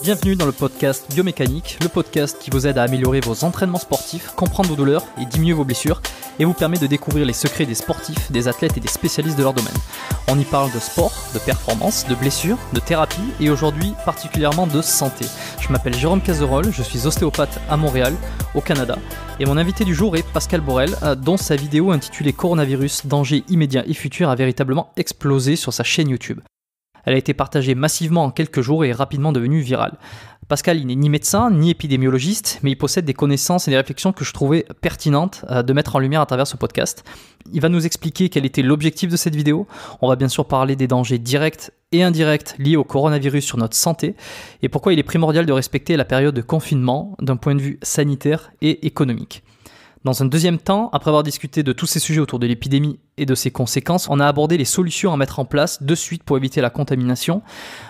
Bienvenue dans le podcast Biomécanique, le podcast qui vous aide à améliorer vos entraînements sportifs, comprendre vos douleurs et diminuer vos blessures, et vous permet de découvrir les secrets des sportifs, des athlètes et des spécialistes de leur domaine. On y parle de sport, de performance, de blessures, de thérapie et aujourd'hui particulièrement de santé. Je m'appelle Jérôme Cazerolle, je suis ostéopathe à Montréal, au Canada, et mon invité du jour est Pascal Borel, dont sa vidéo intitulée Coronavirus, danger immédiat et futur a véritablement explosé sur sa chaîne YouTube. Elle a été partagée massivement en quelques jours et est rapidement devenue virale. Pascal, il n'est ni médecin, ni épidémiologiste, mais il possède des connaissances et des réflexions que je trouvais pertinentes de mettre en lumière à travers ce podcast. Il va nous expliquer quel était l'objectif de cette vidéo. On va bien sûr parler des dangers directs et indirects liés au coronavirus sur notre santé et pourquoi il est primordial de respecter la période de confinement d'un point de vue sanitaire et économique. Dans un deuxième temps, après avoir discuté de tous ces sujets autour de l'épidémie et de ses conséquences, on a abordé les solutions à mettre en place de suite pour éviter la contamination,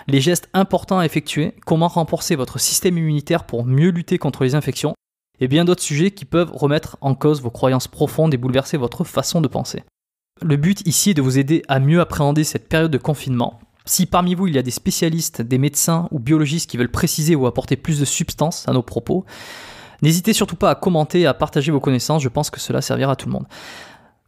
les gestes importants à effectuer, comment renforcer votre système immunitaire pour mieux lutter contre les infections, et bien d'autres sujets qui peuvent remettre en cause vos croyances profondes et bouleverser votre façon de penser. Le but ici est de vous aider à mieux appréhender cette période de confinement. Si parmi vous il y a des spécialistes, des médecins ou biologistes qui veulent préciser ou apporter plus de substance à nos propos, n'hésitez surtout pas à commenter et à partager vos connaissances, je pense que cela servira à tout le monde.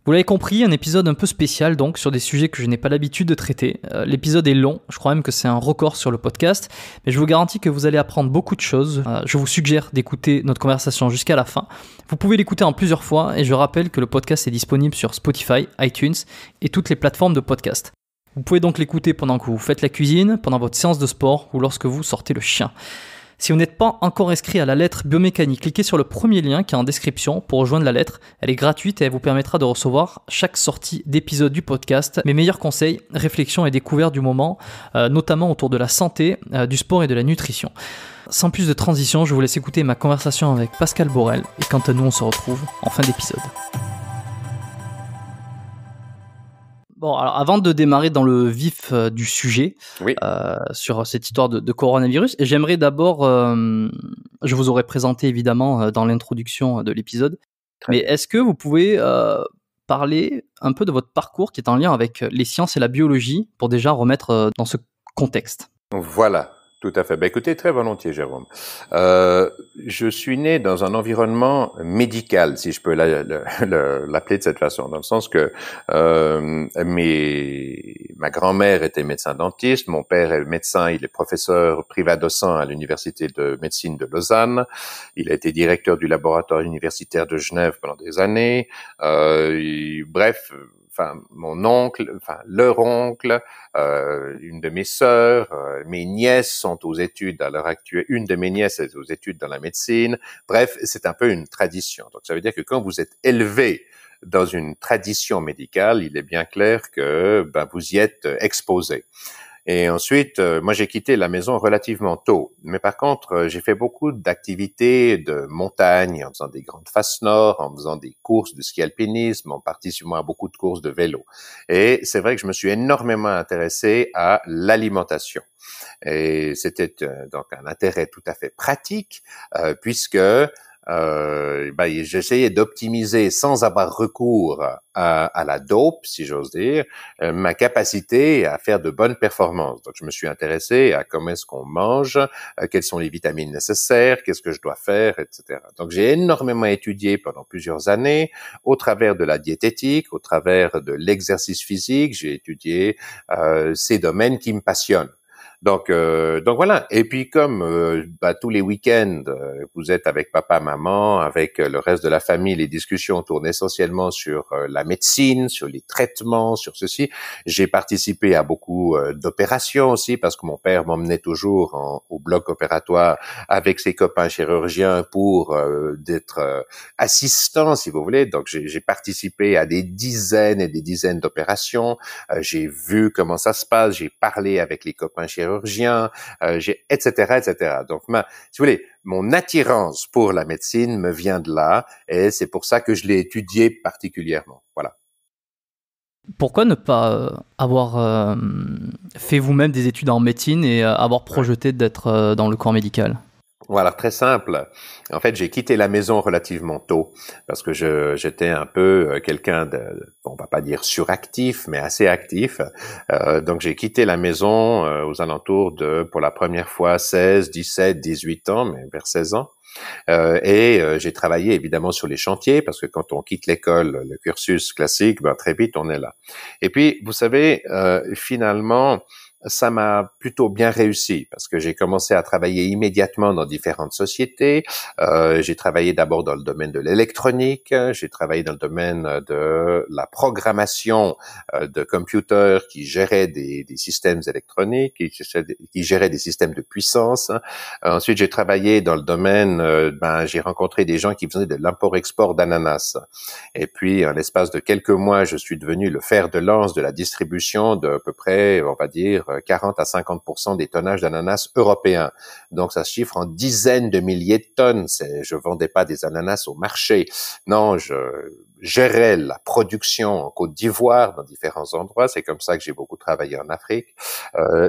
Vous l'avez compris, un épisode un peu spécial donc sur des sujets que je n'ai pas l'habitude de traiter. L'épisode est long, je crois même que c'est un record sur le podcast, mais je vous garantis que vous allez apprendre beaucoup de choses. Je vous suggère d'écouter notre conversation jusqu'à la fin. Vous pouvez l'écouter en plusieurs fois et je rappelle que le podcast est disponible sur Spotify, iTunes et toutes les plateformes de podcast. Vous pouvez donc l'écouter pendant que vous faites la cuisine, pendant votre séance de sport ou lorsque vous sortez le chien. Si vous n'êtes pas encore inscrit à la lettre Biomécanique, cliquez sur le premier lien qui est en description pour rejoindre la lettre. Elle est gratuite et elle vous permettra de recevoir chaque sortie d'épisode du podcast mes meilleurs conseils, réflexions et découvertes du moment, notamment autour de la santé, du sport et de la nutrition. Sans plus de transition, je vous laisse écouter ma conversation avec Pascal Borel et quant à nous, on se retrouve en fin d'épisode. Bon, alors avant de démarrer dans le vif du sujet, oui. Sur cette histoire de coronavirus, j'aimerais d'abord, je vous aurais présenté évidemment dans l'introduction de l'épisode, mais est-ce que vous pouvez parler un peu de votre parcours qui est en lien avec les sciences et la biologie pour déjà remettre dans ce contexte ? Voilà. Tout à fait. Ben, écoutez, très volontiers, Jérôme. Je suis né dans un environnement médical, si je peux l'appeler de cette façon, dans le sens que ma grand-mère était médecin dentiste, mon père est médecin, il est professeur privat-docent à l'université de médecine de Lausanne, il a été directeur du laboratoire universitaire de Genève pendant des années, bref. Mon oncle, leur oncle, une de mes sœurs, mes nièces sont aux études à l'heure actuelle. Une de mes nièces est aux études dans la médecine. Bref, c'est un peu une tradition. Donc, ça veut dire que quand vous êtes élevé dans une tradition médicale, il est bien clair que vous y êtes exposé. Et ensuite, moi, j'ai quitté la maison relativement tôt. Mais par contre, j'ai fait beaucoup d'activités de montagne, en faisant des grandes faces nord, en faisant des courses de ski alpinisme, en participant à beaucoup de courses de vélo. Et c'est vrai que je me suis énormément intéressé à l'alimentation. Et c'était donc un intérêt tout à fait pratique, puisque j'essayais d'optimiser sans avoir recours à la dope, si j'ose dire, ma capacité à faire de bonnes performances. Donc, je me suis intéressé à comment est-ce qu'on mange, quelles sont les vitamines nécessaires, qu'est-ce que je dois faire, etc. Donc, j'ai énormément étudié pendant plusieurs années au travers de la diététique, au travers de l'exercice physique. J'ai étudié ces domaines qui me passionnent. Donc voilà. Et puis comme tous les week-ends, vous êtes avec papa, maman, avec le reste de la famille, les discussions tournent essentiellement sur la médecine, sur les traitements, sur ceci. J'ai participé à beaucoup d'opérations aussi parce que mon père m'emmenait toujours au bloc opératoire avec ses copains chirurgiens pour d'être assistant, si vous voulez. Donc j'ai participé à des dizaines et des dizaines d'opérations. J'ai vu comment ça se passe. J'ai parlé avec les copains chirurgiens, etc. Donc, si vous voulez, mon attirance pour la médecine me vient de là, et c'est pour ça que je l'ai étudiée particulièrement. Voilà. Pourquoi ne pas avoir fait vous-même des études en médecine et avoir projeté d'être dans le corps médical ? Voilà, très simple. En fait, j'ai quitté la maison relativement tôt parce que j'étais un peu quelqu'un de, on va pas dire suractif, mais assez actif. Donc, j'ai quitté la maison aux alentours de, pour la première fois, 16, 17, 18 ans, mais vers 16 ans. J'ai travaillé évidemment sur les chantiers parce que quand on quitte l'école, le cursus classique, ben, très vite on est là. Et puis, vous savez, finalement, ça m'a plutôt bien réussi parce que j'ai commencé à travailler immédiatement dans différentes sociétés. J'ai travaillé d'abord dans le domaine de l'électronique, j'ai travaillé dans le domaine de la programmation de computers qui géraient des systèmes électroniques, qui géraient des systèmes de puissance. Ensuite, j'ai travaillé dans le domaine, j'ai rencontré des gens qui faisaient de l'import-export d'ananas. Et puis, en l'espace de quelques mois, je suis devenu le fer de lance de la distribution de à peu près, on va dire, 40 à 50% des tonnages d'ananas européens. Donc, ça se chiffre en dizaines de milliers de tonnes. Je vendais pas des ananas au marché. Non, je gérais la production en Côte d'Ivoire, dans différents endroits. C'est comme ça que j'ai beaucoup travaillé en Afrique.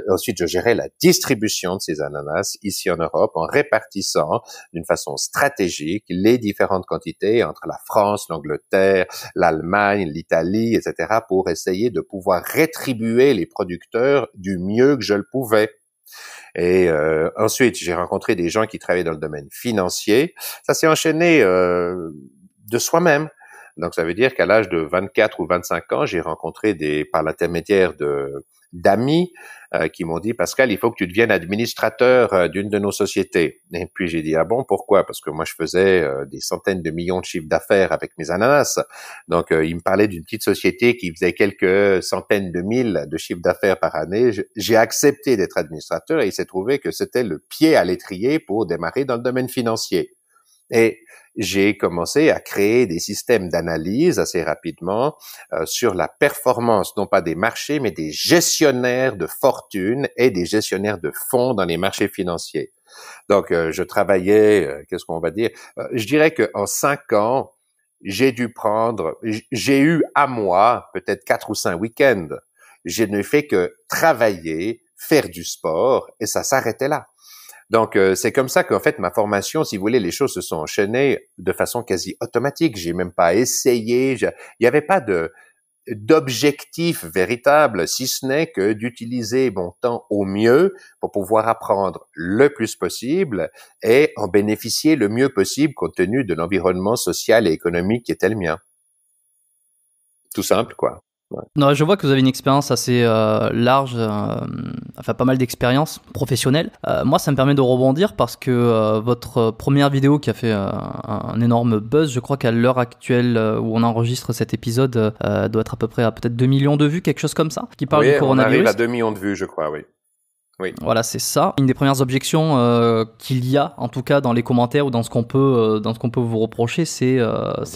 Ensuite, je gérais la distribution de ces ananas ici en Europe en répartissant d'une façon stratégique les différentes quantités entre la France, l'Angleterre, l'Allemagne, l'Italie, etc. pour essayer de pouvoir rétribuer les producteurs du mieux que je le pouvais. Et ensuite, j'ai rencontré des gens qui travaillaient dans le domaine financier. Ça s'est enchaîné de soi-même. Donc, ça veut dire qu'à l'âge de 24 ou 25 ans, j'ai rencontré par l'intermédiaire d'amis qui m'ont dit, Pascal, il faut que tu deviennes administrateur d'une de nos sociétés. Et puis, j'ai dit, ah bon, pourquoi? Parce que moi, je faisais des centaines de millions de chiffres d'affaires avec mes ananas. Donc, il me parlait d'une petite société qui faisait quelques centaines de mille de chiffres d'affaires par année. J'ai accepté d'être administrateur et il s'est trouvé que c'était le pied à l'étrier pour démarrer dans le domaine financier. Et j'ai commencé à créer des systèmes d'analyse assez rapidement sur la performance, non pas des marchés, mais des gestionnaires de fortune et des gestionnaires de fonds dans les marchés financiers. Donc, je travaillais, qu'est-ce qu'on va dire? Je dirais qu'en 5 ans, j'ai eu à moi peut-être 4 ou 5 week-ends. Je ne fais que travailler, faire du sport, et ça s'arrêtait là. Donc, c'est comme ça qu'en fait, ma formation, si vous voulez, les choses se sont enchaînées de façon quasi automatique. J'ai même pas essayé. Il n'y avait pas d'objectif véritable, si ce n'est que d'utiliser mon temps au mieux pour pouvoir apprendre le plus possible et en bénéficier le mieux possible compte tenu de l'environnement social et économique qui était le mien. Tout simple, quoi. Ouais. Non, je vois que vous avez une expérience assez large, enfin pas mal d'expériences professionnelles. Moi, ça me permet de rebondir parce que votre première vidéo qui a fait un énorme buzz, je crois qu'à l'heure actuelle où on enregistre cet épisode, doit être à peu près à peut-être 2 millions de vues, quelque chose comme ça, qui parle du coronavirus. On arrive à 2 millions de vues, je crois, oui. Oui. Voilà, c'est ça. Une des premières objections qu'il y a, en tout cas dans les commentaires ou dans ce qu'on peut vous reprocher, c'est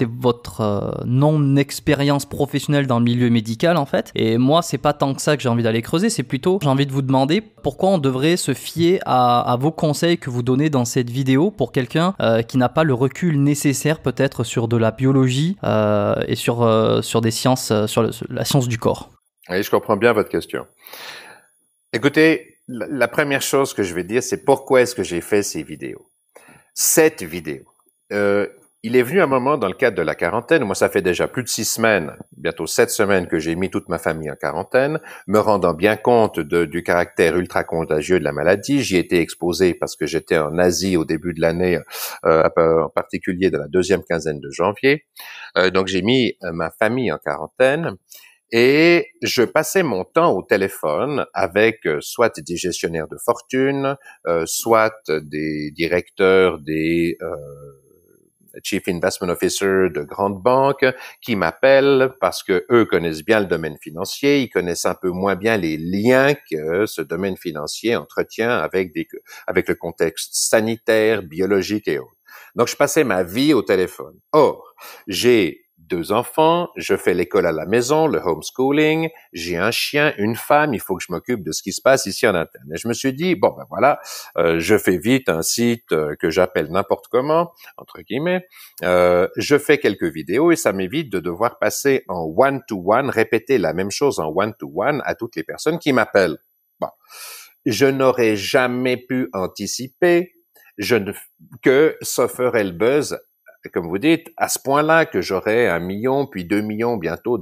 votre non-expérience professionnelle dans le milieu médical, en fait. Et moi, c'est pas tant que ça que j'ai envie d'aller creuser, c'est plutôt, j'ai envie de vous demander pourquoi on devrait se fier à vos conseils que vous donnez dans cette vidéo pour quelqu'un qui n'a pas le recul nécessaire peut-être sur de la biologie et sur des sciences, sur la science du corps. Oui, je comprends bien votre question. Écoutez, la première chose que je vais dire, c'est pourquoi est-ce que j'ai fait ces vidéos. Cette vidéo. Il est venu un moment dans le cadre de la quarantaine, moi ça fait déjà plus de 6 semaines, bientôt 7 semaines que j'ai mis toute ma famille en quarantaine, me rendant bien compte du caractère ultra contagieux de la maladie. J'y étais exposé parce que j'étais en Asie au début de l'année, en particulier dans la deuxième quinzaine de janvier. Donc j'ai mis ma famille en quarantaine. Et je passais mon temps au téléphone avec soit des gestionnaires de fortune, soit des directeurs, des Chief Investment Officer de grandes banques qui m'appellent parce que eux connaissent bien le domaine financier, ils connaissent un peu moins bien les liens que ce domaine financier entretient avec le contexte sanitaire, biologique et autres. Donc, je passais ma vie au téléphone. Or, j'ai 2 enfants, je fais l'école à la maison, le homeschooling, j'ai un chien, une femme, il faut que je m'occupe de ce qui se passe ici en interne. Et je me suis dit, bon, ben voilà, je fais vite un site que j'appelle n'importe comment, entre guillemets, je fais quelques vidéos et ça m'évite de devoir passer en one-to-one, répéter la même chose en one-to-one à toutes les personnes qui m'appellent. Bon, je n'aurais jamais pu anticiper que ça ferait le buzz, comme vous dites, à ce point-là que j'aurais 1 million, puis 2 millions bientôt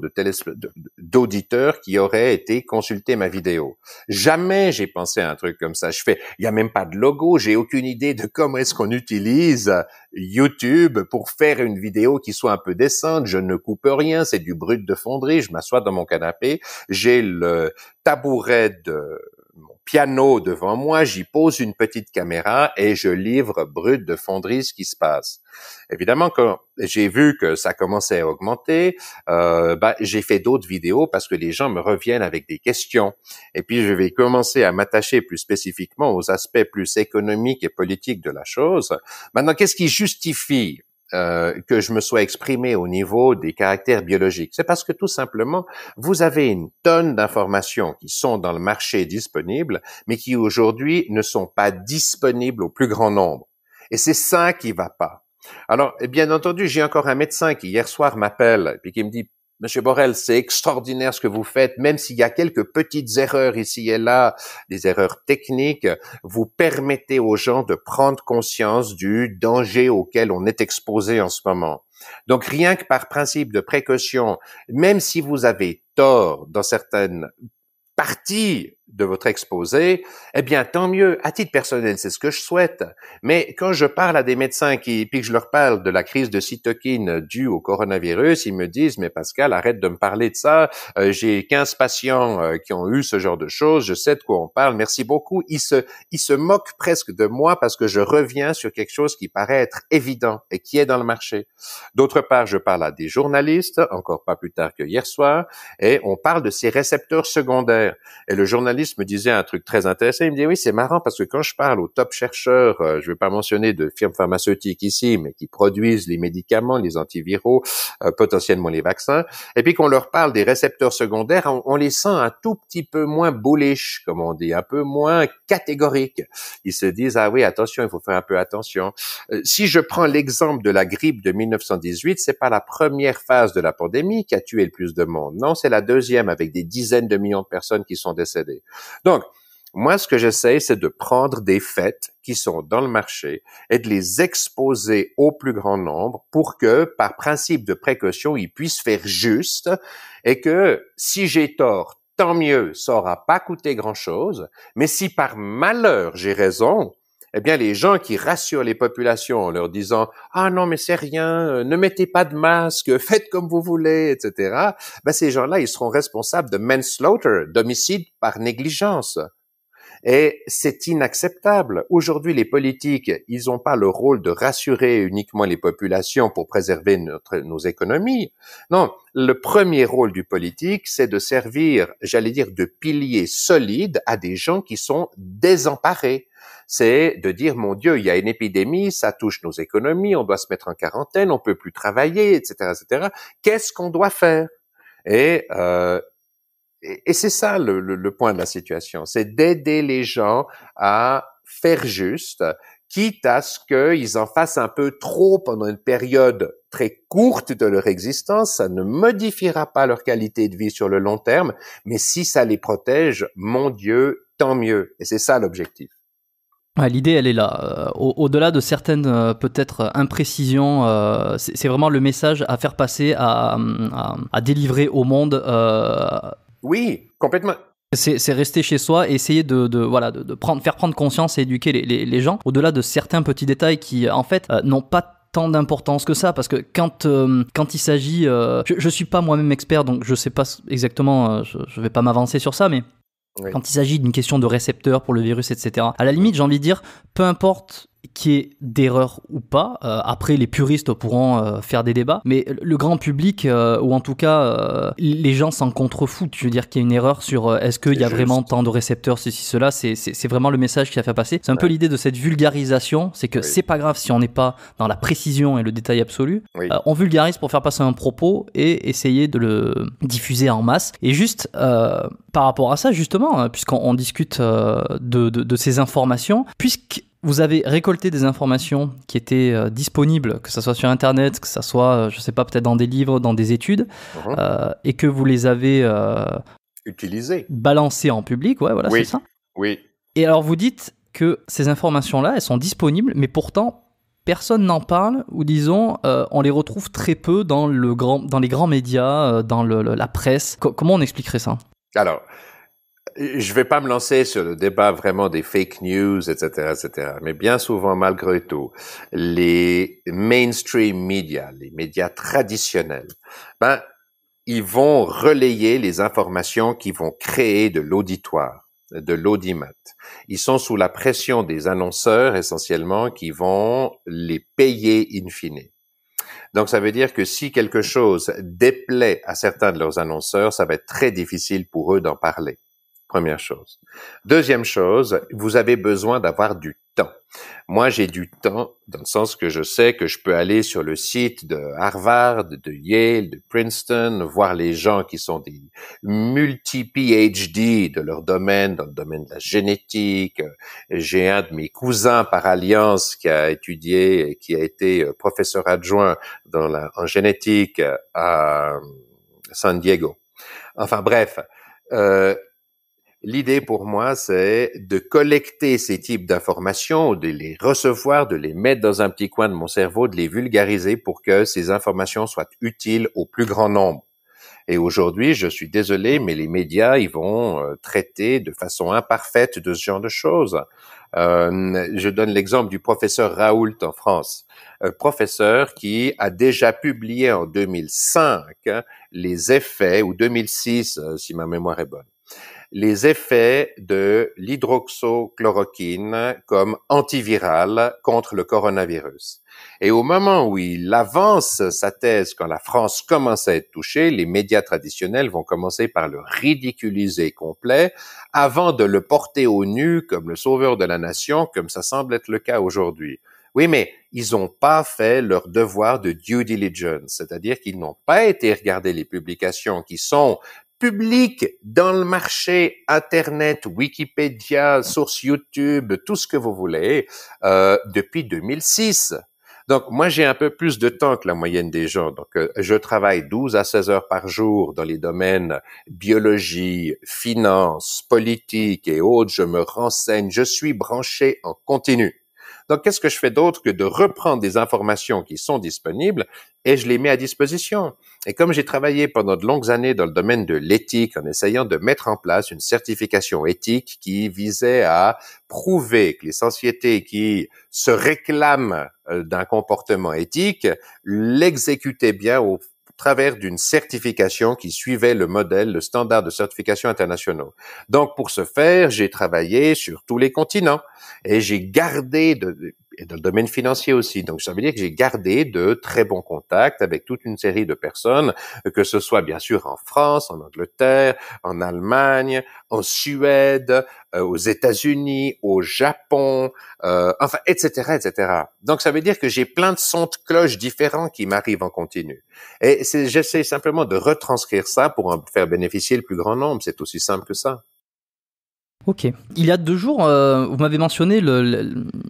d'auditeurs qui auraient été consulter ma vidéo. Jamais j'ai pensé à un truc comme ça. Il y a même pas de logo, j'ai aucune idée de comment est-ce qu'on utilise YouTube pour faire une vidéo qui soit un peu décente. Je ne coupe rien, c'est du brut de fonderie. Je m'assois dans mon canapé, j'ai le tabouret de mon piano devant moi, j'y pose une petite caméra et je livre brut de fonderie ce qui se passe. Évidemment, quand j'ai vu que ça commençait à augmenter, j'ai fait d'autres vidéos parce que les gens me reviennent avec des questions. Et puis, je vais commencer à m'attacher plus spécifiquement aux aspects plus économiques et politiques de la chose. Maintenant, qu'est-ce qui justifie que je me sois exprimé au niveau des caractères biologiques? C'est parce que tout simplement, vous avez une tonne d'informations qui sont dans le marché disponibles, mais qui aujourd'hui ne sont pas disponibles au plus grand nombre. Et c'est ça qui va pas. Alors, bien entendu, j'ai encore un médecin qui hier soir m'appelle et qui me dit: Monsieur Borel, c'est extraordinaire ce que vous faites, même s'il y a quelques petites erreurs ici et là, des erreurs techniques, vous permettez aux gens de prendre conscience du danger auquel on est exposé en ce moment. Donc, rien que par principe de précaution, même si vous avez tort dans certaines partie de votre exposé, eh bien, tant mieux. À titre personnel, c'est ce que je souhaite. Mais quand je parle à des médecins puis que je leur parle de la crise de cytokine due au coronavirus, ils me disent: mais Pascal, arrête de me parler de ça. J'ai 15 patients qui ont eu ce genre de choses. Je sais de quoi on parle. Merci beaucoup. Ils se moquent presque de moi parce que je reviens sur quelque chose qui paraît être évident et qui est dans le marché. D'autre part, je parle à des journalistes, encore pas plus tard que hier soir, et on parle de ces récepteurs secondaires. Et le journaliste me disait un truc très intéressant. Il me dit: oui, c'est marrant parce que quand je parle aux top chercheurs, je vais pas mentionner de firmes pharmaceutiques ici, mais qui produisent les médicaments, les antiviraux, potentiellement les vaccins, et puis qu'on leur parle des récepteurs secondaires, on les sent un tout petit peu moins bullish, comme on dit, un peu moins catégoriques. Ils se disent: ah oui, attention, il faut faire un peu attention. Si je prends l'exemple de la grippe de 1918, c'est pas la première phase de la pandémie qui a tué le plus de monde. Non, c'est la deuxième, avec des dizaines de millions de personnes qui sont décédées. Donc, moi, ce que j'essaie, c'est de prendre des faits qui sont dans le marché et de les exposer au plus grand nombre pour que, par principe de précaution, ils puissent faire juste et que, si j'ai tort, tant mieux, ça aura pas coûté grand-chose, mais si par malheur j'ai raison, eh bien, les gens qui rassurent les populations en leur disant: ah non, mais c'est rien, ne mettez pas de masque, faites comme vous voulez, etc., ces gens-là, ils seront responsables de manslaughter, d'homicide par négligence. Et c'est inacceptable. Aujourd'hui, les politiques, ils n'ont pas le rôle de rassurer uniquement les populations pour préserver nos économies. Non, le premier rôle du politique, c'est de servir, j'allais dire, de pilier solide à des gens qui sont désemparés. C'est de dire: mon Dieu, il y a une épidémie, ça touche nos économies, on doit se mettre en quarantaine, on peut plus travailler, etc., etc. Qu'est-ce qu'on doit faire? Et c'est ça le point de la situation, c'est d'aider les gens à faire juste, quitte à ce qu'ils en fassent un peu trop pendant une période très courte de leur existence. Ça ne modifiera pas leur qualité de vie sur le long terme, mais si ça les protège, mon Dieu, tant mieux. Et c'est ça l'objectif. Ouais, l'idée, elle est là. Au-delà de certaines peut-être imprécisions, c'est vraiment le message à faire passer, à délivrer au monde. Oui, complètement. C'est rester chez soi et essayer de faire prendre conscience et éduquer les gens, au-delà de certains petits détails qui, en fait, n'ont pas tant d'importance que ça, parce que quand il s'agit... je suis pas moi-même expert, donc je sais pas exactement, je vais pas m'avancer sur ça, mais oui. Quand il s'agit d'une question de récepteur pour le virus, etc., à la limite, j'ai envie de dire, peu importe qu'il y ait d'erreur ou pas, après les puristes pourront faire des débats, mais le grand public, ou en tout cas les gens s'en contrefoutent. Je veux dire qu'il y a une erreur sur est-ce qu'il y a vraiment tant de récepteurs, ceci, cela, c'est vraiment le message qu'il a fait passer. C'est un peu l'idée de cette vulgarisation, c'est que c'est pas grave si on n'est pas dans la précision et le détail absolu, on vulgarise pour faire passer un propos et essayer de le diffuser en masse. Et juste par rapport à ça, justement, puisqu'on discute de ces informations, puisque vous avez récolté des informations qui étaient disponibles, que ce soit sur Internet, que ce soit, je sais pas, peut-être dans des livres, dans des études, et que vous les avez utilisées, balancées en public, ouais, voilà, oui. C'est ça. Oui. Et alors vous dites, que ces informations-là, elles sont disponibles, mais pourtant, personne n'en parle, ou disons, on les retrouve très peu dans les grands médias, dans la presse. Comment on expliquerait ça? Alors, je vais pas me lancer sur le débat vraiment des fake news, etc., etc. Mais bien souvent, malgré tout, les mainstream médias, les médias traditionnels, ils vont relayer les informations qui vont créer de l'auditoire, de l'audimat. Ils sont sous la pression des annonceurs, essentiellement, qui vont les payer in fine. Donc, ça veut dire que si quelque chose déplaît à certains de leurs annonceurs, ça va être très difficile pour eux d'en parler. Première chose. Deuxième chose, vous avez besoin d'avoir du temps. Moi, j'ai du temps dans le sens que je sais que je peux aller sur le site de Harvard, de Yale, de Princeton, voir les gens qui sont des multi-PhD de leur domaine, dans le domaine de la génétique. J'ai un de mes cousins par alliance qui a étudié, qui a été professeur adjoint en génétique à San Diego. Enfin bref, l'idée pour moi, c'est de collecter ces types d'informations, de les recevoir, de les mettre dans un petit coin de mon cerveau, de les vulgariser pour que ces informations soient utiles au plus grand nombre. Et aujourd'hui, je suis désolé, mais les médias, ils vont traiter de façon imparfaite de ce genre de choses. Je donne l'exemple du professeur Raoult en France, professeur qui a déjà publié en 2005 les effets, ou 2006, si ma mémoire est bonne, les effets de l'hydroxychloroquine comme antiviral contre le coronavirus. Et au moment où il avance sa thèse, quand la France commence à être touchée, les médias traditionnels vont commencer par le ridiculiser complet avant de le porter au nu comme le sauveur de la nation, comme ça semble être le cas aujourd'hui. Oui, mais ils n'ont pas fait leur devoir de due diligence, c'est-à-dire qu'ils n'ont pas été regarder les publications qui sont public dans le marché Internet, Wikipédia, source YouTube, tout ce que vous voulez, depuis 2006. Donc, moi, j'ai un peu plus de temps que la moyenne des gens. Donc, je travaille 12 à 16 heures par jour dans les domaines biologie, finance, politique et autres. Je me renseigne, je suis branché en continu. Donc, qu'est-ce que je fais d'autre que de reprendre des informations qui sont disponibles et je les mets à disposition? Et comme j'ai travaillé pendant de longues années dans le domaine de l'éthique, en essayant de mettre en place une certification éthique qui visait à prouver que les sociétés qui se réclament d'un comportement éthique l'exécutaient bien au travers d'une certification qui suivait le modèle, le standard de certification internationaux. Donc, pour ce faire, j'ai travaillé sur tous les continents et j'ai gardé et dans le domaine financier aussi. Donc, ça veut dire que j'ai gardé de très bons contacts avec toute une série de personnes, que ce soit bien sûr en France, en Angleterre, en Allemagne, en Suède, aux États-Unis, au Japon, enfin, etc., etc. Donc, ça veut dire que j'ai plein de sons de cloche différents qui m'arrivent en continu. Et j'essaie simplement de retranscrire ça pour en faire bénéficier le plus grand nombre. C'est aussi simple que ça. Ok. Il y a 2 jours, vous m'avez mentionné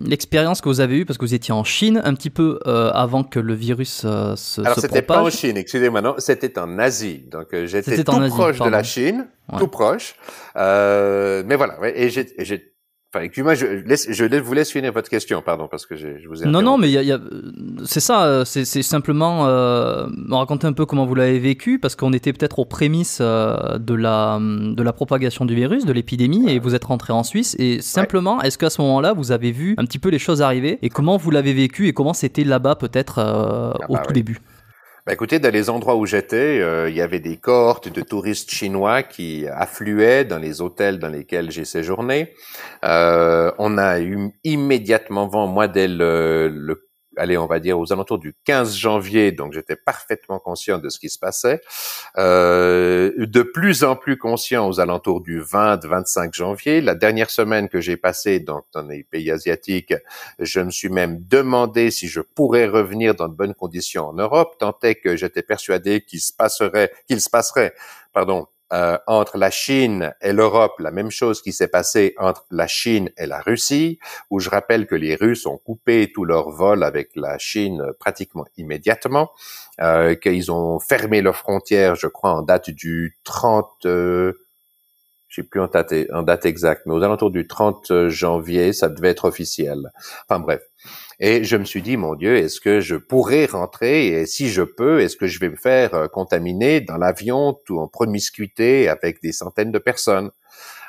l'expérience que vous avez eue parce que vous étiez en Chine un petit peu avant que le virus se Alors, c'était propage. pas en Chine, excusez-moi, non, c'était en Asie. Donc, j'étais tout proche de la Chine, tout proche. Mais voilà, ouais, et enfin, excusez-moi, je vous laisse finir votre question, pardon, parce que je vous ai interrompu. Non, mais c'est ça, c'est simplement me raconter un peu comment vous l'avez vécu, parce qu'on était peut-être aux prémices de la propagation du virus, de l'épidémie, et vous êtes rentré en Suisse, et simplement, est-ce qu'à ce moment-là, vous avez vu un petit peu les choses arriver, et comment vous l'avez vécu, et comment c'était là-bas peut-être au tout début? Écoutez, dans les endroits où j'étais, il y avait des cohortes de touristes chinois qui affluaient dans les hôtels dans lesquels j'ai séjourné. On a eu immédiatement vent, moi, dès allez, on va dire aux alentours du 15 janvier, donc j'étais parfaitement conscient de ce qui se passait. De plus en plus conscient aux alentours du 20-25 janvier. La dernière semaine que j'ai passée dans les pays asiatiques, je me suis même demandé si je pourrais revenir dans de bonnes conditions en Europe, tant est que j'étais persuadé qu'il se passerait, entre la Chine et l'Europe, la même chose qui s'est passée entre la Chine et la Russie, où je rappelle que les Russes ont coupé tous leurs vols avec la Chine pratiquement immédiatement, qu'ils ont fermé leurs frontières, je crois, en date du 30, je je sais plus en date exacte, mais aux alentours du 30 janvier, ça devait être officiel. Enfin bref. Et je me suis dit, mon Dieu, est-ce que je pourrais rentrer? Et si je peux, est-ce que je vais me faire contaminer dans l'avion, tout en promiscuité avec des centaines de personnes?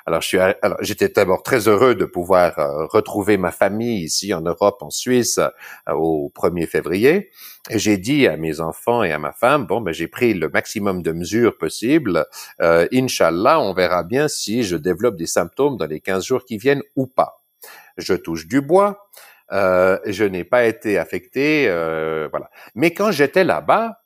Alors, j'étais d'abord très heureux de pouvoir retrouver ma famille ici en Europe, en Suisse, au 1er février. Et j'ai dit à mes enfants et à ma femme, bon, ben, j'ai pris le maximum de mesures possibles. Inch'Allah, on verra bien si je développe des symptômes dans les 15 jours qui viennent ou pas. Je touche du bois. Je n'ai pas été affecté, voilà. Mais quand j'étais là-bas,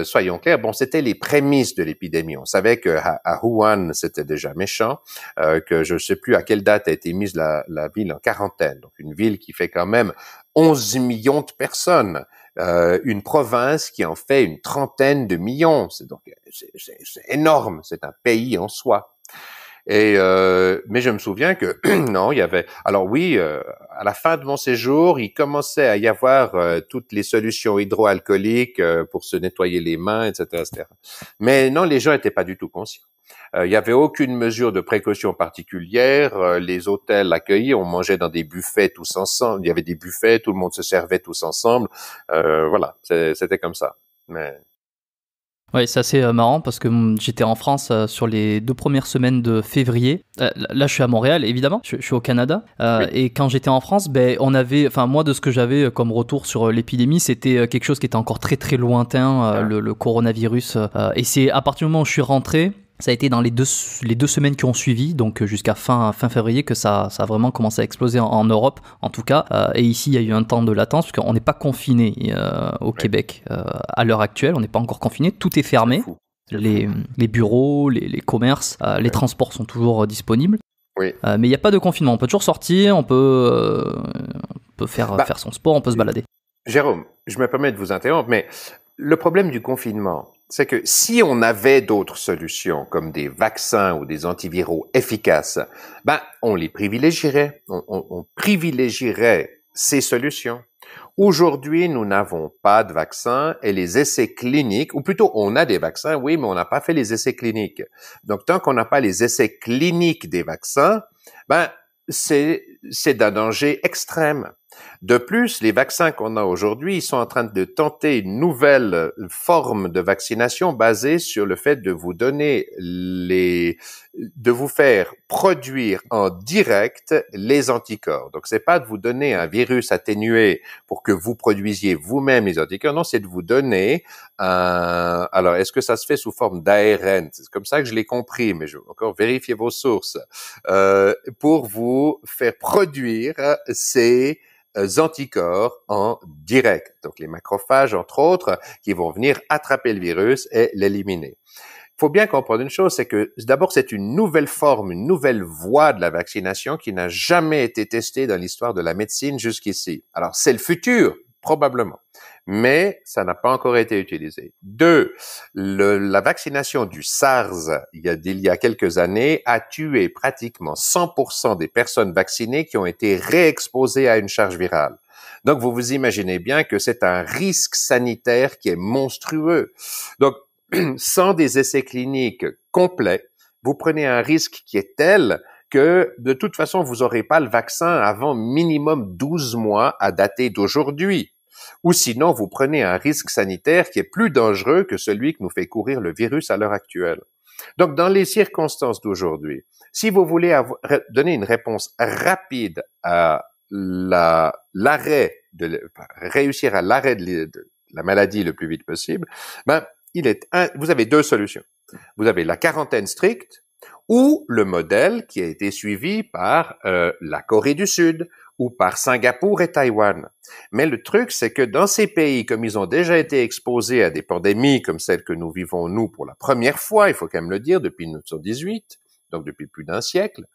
soyons clairs, bon, c'était les prémices de l'épidémie. On savait que à Wuhan, c'était déjà méchant, que je ne sais plus à quelle date a été mise la ville en quarantaine. Donc, une ville qui fait quand même 11 millions de personnes, une province qui en fait une trentaine de millions. C'est énorme. C'est un pays en soi. Et mais je me souviens que non, il y avait. Alors oui, à la fin de mon séjour, il commençait à y avoir toutes les solutions hydroalcooliques pour se nettoyer les mains, etc., etc. Mais non, les gens n'étaient pas du tout conscients. Il y avait aucune mesure de précaution particulière. Les hôtels accueillis, on mangeait dans des buffets tous ensemble. Il y avait des buffets, tout le monde se servait tous ensemble. Voilà, c'était comme ça. Mais Ouais, c'est assez marrant parce que j'étais en France sur les 2 premières semaines de février. Là, je suis à Montréal, évidemment. Je suis au Canada. oui. Et quand j'étais en France, ben, moi, de ce que j'avais comme retour sur l'épidémie, c'était quelque chose qui était encore très, très lointain, le coronavirus. Et c'est à partir du moment où je suis rentré, ça a été dans les deux semaines qui ont suivi, donc jusqu'à fin février, que ça a vraiment commencé à exploser en Europe, en tout cas. Et ici, il y a eu un temps de latence, parce qu'on n'est pas confiné au Québec à l'heure actuelle. On n'est pas encore confiné, tout est fermé. Les bureaux, les commerces, les transports sont toujours disponibles. Oui. Mais il n'y a pas de confinement. On peut toujours sortir, on peut faire son sport, on peut se balader. Jérôme, je me permets de vous interrompre, mais le problème du confinement, c'est que si on avait d'autres solutions, comme des vaccins ou des antiviraux efficaces, ben, on les privilégierait. On privilégierait ces solutions. Aujourd'hui, nous n'avons pas de vaccins et les essais cliniques, ou plutôt on a des vaccins, oui, mais on n'a pas fait les essais cliniques. Donc, tant qu'on n'a pas les essais cliniques des vaccins, ben, c'est d'un danger extrême. De plus, les vaccins qu'on a aujourd'hui, ils sont en train de tenter une nouvelle forme de vaccination basée sur le fait de vous donner de vous faire produire en direct les anticorps. Donc, c'est pas de vous donner un virus atténué pour que vous produisiez vous-même les anticorps. Non, c'est de vous donner alors, est-ce que ça se fait sous forme d'ARN? C'est comme ça que je l'ai compris, mais je vais encore vérifier vos sources. Pour vous faire produire ces anticorps en direct. Donc, les macrophages, entre autres, qui vont venir attraper le virus et l'éliminer. Il faut bien comprendre une chose, c'est que d'abord, c'est une nouvelle forme, une nouvelle voie de la vaccination qui n'a jamais été testée dans l'histoire de la médecine jusqu'ici. Alors, c'est le futur, probablement, mais ça n'a pas encore été utilisé. 2, la vaccination du SARS, il y a quelques années, a tué pratiquement 100% des personnes vaccinées qui ont été réexposées à une charge virale. Donc, vous vous imaginez bien que c'est un risque sanitaire qui est monstrueux. Donc, sans des essais cliniques complets, vous prenez un risque qui est tel que, de toute façon, vous n'aurez pas le vaccin avant minimum 12 mois à dater d'aujourd'hui. Ou sinon, vous prenez un risque sanitaire qui est plus dangereux que celui que nous fait courir le virus à l'heure actuelle. Donc, dans les circonstances d'aujourd'hui, si vous voulez donner une réponse rapide à réussir à l'arrêt de la maladie le plus vite possible, ben, vous avez 2 solutions. Vous avez la quarantaine stricte ou le modèle qui a été suivi par la Corée du Sud ou par Singapour et Taïwan. Mais le truc, c'est que dans ces pays, comme ils ont déjà été exposés à des pandémies comme celle que nous vivons, nous, pour la première fois, il faut quand même le dire, depuis 1918, donc depuis plus d'un siècle,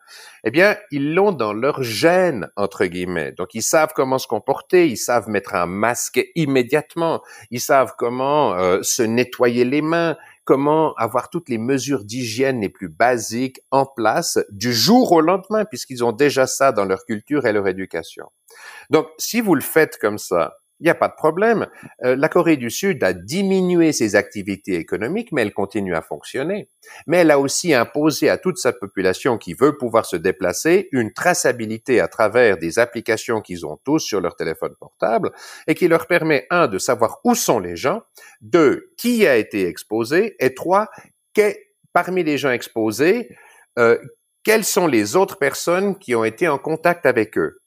eh bien, ils l'ont dans leur gène, entre guillemets. Donc, ils savent comment se comporter, ils savent mettre un masque immédiatement, ils savent comment se nettoyer les mains, comment avoir toutes les mesures d'hygiène les plus basiques en place du jour au lendemain, puisqu'ils ont déjà ça dans leur culture et leur éducation. Donc, si vous le faites comme ça, Il n'y a pas de problème. La Corée du Sud a diminué ses activités économiques, mais elle continue à fonctionner. Mais elle a aussi imposé à toute sa population qui veut pouvoir se déplacer une traçabilité à travers des applications qu'ils ont tous sur leur téléphone portable et qui leur permet, un, de savoir où sont les gens, deux, qui a été exposé, et trois, parmi les gens exposés, quelles sont les autres personnes qui ont été en contact avec eux.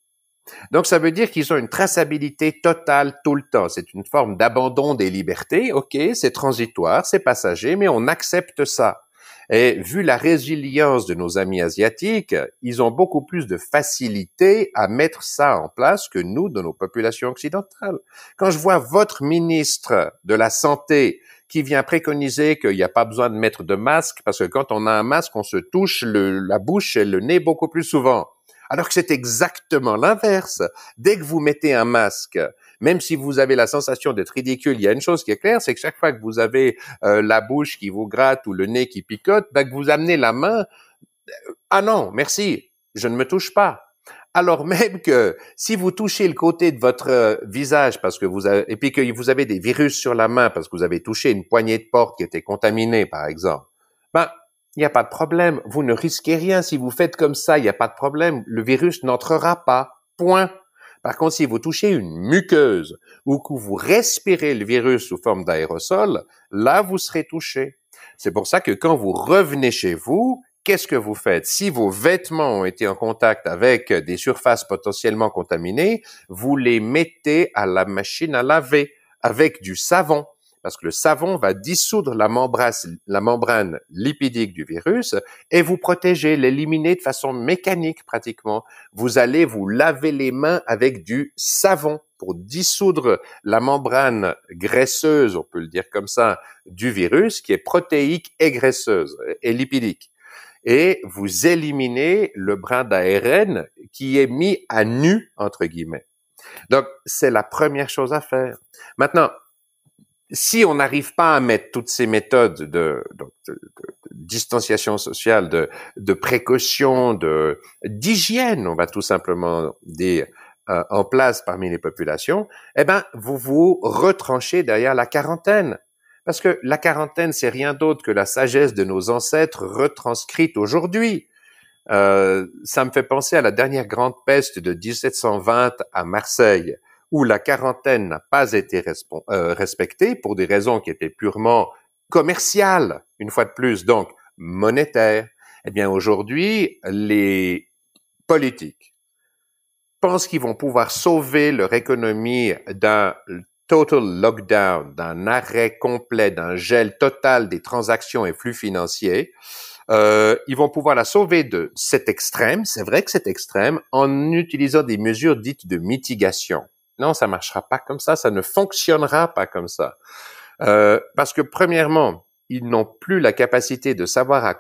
Donc, ça veut dire qu'ils ont une traçabilité totale tout le temps. C'est une forme d'abandon des libertés. OK, c'est transitoire, c'est passager, mais on accepte ça. Et vu la résilience de nos amis asiatiques, ils ont beaucoup plus de facilité à mettre ça en place que nous, de nos populations occidentales. Quand je vois votre ministre de la Santé qui vient préconiser qu'il n'y a pas besoin de mettre de masque, parce que quand on a un masque, on se touche la bouche et le nez beaucoup plus souvent. Alors que c'est exactement l'inverse. Dès que vous mettez un masque, même si vous avez la sensation d'être ridicule, il y a une chose qui est claire, c'est que chaque fois que vous avez la bouche qui vous gratte ou le nez qui picote, que vous amenez la main, ah non, merci, je ne me touche pas. Alors même que si vous touchez le côté de votre visage parce que et puis que vous avez des virus sur la main parce que vous avez touché une poignée de porte qui était contaminée, par exemple, il n'y a pas de problème. Vous ne risquez rien. Si vous faites comme ça, il n'y a pas de problème. Le virus n'entrera pas. Point. Par contre, si vous touchez une muqueuse ou que vous respirez le virus sous forme d'aérosol, là, vous serez touché. C'est pour ça que quand vous revenez chez vous, qu'est-ce que vous faites? Si vos vêtements ont été en contact avec des surfaces potentiellement contaminées, vous les mettez à la machine à laver avec du savon. Parce que le savon va dissoudre la membrane lipidique du virus et vous protéger, l'éliminer de façon mécanique pratiquement. Vous allez vous laver les mains avec du savon pour dissoudre la membrane graisseuse, on peut le dire comme ça, du virus qui est protéique et graisseuse et lipidique. Et vous éliminez le brin d'ARN qui est mis à nu, entre guillemets. Donc, c'est la première chose à faire. Maintenant, si on n'arrive pas à mettre toutes ces méthodes de distanciation sociale, de précaution, d'hygiène, on va tout simplement dire, en place parmi les populations, vous vous retranchez derrière la quarantaine. Parce que la quarantaine, c'est rien d'autre que la sagesse de nos ancêtres retranscrite aujourd'hui. Ça me fait penser à la dernière grande peste de 1720 à Marseille, où la quarantaine n'a pas été respectée pour des raisons qui étaient purement commerciales, une fois de plus, donc monétaires. Eh bien, aujourd'hui, les politiques pensent qu'ils vont pouvoir sauver leur économie d'un total lockdown, d'un arrêt complet, d'un gel total des transactions et flux financiers. Ils vont pouvoir la sauver de cet extrême, c'est vrai que c'est extrême, en utilisant des mesures dites de mitigation. Non, ça marchera pas comme ça ne fonctionnera pas comme ça. Parce que premièrement, ils n'ont plus la capacité de savoir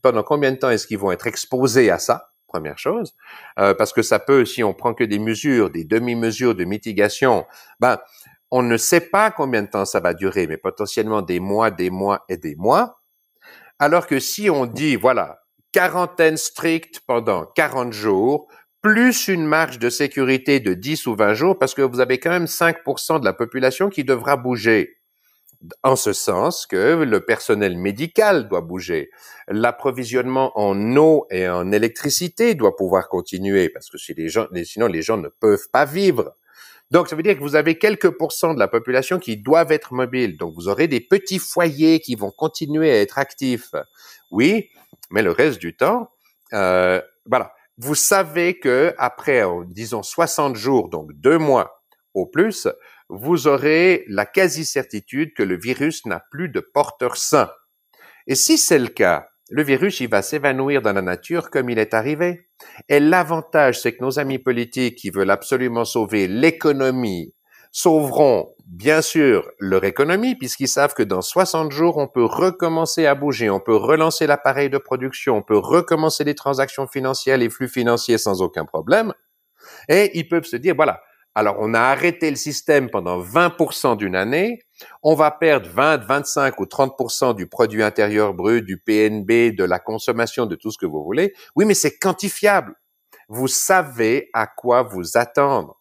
pendant combien de temps est-ce qu'ils vont être exposés à ça, première chose. Parce que ça peut, si on prend que des mesures, des demi-mesures de mitigation, on ne sait pas combien de temps ça va durer, mais potentiellement des mois et des mois. Alors que si on dit, voilà, quarantaine stricte pendant 40 jours, plus une marge de sécurité de 10 ou 20 jours, parce que vous avez quand même 5% de la population qui devra bouger. En ce sens que le personnel médical doit bouger. L'approvisionnement en eau et en électricité doit pouvoir continuer, parce que sinon les gens ne peuvent pas vivre. Donc, ça veut dire que vous avez quelques pourcents de la population qui doivent être mobiles. Donc, vous aurez des petits foyers qui vont continuer à être actifs. Oui, mais le reste du temps, voilà. Vous savez que après, disons 60 jours, donc 2 mois au plus, vous aurez la quasi-certitude que le virus n'a plus de porteur sain. Et si c'est le cas, le virus, il va s'évanouir dans la nature comme il est arrivé. Et l'avantage, c'est que nos amis politiques qui veulent absolument sauver l'économie sauveront, bien sûr, leur économie, puisqu'ils savent que dans 60 jours, on peut recommencer à bouger, on peut relancer l'appareil de production, on peut recommencer les transactions financières, les flux financiers sans aucun problème. Et ils peuvent se dire, voilà, alors on a arrêté le système pendant 20% d'une année, on va perdre 20, 25 ou 30% du produit intérieur brut, du PNB, de la consommation, de tout ce que vous voulez. Oui, mais c'est quantifiable. Vous savez à quoi vous attendre.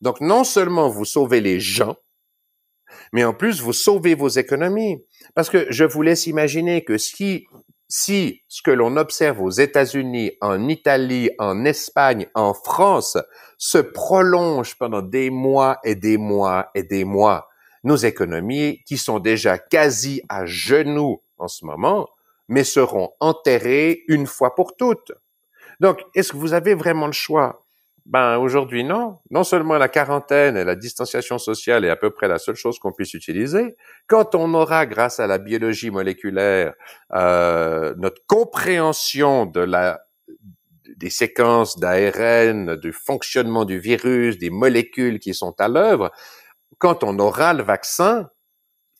Donc, non seulement vous sauvez les gens, mais en plus, vous sauvez vos économies. Parce que je vous laisse imaginer que si ce que l'on observe aux États-Unis, en Italie, en Espagne, en France, se prolonge pendant des mois et des mois et des mois, nos économies, qui sont déjà quasi à genoux en ce moment, mais seront enterrées une fois pour toutes. Donc, est-ce que vous avez vraiment le choix? Ben, aujourd'hui, non. Non seulement la quarantaine et la distanciation sociale est à peu près la seule chose qu'on puisse utiliser. Quand on aura, grâce à la biologie moléculaire, notre compréhension des séquences d'ARN, du fonctionnement du virus, des molécules qui sont à l'œuvre, quand on aura le vaccin,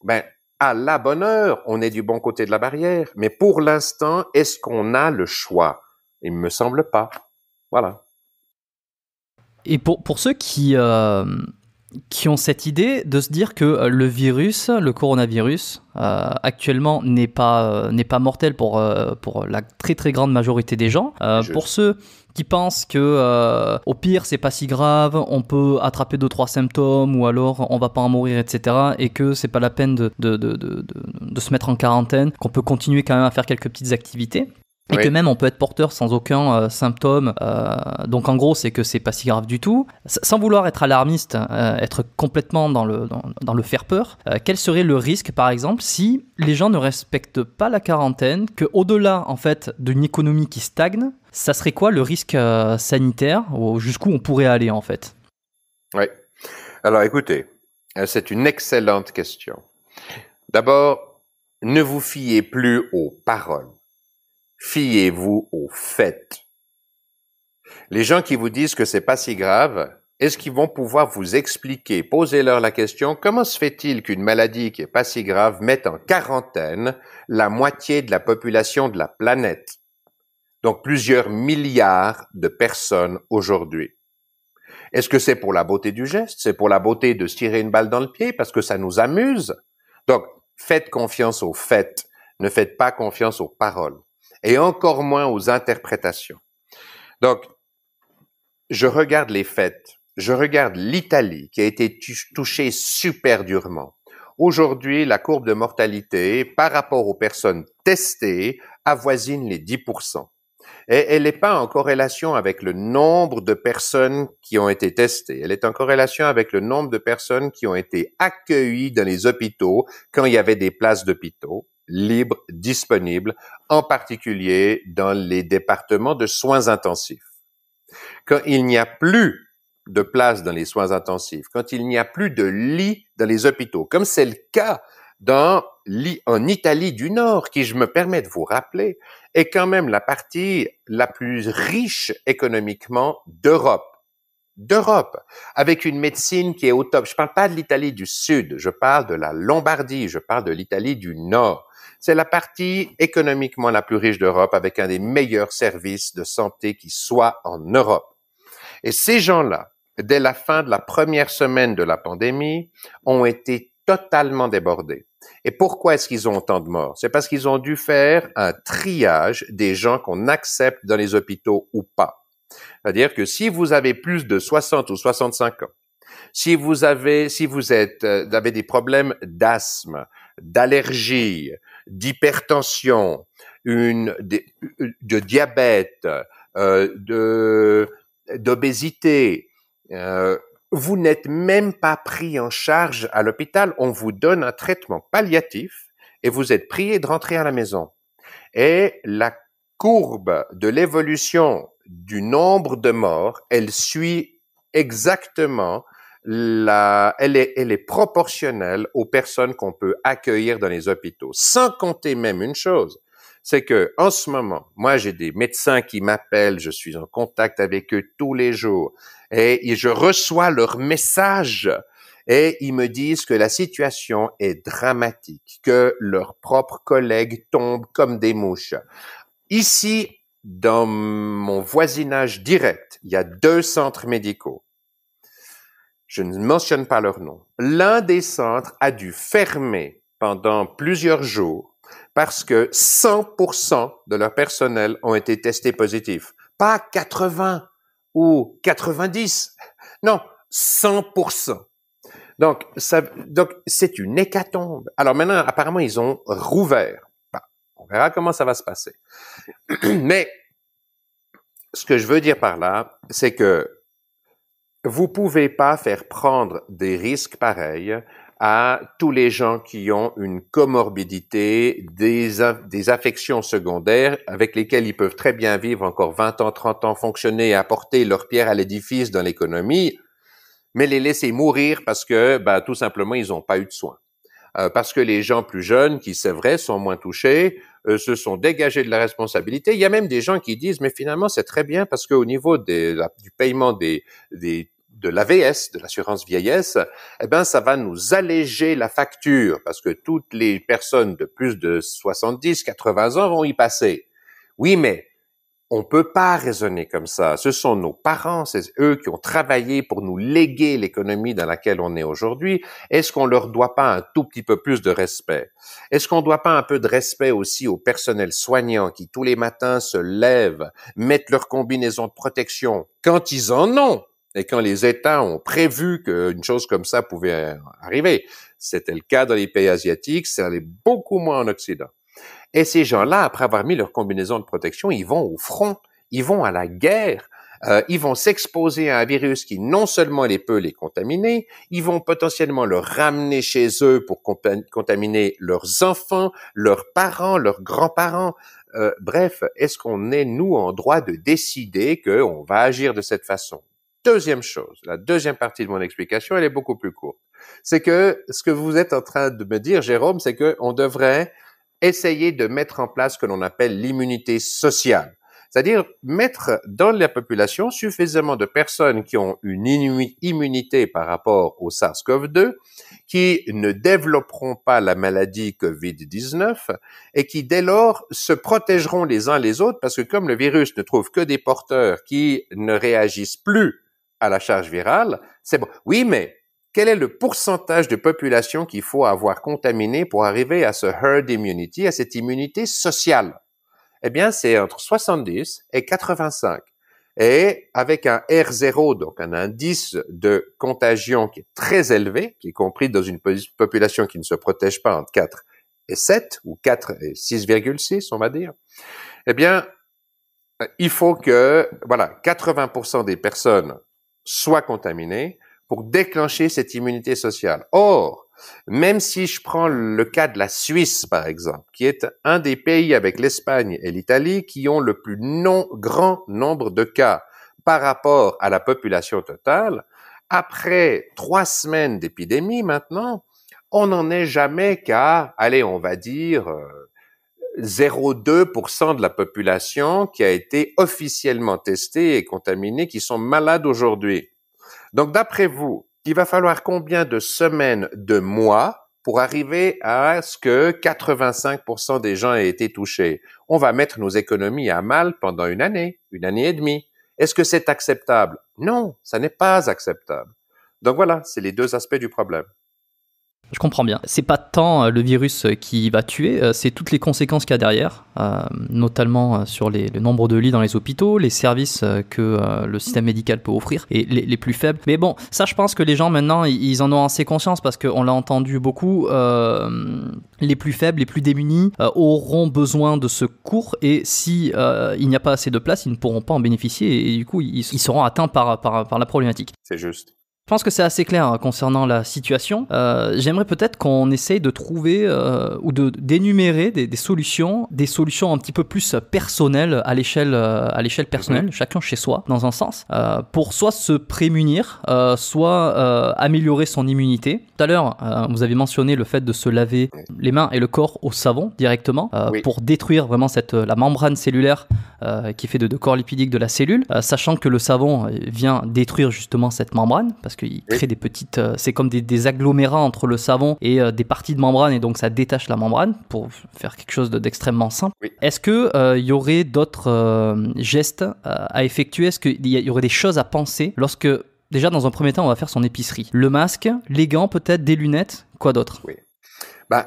ben, à la bonne heure, on est du bon côté de la barrière. Mais pour l'instant, est-ce qu'on a le choix? Il me semble pas. Voilà. Et pour ceux qui ont cette idée de se dire que le coronavirus, actuellement n'est pas mortel pour la très très grande majorité des gens. Pour ceux qui pensent que au pire c'est pas si grave, on peut attraper 2-3 symptômes ou alors on va pas en mourir, etc. Et que c'est pas la peine de se mettre en quarantaine, qu'on peut continuer quand même à faire quelques petites activités. Et que même on peut être porteur sans aucun symptôme. Donc en gros, c'est que c'est pas si grave du tout. Sans vouloir être alarmiste, être complètement dans le faire peur, quel serait le risque, par exemple, si les gens ne respectent pas la quarantaine, que au-delà en fait d'une économie qui stagne, ça serait quoi le risque sanitaire, ou jusqu'où on pourrait aller en fait? Oui. Alors écoutez, c'est une excellente question. D'abord, ne vous fiez plus aux paroles. Fiez-vous aux faits. Les gens qui vous disent que c'est pas si grave, est-ce qu'ils vont pouvoir vous expliquer, posez-leur la question, comment se fait-il qu'une maladie qui est pas si grave mette en quarantaine la moitié de la population de la planète? Donc plusieurs milliards de personnes aujourd'hui. Est-ce que c'est pour la beauté du geste? C'est pour la beauté de se tirer une balle dans le pied parce que ça nous amuse? Donc, faites confiance aux faits. Ne faites pas confiance aux paroles. Et encore moins aux interprétations. Donc, je regarde les faits. Je regarde l'Italie qui a été touchée super durement. Aujourd'hui, la courbe de mortalité par rapport aux personnes testées avoisine les 10%. Et elle n'est pas en corrélation avec le nombre de personnes qui ont été testées. Elle est en corrélation avec le nombre de personnes qui ont été accueillies dans les hôpitaux quand il y avait des places d'hôpitaux libres, disponibles, en particulier dans les départements de soins intensifs. Quand il n'y a plus de places dans les soins intensifs, quand il n'y a plus de lits dans les hôpitaux, comme c'est le cas en Italie du Nord, qui, je me permets de vous rappeler, est quand même la partie la plus riche économiquement d'Europe, avec une médecine qui est au top. Je parle pas de l'Italie du Sud, je parle de la Lombardie, je parle de l'Italie du Nord. C'est la partie économiquement la plus riche d'Europe, avec un des meilleurs services de santé qui soit en Europe. Et ces gens-là, dès la fin de la première semaine de la pandémie, ont été totalement débordés. Et pourquoi est-ce qu'ils ont autant de morts? C'est parce qu'ils ont dû faire un triage des gens qu'on accepte dans les hôpitaux ou pas. C'est-à-dire que si vous avez plus de 60 ou 65 ans, si vous avez des problèmes d'asthme, d'allergie, d'hypertension, de diabète, d'obésité, vous n'êtes même pas pris en charge à l'hôpital. On vous donne un traitement palliatif et vous êtes prié de rentrer à la maison. Et la courbe de l'évolution du nombre de morts, elle suit exactement elle est proportionnelle aux personnes qu'on peut accueillir dans les hôpitaux. Sans compter même une chose, c'est que en ce moment, moi j'ai des médecins qui m'appellent, je suis en contact avec eux tous les jours et je reçois leurs messages et ils me disent que la situation est dramatique, que leurs propres collègues tombent comme des mouches. Ici, dans mon voisinage direct, il y a 2 centres médicaux. Je ne mentionne pas leur nom. L'un des centres a dû fermer pendant plusieurs jours parce que 100% de leur personnel ont été testés positifs. Pas 80 ou 90. Non, 100%. Donc, c'est une hécatombe. Alors maintenant, apparemment, ils ont rouvert. Bon, on verra comment ça va se passer. Mais, ce que je veux dire par là, c'est que vous pouvez pas faire prendre des risques pareils à tous les gens qui ont une comorbidité, des affections secondaires avec lesquelles ils peuvent très bien vivre encore 20 ans, 30 ans, fonctionner et apporter leur pierre à l'édifice dans l'économie, mais les laisser mourir parce que, tout simplement, ils n'ont pas eu de soins. Parce que les gens plus jeunes, qui c'est vrai, sont moins touchés, se sont dégagés de la responsabilité. Il y a même des gens qui disent, mais finalement, c'est très bien parce qu'au niveau du paiement de l'AVS, de l'assurance vieillesse, ça va nous alléger la facture parce que toutes les personnes de plus de 70, 80 ans vont y passer. Oui, mais on peut pas raisonner comme ça. Ce sont nos parents, c'est eux qui ont travaillé pour nous léguer l'économie dans laquelle on est aujourd'hui. Est-ce qu'on leur doit pas un tout petit peu plus de respect? Est-ce qu'on doit pas un peu de respect aussi au personnel soignant qui tous les matins se lèvent, mettent leur combinaison de protection quand ils en ont et quand les États ont prévu qu'une chose comme ça pouvait arriver? C'était le cas dans les pays asiatiques, ça allait beaucoup moins en Occident. Et ces gens-là, après avoir mis leur combinaison de protection, ils vont au front, ils vont à la guerre, ils vont s'exposer à un virus qui non seulement peut les contaminer, ils vont potentiellement le ramener chez eux pour contaminer leurs enfants, leurs parents, leurs grands-parents. Bref, est-ce qu'on est, nous, en droit de décider qu'on va agir de cette façon? Deuxième chose, la deuxième partie de mon explication, elle est beaucoup plus courte. C'est que ce que vous êtes en train de me dire, Jérôme, c'est qu'on devrait essayer de mettre en place ce que l'on appelle l'immunité sociale. C'est-à-dire mettre dans la population suffisamment de personnes qui ont une immunité par rapport au SARS-CoV-2, qui ne développeront pas la maladie COVID-19 et qui dès lors se protégeront les uns les autres parce que comme le virus ne trouve que des porteurs qui ne réagissent plus à la charge virale, c'est bon. Oui, mais quel est le pourcentage de population qu'il faut avoir contaminé pour arriver à ce herd immunity, à cette immunité sociale? Eh bien, c'est entre 70 et 85. Et avec un R0, donc un indice de contagion qui est très élevé, qui est compris dans une population qui ne se protège pas entre 4 et 7, ou 4 et 6,6, on va dire, eh bien, il faut que, 80% des personnes soient contaminées pour déclencher cette immunité sociale. Or, même si je prends le cas de la Suisse, par exemple, qui est un des pays avec l'Espagne et l'Italie qui ont le plus grand nombre de cas par rapport à la population totale, après 3 semaines d'épidémie maintenant, on n'en est jamais qu'à, on va dire, 0,2% de la population qui a été officiellement testée et contaminée, qui sont malades aujourd'hui. Donc, d'après vous, il va falloir combien de semaines, de mois pour arriver à ce que 85% des gens aient été touchés? On va mettre nos économies à mal pendant une année et demie. Est-ce que c'est acceptable? Non, ça n'est pas acceptable. Donc voilà, c'est les deux aspects du problème. Je comprends bien. C'est pas tant le virus qui va tuer, c'est toutes les conséquences qu'il y a derrière, notamment sur le nombre de lits dans les hôpitaux, les services que le système médical peut offrir, et les plus faibles. Mais bon, ça je pense que les gens maintenant, ils en ont assez conscience parce qu'on l'a entendu beaucoup, les plus faibles, les plus démunis auront besoin de secours et si il n'y a pas assez de place, ils ne pourront pas en bénéficier et du coup, ils seront atteints par la problématique. C'est juste. Je pense que c'est assez clair concernant la situation. J'aimerais peut-être qu'on essaye de trouver ou d'énumérer des solutions un petit peu plus personnelles à l'échelle personnelle, chacun chez soi, dans un sens, pour soit se prémunir, soit améliorer son immunité. Tout à l'heure, vous avez mentionné le fait de se laver les mains et le corps au savon directement pour détruire vraiment la membrane cellulaire qui est faite de corps lipidiques de la cellule, sachant que le savon vient détruire justement cette membrane, parce qu'il crée des petites... c'est comme des agglomérats entre le savon et des parties de membrane, et donc ça détache la membrane pour faire quelque chose d'extrêmement simple. Oui. Est-ce qu'il y aurait d'autres gestes à effectuer? Est-ce qu'il y aurait des choses à penser lorsque, déjà dans un premier temps, on va faire son épicerie? Le masque, les gants peut-être, des lunettes, quoi d'autre? Oui.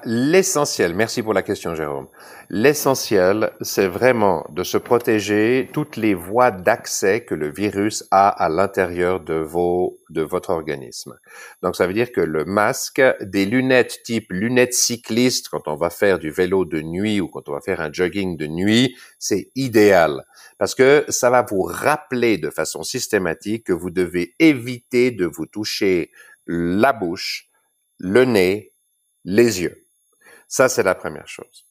L'essentiel, merci pour la question, Jérôme. L'essentiel, c'est vraiment de se protéger toutes les voies d'accès que le virus a à l'intérieur de votre organisme. Donc, ça veut dire que le masque, des lunettes type lunettes cyclistes quand on va faire du vélo de nuit ou quand on va faire un jogging de nuit, c'est idéal. Parce que ça va vous rappeler de façon systématique que vous devez éviter de vous toucher la bouche, le nez, les yeux. Ça, c'est la première chose.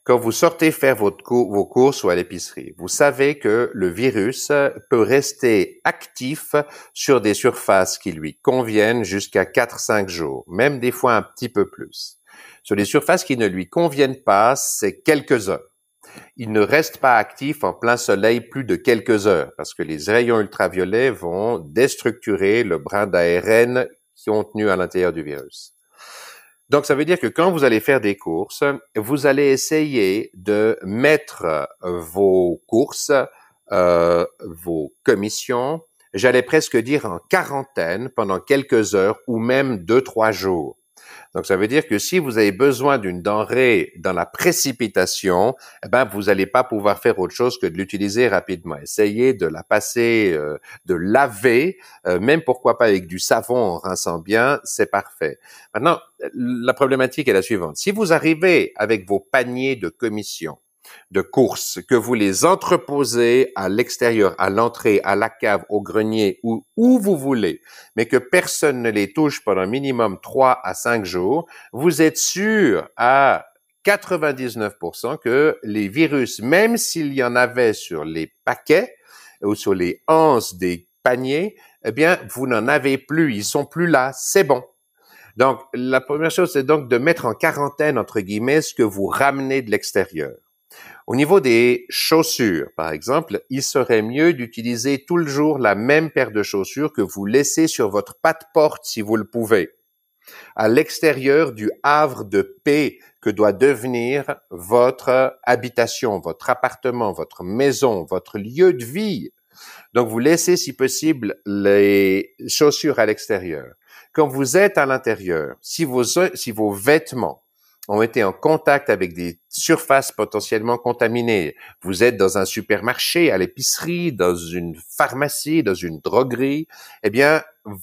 Quand vous sortez faire vos courses ou à l'épicerie, vous savez que le virus peut rester actif sur des surfaces qui lui conviennent jusqu'à 4-5 jours, même des fois un petit peu plus. Sur les surfaces qui ne lui conviennent pas, c'est quelques heures. Il ne reste pas actif en plein soleil plus de quelques heures parce que les rayons ultraviolets vont déstructurer le brin d'ARN contenu à l'intérieur du virus. Donc, ça veut dire que quand vous allez faire des courses, vous allez essayer de mettre vos courses, vos commissions, j'allais presque dire en quarantaine pendant quelques heures ou même 2-3 jours. Donc, ça veut dire que si vous avez besoin d'une denrée dans la précipitation, vous n'allez pas pouvoir faire autre chose que de l'utiliser rapidement. Essayez de la passer, de laver, même pourquoi pas avec du savon en rinçant bien, c'est parfait. Maintenant, la problématique est la suivante. Si vous arrivez avec vos paniers de commission, de courses, que vous les entreposez à l'extérieur, à l'entrée, à la cave, au grenier, ou où vous voulez, mais que personne ne les touche pendant minimum 3 à 5 jours, vous êtes sûr à 99% que les virus, même s'il y en avait sur les paquets ou sur les anses des paniers, vous n'en avez plus, ils sont plus là, c'est bon. Donc, la première chose, c'est donc de mettre en quarantaine, entre guillemets, ce que vous ramenez de l'extérieur. Au niveau des chaussures, par exemple, il serait mieux d'utiliser tout le jour la même paire de chaussures que vous laissez sur votre passe-porte si vous le pouvez, à l'extérieur du havre de paix que doit devenir votre habitation, votre appartement, votre maison, votre lieu de vie. Donc, vous laissez, si possible, les chaussures à l'extérieur. Quand vous êtes à l'intérieur, si vos vêtements ont été en contact avec des surfaces potentiellement contaminées. Vous êtes dans un supermarché, à l'épicerie, dans une pharmacie, dans une droguerie,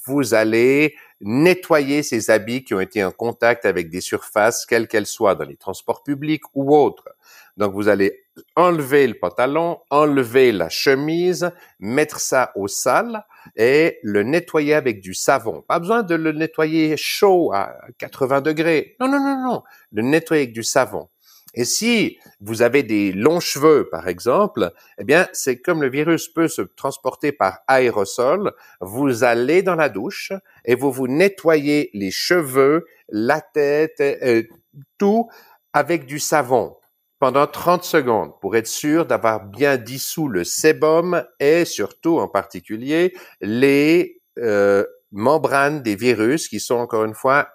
vous allez nettoyer ces habits qui ont été en contact avec des surfaces, quelles qu'elles soient, dans les transports publics ou autres. Donc, vous allez enlever le pantalon, enlever la chemise, mettre ça au sale et le nettoyer avec du savon. Pas besoin de le nettoyer chaud à 80 degrés. Non. Le nettoyer avec du savon. Et si vous avez des longs cheveux, par exemple, c'est comme le virus peut se transporter par aérosol. Vous allez dans la douche et vous nettoyez les cheveux, la tête, tout avec du savon pendant 30 secondes pour être sûr d'avoir bien dissous le sébum et surtout, en particulier, les membranes des virus qui sont encore une fois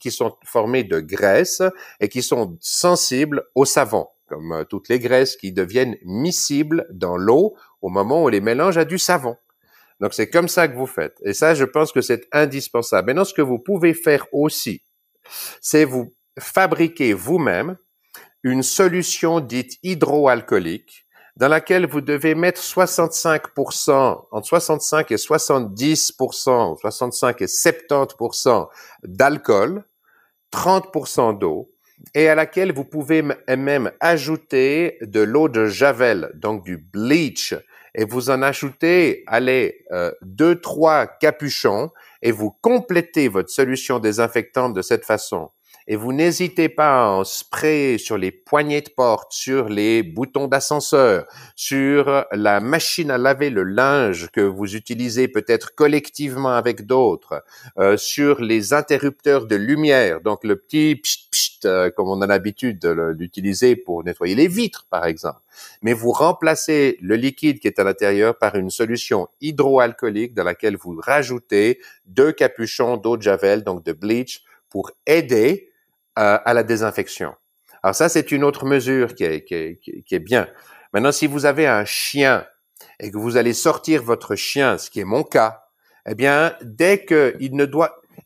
qui sont formées de graisse et qui sont sensibles au savon, comme toutes les graisses qui deviennent miscibles dans l'eau au moment où on les mélange à du savon. Donc, c'est comme ça que vous faites. Et ça, je pense que c'est indispensable. Maintenant, ce que vous pouvez faire aussi, c'est vous fabriquer vous-même une solution dite hydroalcoolique dans laquelle vous devez mettre 65%, entre 65 et 70%, 65 et 70% d'alcool, 30% d'eau, et à laquelle vous pouvez même ajouter de l'eau de javel, donc du bleach, et vous en ajoutez, 2-3 capuchons, et vous complétez votre solution désinfectante de cette façon. Et vous n'hésitez pas à en sprayer sur les poignées de porte, sur les boutons d'ascenseur, sur la machine à laver le linge que vous utilisez peut-être collectivement avec d'autres, sur les interrupteurs de lumière, donc le petit pchit pchit, comme on a l'habitude de l'utiliser pour nettoyer les vitres, par exemple. Mais vous remplacez le liquide qui est à l'intérieur par une solution hydroalcoolique dans laquelle vous rajoutez 2 capuchons d'eau de javel, donc de bleach, pour aider à la désinfection. Alors ça, c'est une autre mesure qui est bien. Maintenant, si vous avez un chien et que vous allez sortir votre chien, ce qui est mon cas, dès que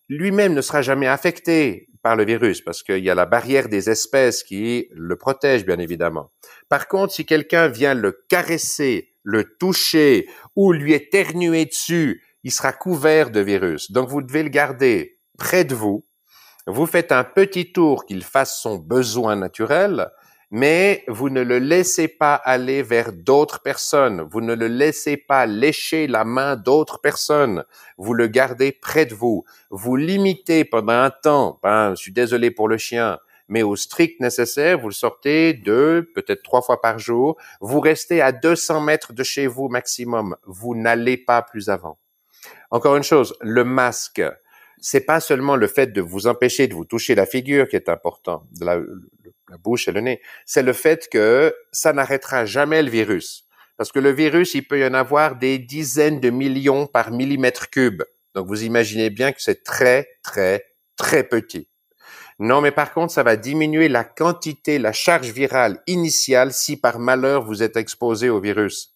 lui-même ne sera jamais affecté par le virus, parce qu'il y a la barrière des espèces qui le protège, bien évidemment. Par contre, si quelqu'un vient le caresser, le toucher ou lui éternuer dessus, il sera couvert de virus. Donc, vous devez le garder près de vous. Vous faites un petit tour qu'il fasse son besoin naturel, mais vous ne le laissez pas aller vers d'autres personnes. Vous ne le laissez pas lécher la main d'autres personnes. Vous le gardez près de vous. Vous limitez pendant un temps, je suis désolé pour le chien, mais au strict nécessaire, vous le sortez 2, peut-être 3 fois par jour. Vous restez à 200 mètres de chez vous maximum. Vous n'allez pas plus avant. Encore une chose, le masque, c'est pas seulement le fait de vous empêcher de vous toucher la figure qui est important, de la bouche et le nez. C'est le fait que ça n'arrêtera jamais le virus. Parce que le virus, il peut y en avoir des dizaines de millions par millimètre cube. Donc, vous imaginez bien que c'est très, très, très petit. Non, mais par contre, ça va diminuer la quantité, la charge virale initiale si par malheur vous êtes exposé au virus.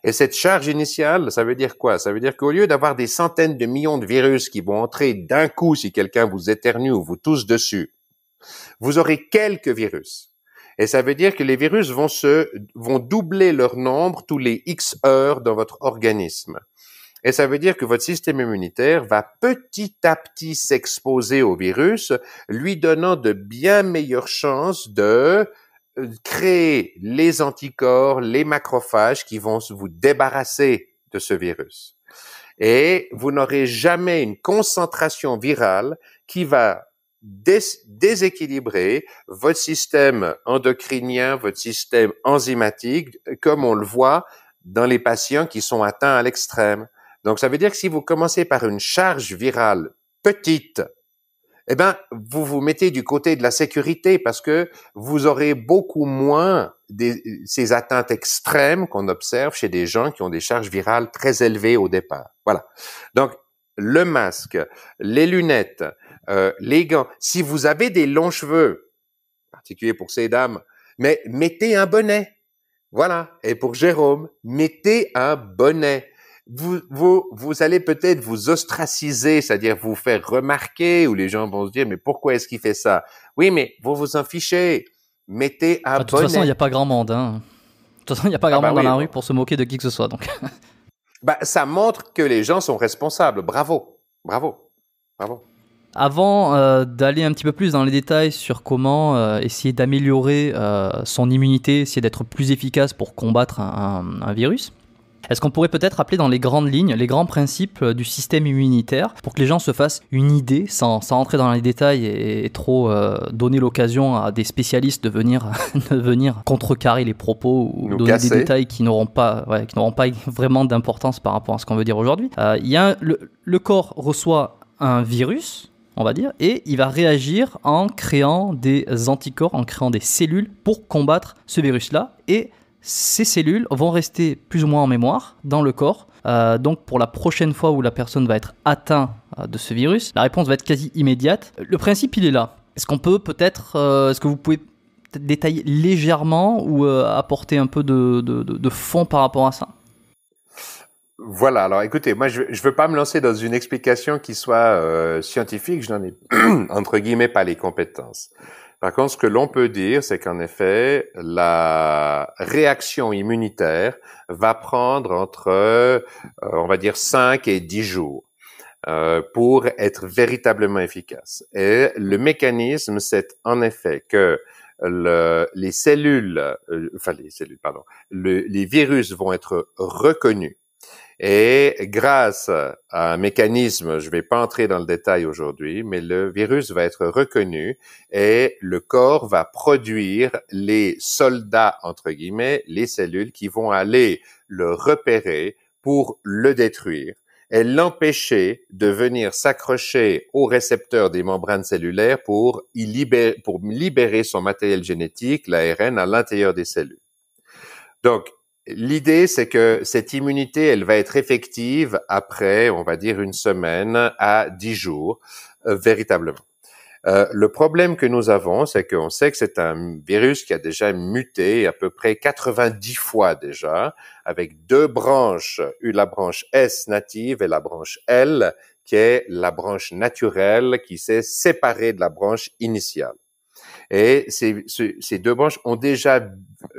Et cette charge initiale, ça veut dire quoi? Ça veut dire qu'au lieu d'avoir des centaines de millions de virus qui vont entrer d'un coup si quelqu'un vous éternue ou vous tousse dessus, vous aurez quelques virus. Et ça veut dire que les virus vont doubler leur nombre tous les X heures dans votre organisme. Et ça veut dire que votre système immunitaire va petit à petit s'exposer au virus, lui donnant de bien meilleures chances de créer les anticorps, les macrophages qui vont vous débarrasser de ce virus. Et vous n'aurez jamais une concentration virale qui va déséquilibrer votre système endocrinien, votre système enzymatique, comme on le voit dans les patients qui sont atteints à l'extrême. Donc, ça veut dire que si vous commencez par une charge virale petite, vous vous mettez du côté de la sécurité parce que vous aurez beaucoup moins ces atteintes extrêmes qu'on observe chez des gens qui ont des charges virales très élevées au départ. Voilà. Donc, le masque, les lunettes, les gants. Si vous avez des longs cheveux, en particulier pour ces dames, mais mettez un bonnet. Voilà. Et pour Jérôme, mettez un bonnet. Vous allez peut-être vous ostraciser, c'est-à-dire vous faire remarquer, ou les gens vont se dire, mais pourquoi est-ce qu'il fait ça? Oui, mais vous vous en fichez. Mettez un bonnet. De toute façon, il n'y a pas grand monde. De toute façon, il n'y a pas grand monde dans la rue pour se moquer de qui que ce soit. Donc. Ça montre que les gens sont responsables. Bravo. Bravo. Bravo. Avant d'aller un petit peu plus dans les détails sur comment essayer d'améliorer son immunité, essayer d'être plus efficace pour combattre un virus, est-ce qu'on pourrait peut-être rappeler dans les grandes lignes, les grands principes du système immunitaire pour que les gens se fassent une idée, sans rentrer dans les détails et trop donner l'occasion à des spécialistes de venir contrecarrer les propos ou donner des détails qui n'auront pas vraiment d'importance par rapport à ce qu'on veut dire aujourd'hui. Le corps reçoit un virus, on va dire, et il va réagir en créant des anticorps, en créant des cellules pour combattre ce virus-là. Et ces cellules vont rester plus ou moins en mémoire dans le corps. Donc pour la prochaine fois où la personne va être atteinte de ce virus, la réponse va être quasi immédiate. Le principe, il est là. Est-ce que vous pouvez peut-être détailler légèrement ou apporter un peu de fond par rapport à ça? Voilà, alors écoutez, moi je veux pas me lancer dans une explication qui soit scientifique, je n'en ai entre guillemets pas les compétences. Par contre, ce que l'on peut dire, c'est qu'en effet, la réaction immunitaire va prendre entre, on va dire, 5 et 10 jours pour être véritablement efficace. Et le mécanisme, c'est en effet que les virus vont être reconnus. Et grâce à un mécanisme, je ne vais pas entrer dans le détail aujourd'hui, mais le virus va être reconnu et le corps va produire les soldats, entre guillemets, les cellules qui vont aller le repérer pour le détruire et l'empêcher de venir s'accrocher aux récepteurs des membranes cellulaires pour libérer son matériel génétique, l'ARN, à l'intérieur des cellules. Donc, l'idée, c'est que cette immunité, elle va être effective après, on va dire, 1 semaine à 10 jours, véritablement. Le problème que nous avons, c'est qu'on sait que c'est un virus qui a déjà muté à peu près 90 fois déjà, avec 2 branches, la branche S native et la branche L, qui est la branche naturelle qui s'est séparée de la branche initiale. Et ces deux branches ont déjà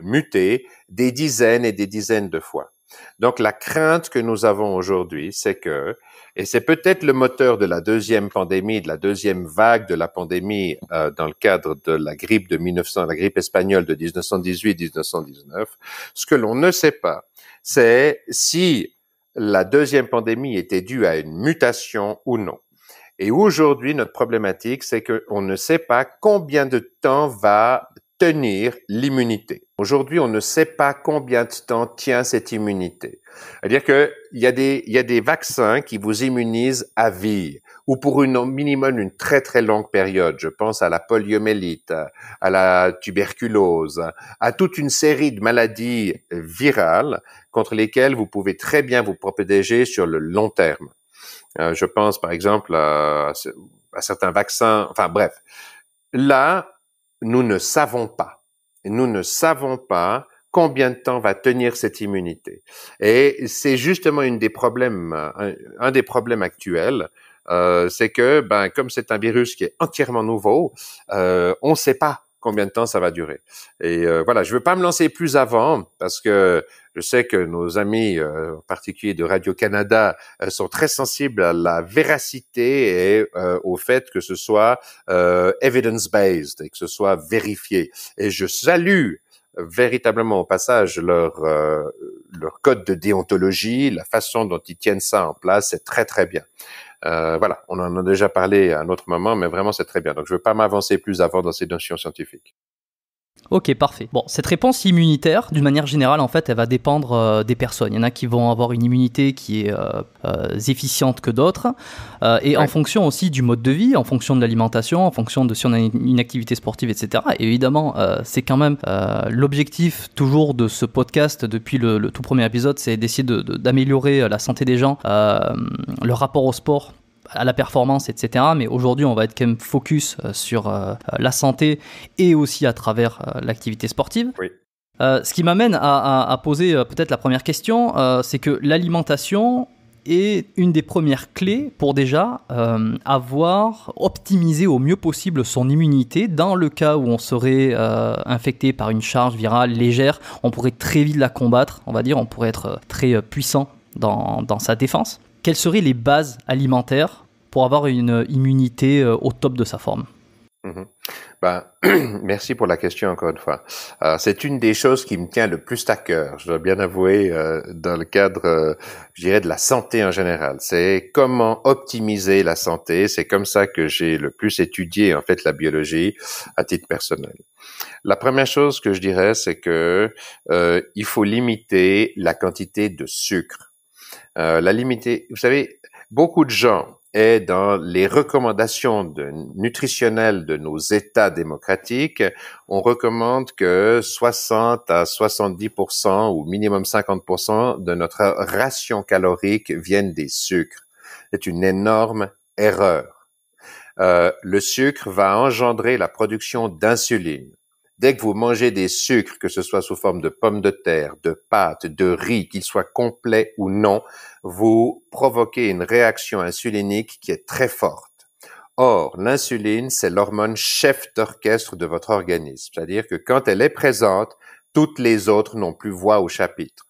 muté des dizaines et des dizaines de fois. Donc, la crainte que nous avons aujourd'hui, c'est que, et c'est peut-être le moteur de la deuxième pandémie, de la deuxième vague de la pandémie dans le cadre de la grippe la grippe espagnole de 1918-1919, ce que l'on ne sait pas, c'est si la deuxième pandémie était due à une mutation ou non. Et aujourd'hui, notre problématique, c'est qu'on ne sait pas combien de temps va tenir l'immunité. Aujourd'hui, on ne sait pas combien de temps tient cette immunité. C'est-à-dire qu'il y a des vaccins qui vous immunisent à vie ou pour au minimum une très très longue période. Je pense à la poliomyélite, à la tuberculose, à toute une série de maladies virales contre lesquelles vous pouvez très bien vous protéger sur le long terme. Je pense par exemple à certains vaccins. Enfin bref, là, nous ne savons pas. Nous ne savons pas combien de temps va tenir cette immunité. Et c'est justement un des problèmes actuels. C'est que, comme c'est un virus qui est entièrement nouveau, on ne sait pas combien de temps ça va durer. Et voilà, je veux pas me lancer plus avant parce que je sais que nos amis, en particulier de Radio-Canada, sont très sensibles à la véracité et au fait que ce soit evidence-based et que ce soit vérifié. Et je salue véritablement au passage leur code de déontologie, la façon dont ils tiennent ça en place, c'est très très bien. Voilà, on en a déjà parlé à un autre moment, mais vraiment c'est très bien. Donc je ne veux pas m'avancer plus avant dans ces notions scientifiques. Ok, parfait. Bon, cette réponse immunitaire, d'une manière générale, en fait, elle va dépendre des personnes. Il y en a qui vont avoir une immunité qui est efficiente que d'autres, et en fonction aussi du mode de vie, en fonction de l'alimentation, en fonction de si on a une activité sportive, etc. Et évidemment, c'est quand même l'objectif toujours de ce podcast depuis le tout premier épisode, c'est d'essayer d'améliorer la santé des gens, leur rapport au sport, à la performance, etc. Mais aujourd'hui, on va être quand même focus sur la santé et aussi à travers l'activité sportive. Oui. Ce qui m'amène à poser peut-être la première question, c'est que l'alimentation est une des premières clés pour déjà optimiser au mieux possible son immunité. Dans le cas où on serait infecté par une charge virale légère, on pourrait très vite la combattre, on va dire, on pourrait être très puissant dans sa défense. Quelles seraient les bases alimentaires pour avoir une immunité au top de sa forme? Merci pour la question encore une fois. C'est une des choses qui me tient le plus à cœur, je dois bien avouer, dans le cadre, je dirais, de la santé en général. C'est comment optimiser la santé. C'est comme ça que j'ai le plus étudié, en fait, la biologie à titre personnel. La première chose que je dirais, c'est que il faut limiter la quantité de sucre. Vous savez, beaucoup de gens, et dans les recommandations nutritionnelles de nos États démocratiques, on recommande que 60 à 70% ou minimum 50% de notre ration calorique viennent des sucres. C'est une énorme erreur. Le sucre va engendrer la production d'insuline. Dès que vous mangez des sucres, que ce soit sous forme de pommes de terre, de pâtes, de riz, qu'ils soient complets ou non, vous provoquez une réaction insulinique qui est très forte. Or, l'insuline, c'est l'hormone chef d'orchestre de votre organisme. C'est-à-dire que quand elle est présente, toutes les autres n'ont plus voix au chapitre.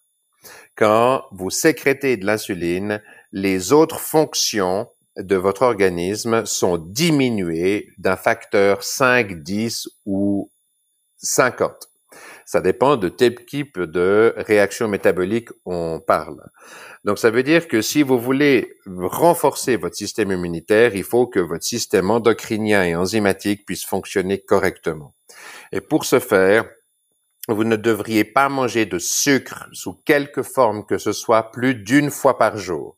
Quand vous sécrétez de l'insuline, les autres fonctions de votre organisme sont diminuées d'un facteur 5, 10 ou 50. Ça dépend de quel type de réaction métabolique on parle. Donc, ça veut dire que si vous voulez renforcer votre système immunitaire, il faut que votre système endocrinien et enzymatique puisse fonctionner correctement. Et pour ce faire, vous ne devriez pas manger de sucre sous quelque forme que ce soit plus d'une fois par jour.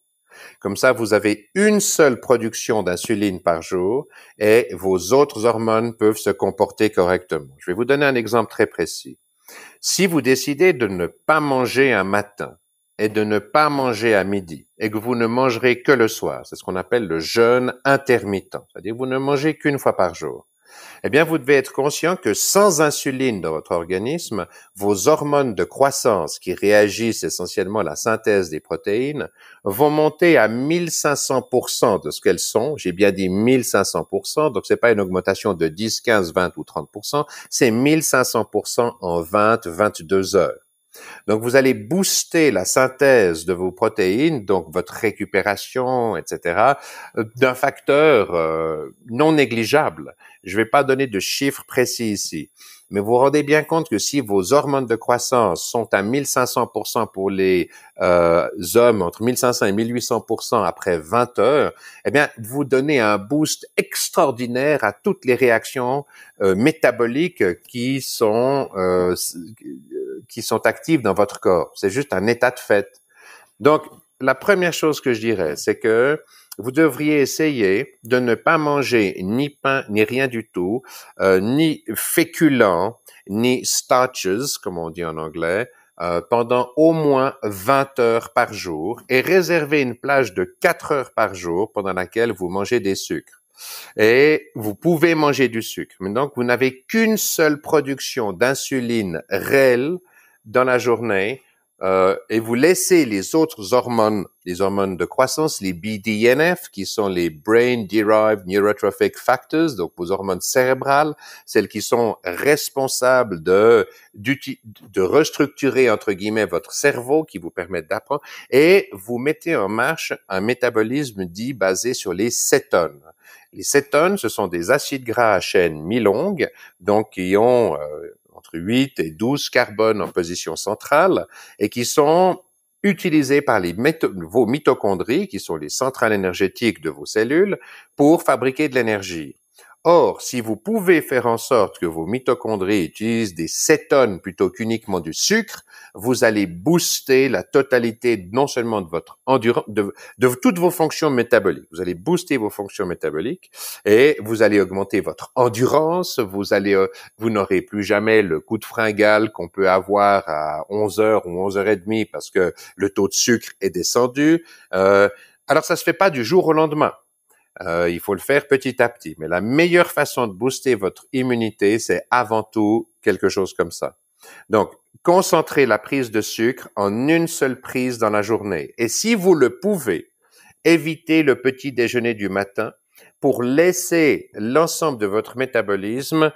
Comme ça, vous avez une seule production d'insuline par jour et vos autres hormones peuvent se comporter correctement. Je vais vous donner un exemple très précis. Si vous décidez de ne pas manger un matin et de ne pas manger à midi et que vous ne mangerez que le soir, c'est ce qu'on appelle le jeûne intermittent, c'est-à-dire que vous ne mangez qu'une fois par jour. Eh bien, vous devez être conscient que sans insuline dans votre organisme, vos hormones de croissance qui réagissent essentiellement à la synthèse des protéines vont monter à 1500% de ce qu'elles sont. J'ai bien dit 1500%, donc c'est pas une augmentation de 10, 15, 20 ou 30%, c'est 1500% en 20, 22 heures. Donc, vous allez booster la synthèse de vos protéines, donc votre récupération, etc., d'un facteur non négligeable. Je ne vais pas donner de chiffres précis ici, mais vous vous rendez bien compte que si vos hormones de croissance sont à 1500% pour les hommes, entre 1500 et 1800% après 20 heures, eh bien, vous donnez un boost extraordinaire à toutes les réactions métaboliques qui sont actives dans votre corps. C'est juste un état de fait. Donc, la première chose que je dirais, c'est que vous devriez essayer de ne pas manger ni pain, ni rien du tout, ni féculents, ni starches, comme on dit en anglais, pendant au moins 20 heures par jour et réserver une plage de 4 heures par jour pendant laquelle vous mangez des sucres. Et vous pouvez manger du sucre. Mais donc, vous n'avez qu'une seule production d'insuline réelle dans la journée et vous laissez les autres hormones, les hormones de croissance, les BDNF, qui sont les Brain Derived Neurotrophic Factors, donc vos hormones cérébrales, celles qui sont responsables de restructurer, entre guillemets, votre cerveau, qui vous permettent d'apprendre, et vous mettez en marche un métabolisme dit basé sur les cétones. Les cétones, ce sont des acides gras à chaîne mi-longue, donc qui ont entre 8 et 12 carbones en position centrale et qui sont utilisés par vos mitochondries, qui sont les centrales énergétiques de vos cellules, pour fabriquer de l'énergie. Or, si vous pouvez faire en sorte que vos mitochondries utilisent des cétones plutôt qu'uniquement du sucre, vous allez booster la totalité non seulement de votre endurance, de toutes vos fonctions métaboliques. Vous allez booster vos fonctions métaboliques et vous allez augmenter votre endurance. Vous n'aurez plus jamais le coup de fringale qu'on peut avoir à 11h ou 11h30 parce que le taux de sucre est descendu. Alors, ça se fait pas du jour au lendemain. Il faut le faire petit à petit. Mais la meilleure façon de booster votre immunité, c'est avant tout quelque chose comme ça. Donc, concentrez la prise de sucre en une seule prise dans la journée. Et si vous le pouvez, évitez le petit déjeuner du matin pour laisser l'ensemble de votre métabolisme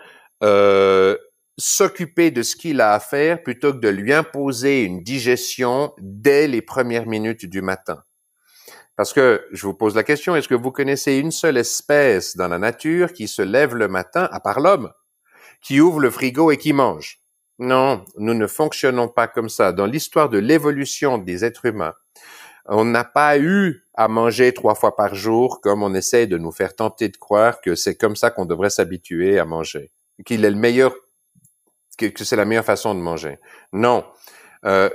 s'occuper de ce qu'il a à faire plutôt que de lui imposer une digestion dès les premières minutes du matin. Parce que je vous pose la question, est-ce que vous connaissez une seule espèce dans la nature qui se lève le matin, à part l'homme, qui ouvre le frigo et qui mange? Non, nous ne fonctionnons pas comme ça. Dans l'histoire de l'évolution des êtres humains, on n'a pas eu à manger 3 fois par jour comme on essaie de nous faire tenter de croire que c'est comme ça qu'on devrait s'habituer à manger, qu'il est le meilleur, que c'est la meilleure façon de manger. Non,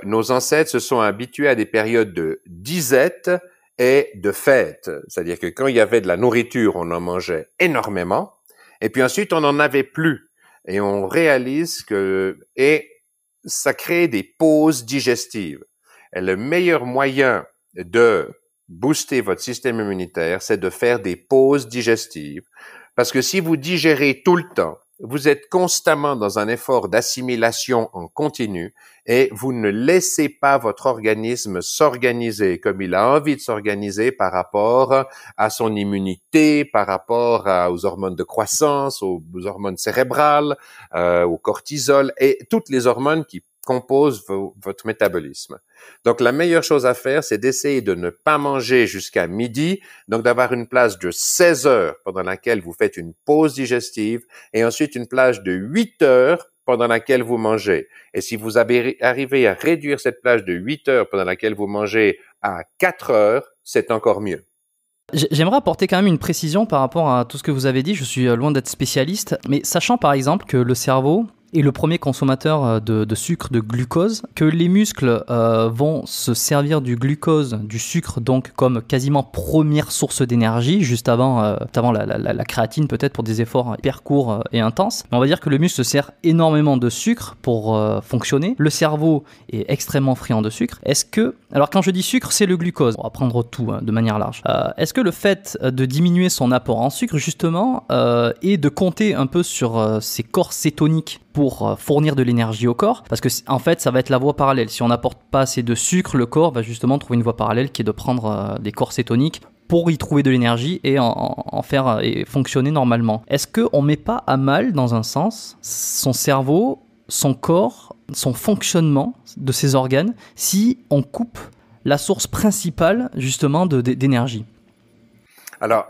nos ancêtres se sont habitués à des périodes de disette et de fête. C'est-à-dire que quand il y avait de la nourriture, on en mangeait énormément, et puis ensuite on n'en avait plus. Et on réalise et ça crée des pauses digestives. Et le meilleur moyen de booster votre système immunitaire, c'est de faire des pauses digestives. Parce que si vous digérez tout le temps, vous êtes constamment dans un effort d'assimilation en continu et vous ne laissez pas votre organisme s'organiser comme il a envie de s'organiser par rapport à son immunité, par rapport aux hormones de croissance, aux hormones cérébrales, au cortisol et toutes les hormones qui composent votre métabolisme. Donc, la meilleure chose à faire, c'est d'essayer de ne pas manger jusqu'à midi, donc d'avoir une plage de 16 heures pendant laquelle vous faites une pause digestive et ensuite une plage de 8 heures pendant laquelle vous mangez. Et si vous arrivez à réduire cette plage de 8 heures pendant laquelle vous mangez à 4 heures, c'est encore mieux. J'aimerais apporter quand même une précision par rapport à tout ce que vous avez dit. Je suis loin d'être spécialiste, mais sachant par exemple que le cerveau est le premier consommateur de sucre, de glucose, que les muscles vont se servir du glucose, du sucre, donc comme quasiment première source d'énergie, juste avant la créatine peut-être pour des efforts hyper courts et intenses. Mais on va dire que le muscle se sert énormément de sucre pour fonctionner. Le cerveau est extrêmement friand de sucre. Alors quand je dis sucre, c'est le glucose. On va prendre tout de manière large. Est-ce que le fait de diminuer son apport en sucre, justement, et de compter un peu sur ces corps cétoniques pour fournir de l'énergie au corps, parce que en fait ça va être la voie parallèle. Si on n'apporte pas assez de sucre, le corps va justement trouver une voie parallèle qui est de prendre des corps cétoniques pour y trouver de l'énergie et en faire et fonctionner normalement. Est-ce qu'on ne met pas à mal, dans un sens, son cerveau, son corps, son fonctionnement de ses organes, si on coupe la source principale justement d'énergie? Alors,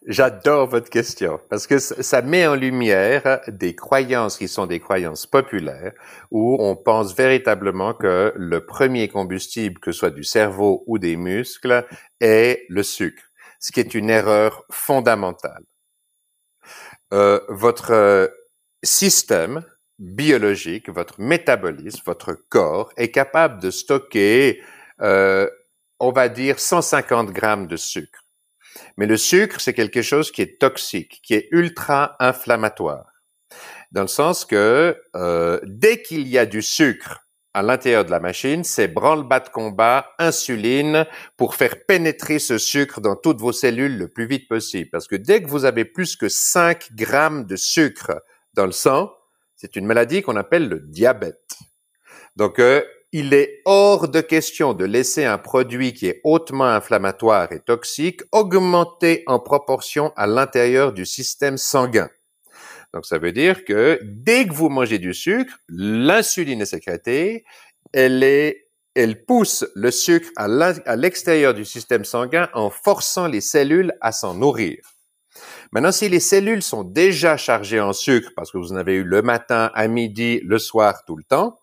j'adore votre question parce que ça met en lumière des croyances qui sont des croyances populaires où on pense véritablement que le premier combustible, que ce soit du cerveau ou des muscles, est le sucre, ce qui est une erreur fondamentale. Votre système biologique, votre métabolisme, votre corps est capable de stocker, on va dire, 150 grammes de sucre. Mais le sucre, c'est quelque chose qui est toxique, qui est ultra inflammatoire. Dans le sens que dès qu'il y a du sucre à l'intérieur de la machine, c'est branle-bas de combat, insuline, pour faire pénétrer ce sucre dans toutes vos cellules le plus vite possible. Parce que dès que vous avez plus que 5 grammes de sucre dans le sang, c'est une maladie qu'on appelle le diabète. Donc, il est hors de question de laisser un produit qui est hautement inflammatoire et toxique augmenter en proportion à l'intérieur du système sanguin. Donc, ça veut dire que dès que vous mangez du sucre, l'insuline est sécrétée, elle pousse le sucre à l'extérieur du système sanguin en forçant les cellules à s'en nourrir. Maintenant, si les cellules sont déjà chargées en sucre parce que vous en avez eu le matin, à midi, le soir, tout le temps,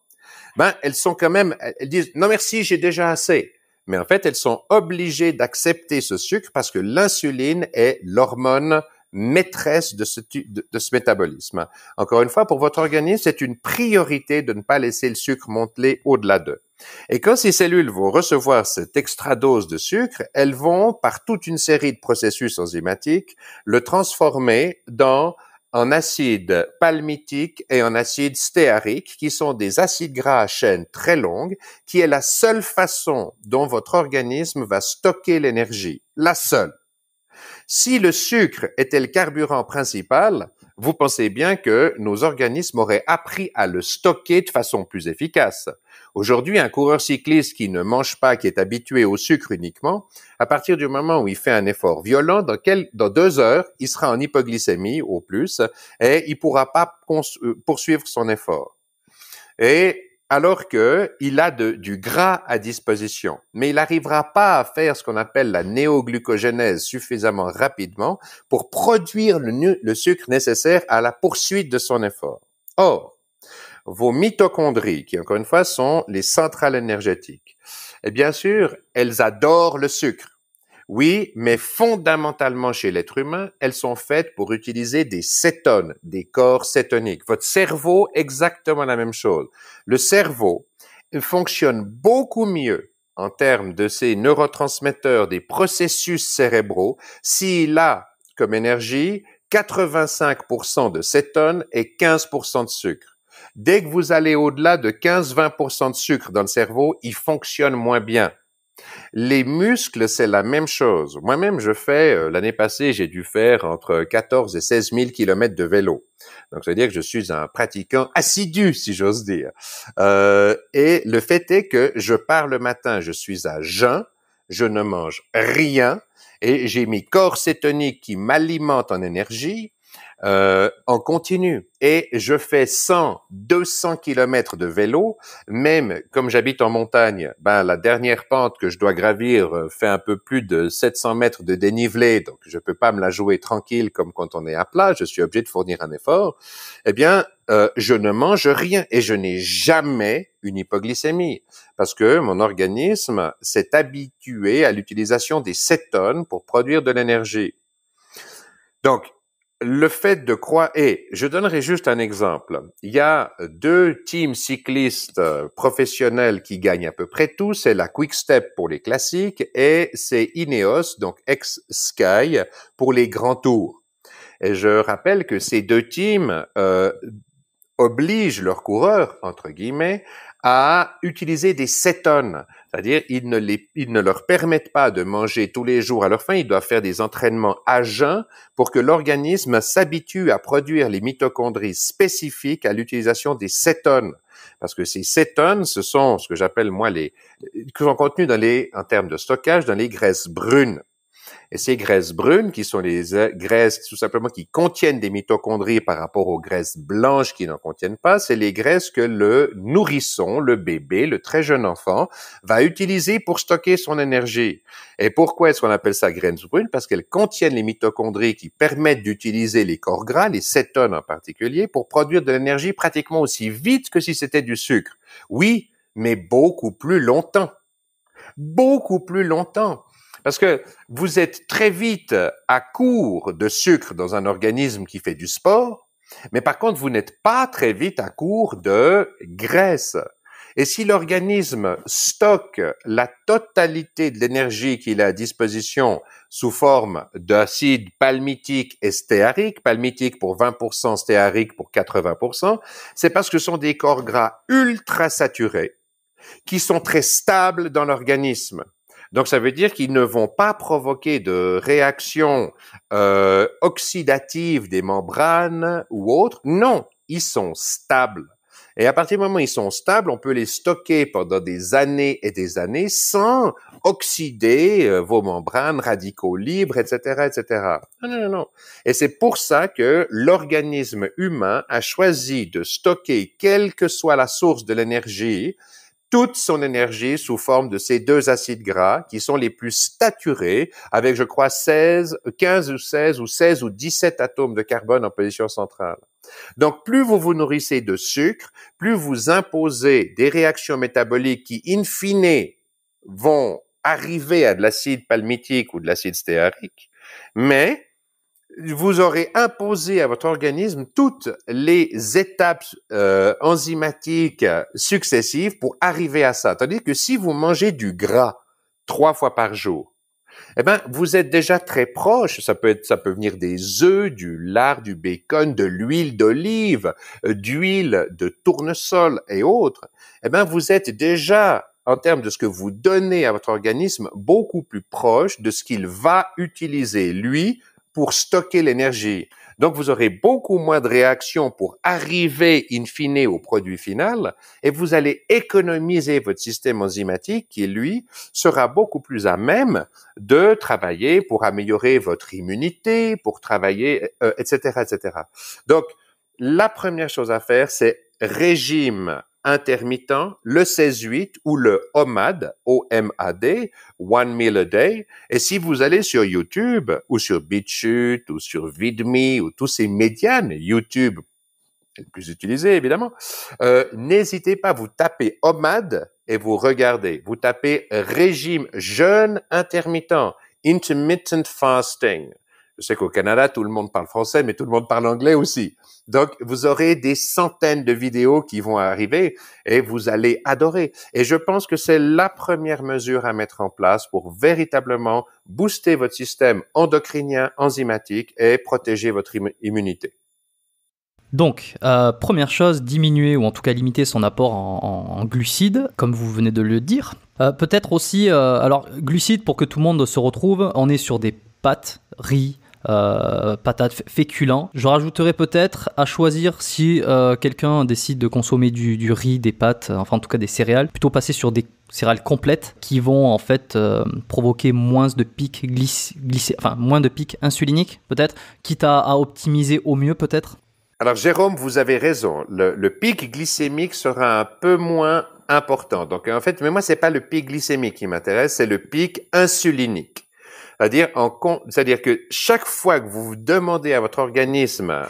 elles sont quand même, elles disent, non merci, j'ai déjà assez. Mais en fait, elles sont obligées d'accepter ce sucre parce que l'insuline est l'hormone maîtresse de ce métabolisme. Encore une fois, pour votre organisme, c'est une priorité de ne pas laisser le sucre monter au-delà d'eux. Et quand ces cellules vont recevoir cette extra dose de sucre, elles vont, par toute une série de processus enzymatiques, le transformer en acide palmitique et en acide stéarique, qui sont des acides gras à chaîne très longues, qui est la seule façon dont votre organisme va stocker l'énergie. La seule. Si le sucre était le carburant principal, vous pensez bien que nos organismes auraient appris à le stocker de façon plus efficace. Aujourd'hui, un coureur cycliste qui ne mange pas, qui est habitué au sucre uniquement, à partir du moment où il fait un effort violent, dans 2 heures, il sera en hypoglycémie au plus et il pourra pas poursuivre son effort. Et alors que il a du gras à disposition, mais il n'arrivera pas à faire ce qu'on appelle la néoglucogénèse suffisamment rapidement pour produire le sucre nécessaire à la poursuite de son effort. Or, vos mitochondries, qui encore une fois sont les centrales énergétiques, et bien sûr, elles adorent le sucre. Oui, mais fondamentalement chez l'être humain, elles sont faites pour utiliser des cétones, des corps cétoniques. Votre cerveau, exactement la même chose. Le cerveau fonctionne beaucoup mieux en termes de ses neurotransmetteurs, des processus cérébraux, s'il a comme énergie 85% de cétones et 15% de sucre. Dès que vous allez au-delà de 15-20% de sucre dans le cerveau, il fonctionne moins bien. Les muscles, c'est la même chose. Moi-même, l'année passée, j'ai dû faire entre 14 et 16 000 kilomètres de vélo. Donc, ça veut dire que je suis un pratiquant assidu, si j'ose dire. Et le fait est que je pars le matin, je suis à jeun, je ne mange rien et j'ai mes corps cétoniques qui m'alimentent en énergie. En continu. Et je fais 100, 200 kilomètres de vélo, même comme j'habite en montagne, la dernière pente que je dois gravir fait un peu plus de 700 mètres de dénivelé, donc je peux pas me la jouer tranquille comme quand on est à plat, je suis obligé de fournir un effort. Eh bien, je ne mange rien et je n'ai jamais une hypoglycémie parce que mon organisme s'est habitué à l'utilisation des cétones pour produire de l'énergie. Donc, le fait de croire, et je donnerai juste un exemple. Il y a 2 teams cyclistes professionnels qui gagnent à peu près tout. C'est la Quick Step pour les classiques et c'est Ineos, donc ex-Sky, pour les grands tours. Et je rappelle que ces 2 teams obligent leurs coureurs, entre guillemets, à utiliser des cétones. C'est-à-dire, ils ne leur permettent pas de manger tous les jours à leur faim. Ils doivent faire des entraînements à jeun pour que l'organisme s'habitue à produire les mitochondries spécifiques à l'utilisation des cétones. Parce que ces cétones, ce sont ce que j'appelle, moi, qui sont contenus en termes de stockage, dans les graisses brunes. Et ces graisses brunes, qui sont les graisses tout simplement qui contiennent des mitochondries par rapport aux graisses blanches qui n'en contiennent pas, c'est les graisses que le nourrisson, le bébé, le très jeune enfant, va utiliser pour stocker son énergie. Et pourquoi est-ce qu'on appelle ça graisses brunes? Parce qu'elles contiennent les mitochondries qui permettent d'utiliser les corps gras, les cétones en particulier, pour produire de l'énergie pratiquement aussi vite que si c'était du sucre. Oui, mais beaucoup plus longtemps. Beaucoup plus longtemps. Parce que vous êtes très vite à court de sucre dans un organisme qui fait du sport, mais par contre, vous n'êtes pas très vite à court de graisse. Et si l'organisme stocke la totalité de l'énergie qu'il a à disposition sous forme d'acide palmitique et stéarique, palmitique pour 20%, stéarique pour 80%, c'est parce que ce sont des corps gras ultra saturés qui sont très stables dans l'organisme. Donc, ça veut dire qu'ils ne vont pas provoquer de réaction oxydative des membranes ou autres. Non, ils sont stables. Et à partir du moment où ils sont stables, on peut les stocker pendant des années et des années sans oxyder vos membranes, radicaux libres, etc., etc. Non, non, non, non. Et c'est pour ça que l'organisme humain a choisi de stocker, quelle que soit la source de l'énergie, toute son énergie sous forme de ces 2 acides gras qui sont les plus saturés avec, je crois, 15 ou 16 ou 16 ou 17 atomes de carbone en position centrale. Donc, plus vous vous nourrissez de sucre, plus vous imposez des réactions métaboliques qui, in fine, vont arriver à de l'acide palmitique ou de l'acide stéarique, mais vous aurez imposé à votre organisme toutes les étapes enzymatiques successives pour arriver à ça. Tandis que si vous mangez du gras 3 fois par jour, eh ben, vous êtes déjà très proche. Ça peut venir des œufs, du lard, du bacon, de l'huile d'olive, d'huile de tournesol et autres. Eh ben, vous êtes déjà, en termes de ce que vous donnez à votre organisme, beaucoup plus proche de ce qu'il va utiliser, lui, pour stocker l'énergie. Donc, vous aurez beaucoup moins de réactions pour arriver in fine au produit final et vous allez économiser votre système enzymatique qui, lui, sera beaucoup plus à même de travailler pour améliorer votre immunité, pour travailler, etc., etc. Donc, la première chose à faire, c'est régime intermittent, le 16-8 ou le OMAD, O-M-A-D, One Meal a Day. Et si vous allez sur YouTube ou sur BitChute ou sur VidMe ou tous ces médias, YouTube est le plus utilisé évidemment, n'hésitez pas, vous tapez OMAD et vous regardez. Vous tapez régime jeûne intermittent, intermittent fasting. Je sais qu'au Canada, tout le monde parle français, mais tout le monde parle anglais aussi. Donc, vous aurez des centaines de vidéos qui vont arriver et vous allez adorer. Et je pense que c'est la première mesure à mettre en place pour véritablement booster votre système endocrinien, enzymatique et protéger votre immunité. Donc, première chose, diminuer ou en tout cas limiter son apport en glucides, comme vous venez de le dire. Peut-être aussi, alors glucides pour que tout le monde se retrouve, on est sur des pâtes, riz, patates, féculents. Je rajouterais peut-être à choisir si quelqu'un décide de consommer du riz, des pâtes, enfin en tout cas des céréales, plutôt passer sur des céréales complètes qui vont en fait provoquer moins de pics moins de pics insuliniques peut-être, quitte à optimiser au mieux peut-être. Alors Jérôme, vous avez raison. Le pic glycémique sera un peu moins important. Donc en fait, mais moi c'est pas le pic glycémique qui m'intéresse, c'est le pic insulinique. C'est-à-dire que chaque fois que vous demandez à votre organisme,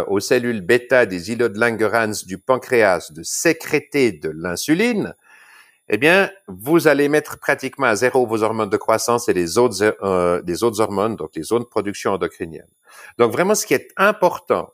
aux cellules bêta des îlots de Langerhans du pancréas de sécréter de l'insuline, eh bien, vous allez mettre pratiquement à zéro vos hormones de croissance et les autres hormones, donc les zones de production endocrinienne. Donc vraiment, ce qui est important,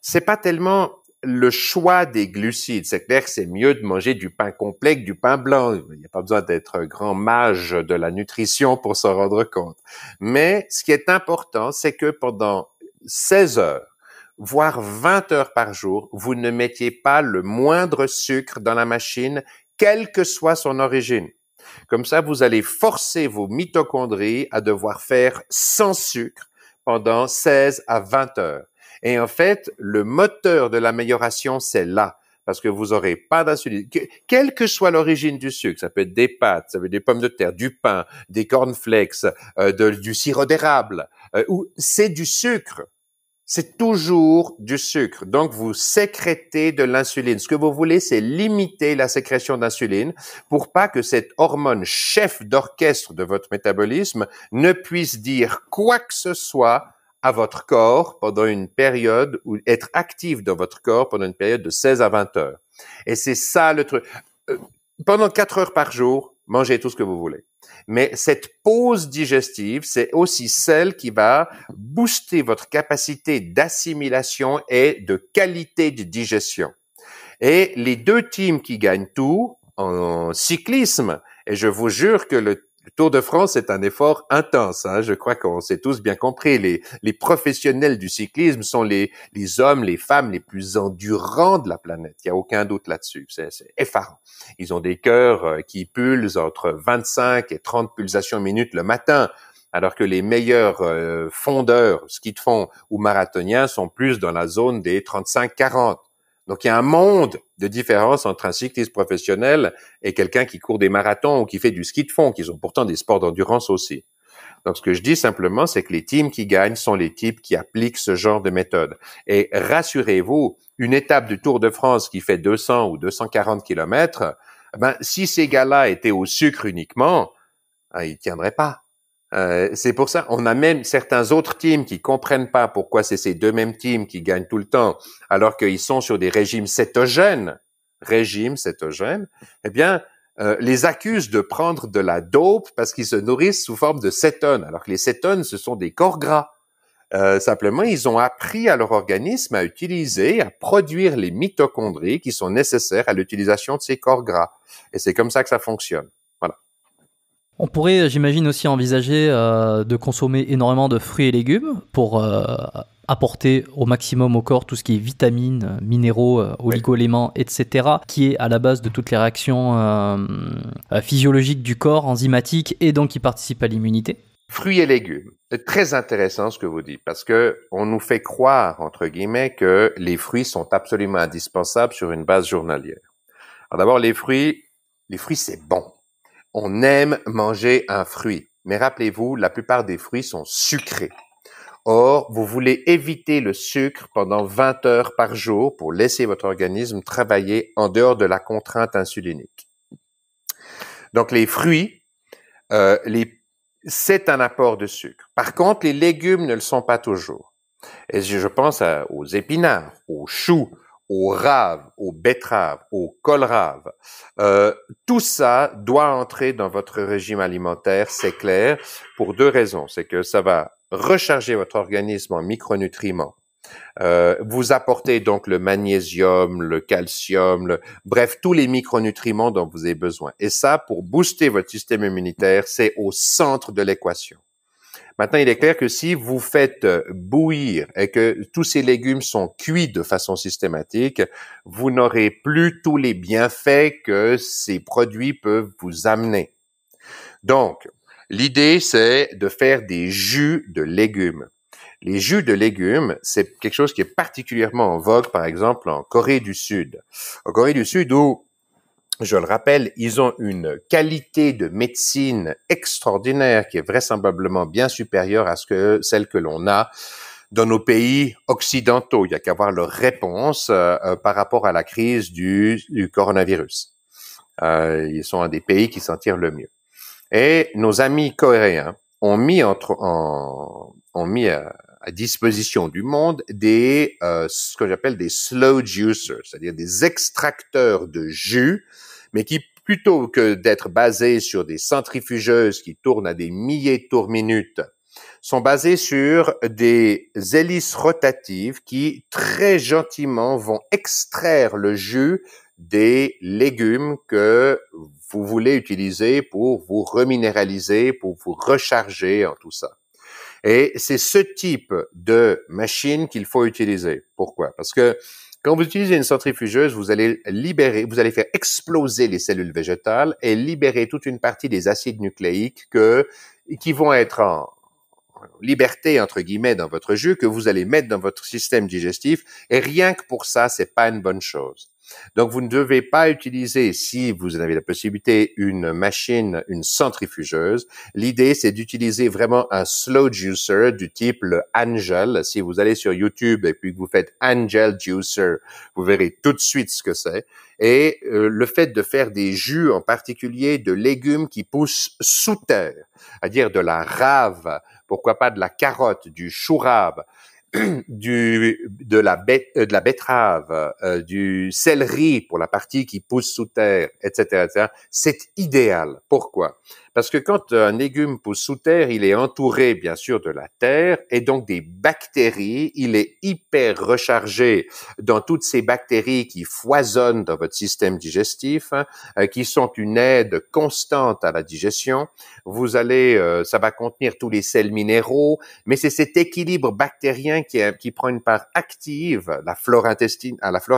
c'est pas tellement le choix des glucides. C'est clair que c'est mieux de manger du pain complet que du pain blanc. Il n'y a pas besoin d'être un grand mage de la nutrition pour s'en rendre compte. Mais ce qui est important, c'est que pendant 16 heures, voire 20 heures par jour, vous ne mettiez pas le moindre sucre dans la machine, quelle que soit son origine. Comme ça, vous allez forcer vos mitochondries à devoir faire sans sucre pendant 16 à 20 heures. Et en fait, le moteur de l'amélioration, c'est là, parce que vous aurez pas d'insuline. Quelle que soit l'origine du sucre, ça peut être des pâtes, ça peut être des pommes de terre, du pain, des cornflakes, du sirop d'érable, ou c'est du sucre. C'est toujours du sucre. Donc, vous sécrétez de l'insuline. Ce que vous voulez, c'est limiter la sécrétion d'insuline pour pas que cette hormone chef d'orchestre de votre métabolisme ne puisse dire quoi que ce soit à votre corps pendant une période ou être active dans votre corps pendant une période de 16 à 20 heures. Et c'est ça le truc. Pendant 4 heures par jour, mangez tout ce que vous voulez. Mais cette pause digestive, c'est aussi celle qui va booster votre capacité d'assimilation et de qualité de digestion. Et les deux teams qui gagnent tout en cyclisme, et je vous jure que le Tour de France est un effort intense. Hein. Je crois qu'on s'est tous bien compris. Les professionnels du cyclisme sont les hommes, les femmes les plus endurants de la planète. Il n'y a aucun doute là-dessus. C'est effarant. Ils ont des cœurs qui pulsent entre 25 et 30 pulsations minutes le matin, alors que les meilleurs fondeurs, ski de fond ou marathoniens sont plus dans la zone des 35-40. Donc, il y a un monde de différence entre un cycliste professionnel et quelqu'un qui court des marathons ou qui fait du ski de fond, qui sont pourtant des sports d'endurance aussi. Donc, ce que je dis simplement, c'est que les teams qui gagnent sont les types qui appliquent ce genre de méthode. Et rassurez-vous, une étape du Tour de France qui fait 200 ou 240 kilomètres, si ces gars-là étaient au sucre uniquement, ils tiendraient pas. C'est pour ça, on a même certains autres teams qui comprennent pas pourquoi c'est ces deux mêmes teams qui gagnent tout le temps, alors qu'ils sont sur des régimes cétogènes, eh bien, les accusent de prendre de la dope parce qu'ils se nourrissent sous forme de cétones, alors que les cétones, ce sont des corps gras. Simplement, ils ont appris à leur organisme à utiliser, à produire les mitochondries qui sont nécessaires à l'utilisation de ces corps gras. Et c'est comme ça que ça fonctionne. Voilà. On pourrait, j'imagine, aussi envisager de consommer énormément de fruits et légumes pour apporter au maximum au corps tout ce qui est vitamines, minéraux, oligo-éléments, etc., qui est à la base de toutes les réactions physiologiques du corps, enzymatiques, et donc qui participent à l'immunité. Fruits et légumes. C'est très intéressant ce que vous dites, parce que on nous fait croire, entre guillemets, que les fruits sont absolument indispensables sur une base journalière. Alors d'abord, les fruits, c'est bon. On aime manger un fruit. Mais rappelez-vous, la plupart des fruits sont sucrés. Or, vous voulez éviter le sucre pendant 20 heures par jour pour laisser votre organisme travailler en dehors de la contrainte insulinique. Donc, les fruits, c'est un apport de sucre. Par contre, les légumes ne le sont pas toujours. Et je pense aux épinards, aux choux, aux raves, aux betteraves, aux kohlraves. Tout ça doit entrer dans votre régime alimentaire, c'est clair, pour deux raisons. C'est que ça va recharger votre organisme en micronutriments. Vous apportez donc le magnésium, le calcium, bref, tous les micronutriments dont vous avez besoin. Et ça, pour booster votre système immunitaire, c'est au centre de l'équation. Maintenant, il est clair que si vous faites bouillir et que tous ces légumes sont cuits de façon systématique, vous n'aurez plus tous les bienfaits que ces produits peuvent vous amener. Donc, l'idée, c'est de faire des jus de légumes. Les jus de légumes, c'est quelque chose qui est particulièrement en vogue, par exemple, en Corée du Sud. En Corée du Sud, où je le rappelle, ils ont une qualité de médecine extraordinaire qui est vraisemblablement bien supérieure à celle que l'on a dans nos pays occidentaux. Il y a qu'à voir leur réponse par rapport à la crise du coronavirus. Ils sont un des pays qui s'en tirent le mieux. Et nos amis coréens ont mis à disposition du monde ce que j'appelle des slow juicers, c'est-à-dire des extracteurs de jus, mais qui plutôt que d'être basés sur des centrifugeuses qui tournent à des milliers de tours minutes, sont basés sur des hélices rotatives qui, très gentiment, vont extraire le jus des légumes que vous voulez utiliser pour vous reminéraliser, pour vous recharger en tout ça. Et c'est ce type de machine qu'il faut utiliser. Pourquoi? Parce que quand vous utilisez une centrifugeuse, vous allez faire exploser les cellules végétales et libérer toute une partie des acides nucléiques qui vont être en liberté, entre guillemets, dans votre jus, que vous allez mettre dans votre système digestif. Et rien que pour ça, c'est pas une bonne chose. Donc, vous ne devez pas utiliser, si vous en avez la possibilité, une machine, une centrifugeuse. L'idée, c'est d'utiliser vraiment un slow juicer du type le Angel. Si vous allez sur YouTube et puis que vous faites Angel Juicer, vous verrez tout de suite ce que c'est. Et le fait de faire des jus, en particulier de légumes qui poussent sous terre, c'est-à-dire de la rave, pourquoi pas de la carotte, du chou-rave, de la betterave, du céleri pour la partie qui pousse sous terre, etc., etc., c'est idéal. Pourquoi? Parce que quand un légume pousse sous terre, il est entouré, bien sûr, de la terre et donc des bactéries. Il est hyper rechargé dans toutes ces bactéries qui foisonnent dans votre système digestif, qui sont une aide constante à la digestion. Ça va contenir tous les sels minéraux, mais c'est cet équilibre bactérien qui prend une part active à la flore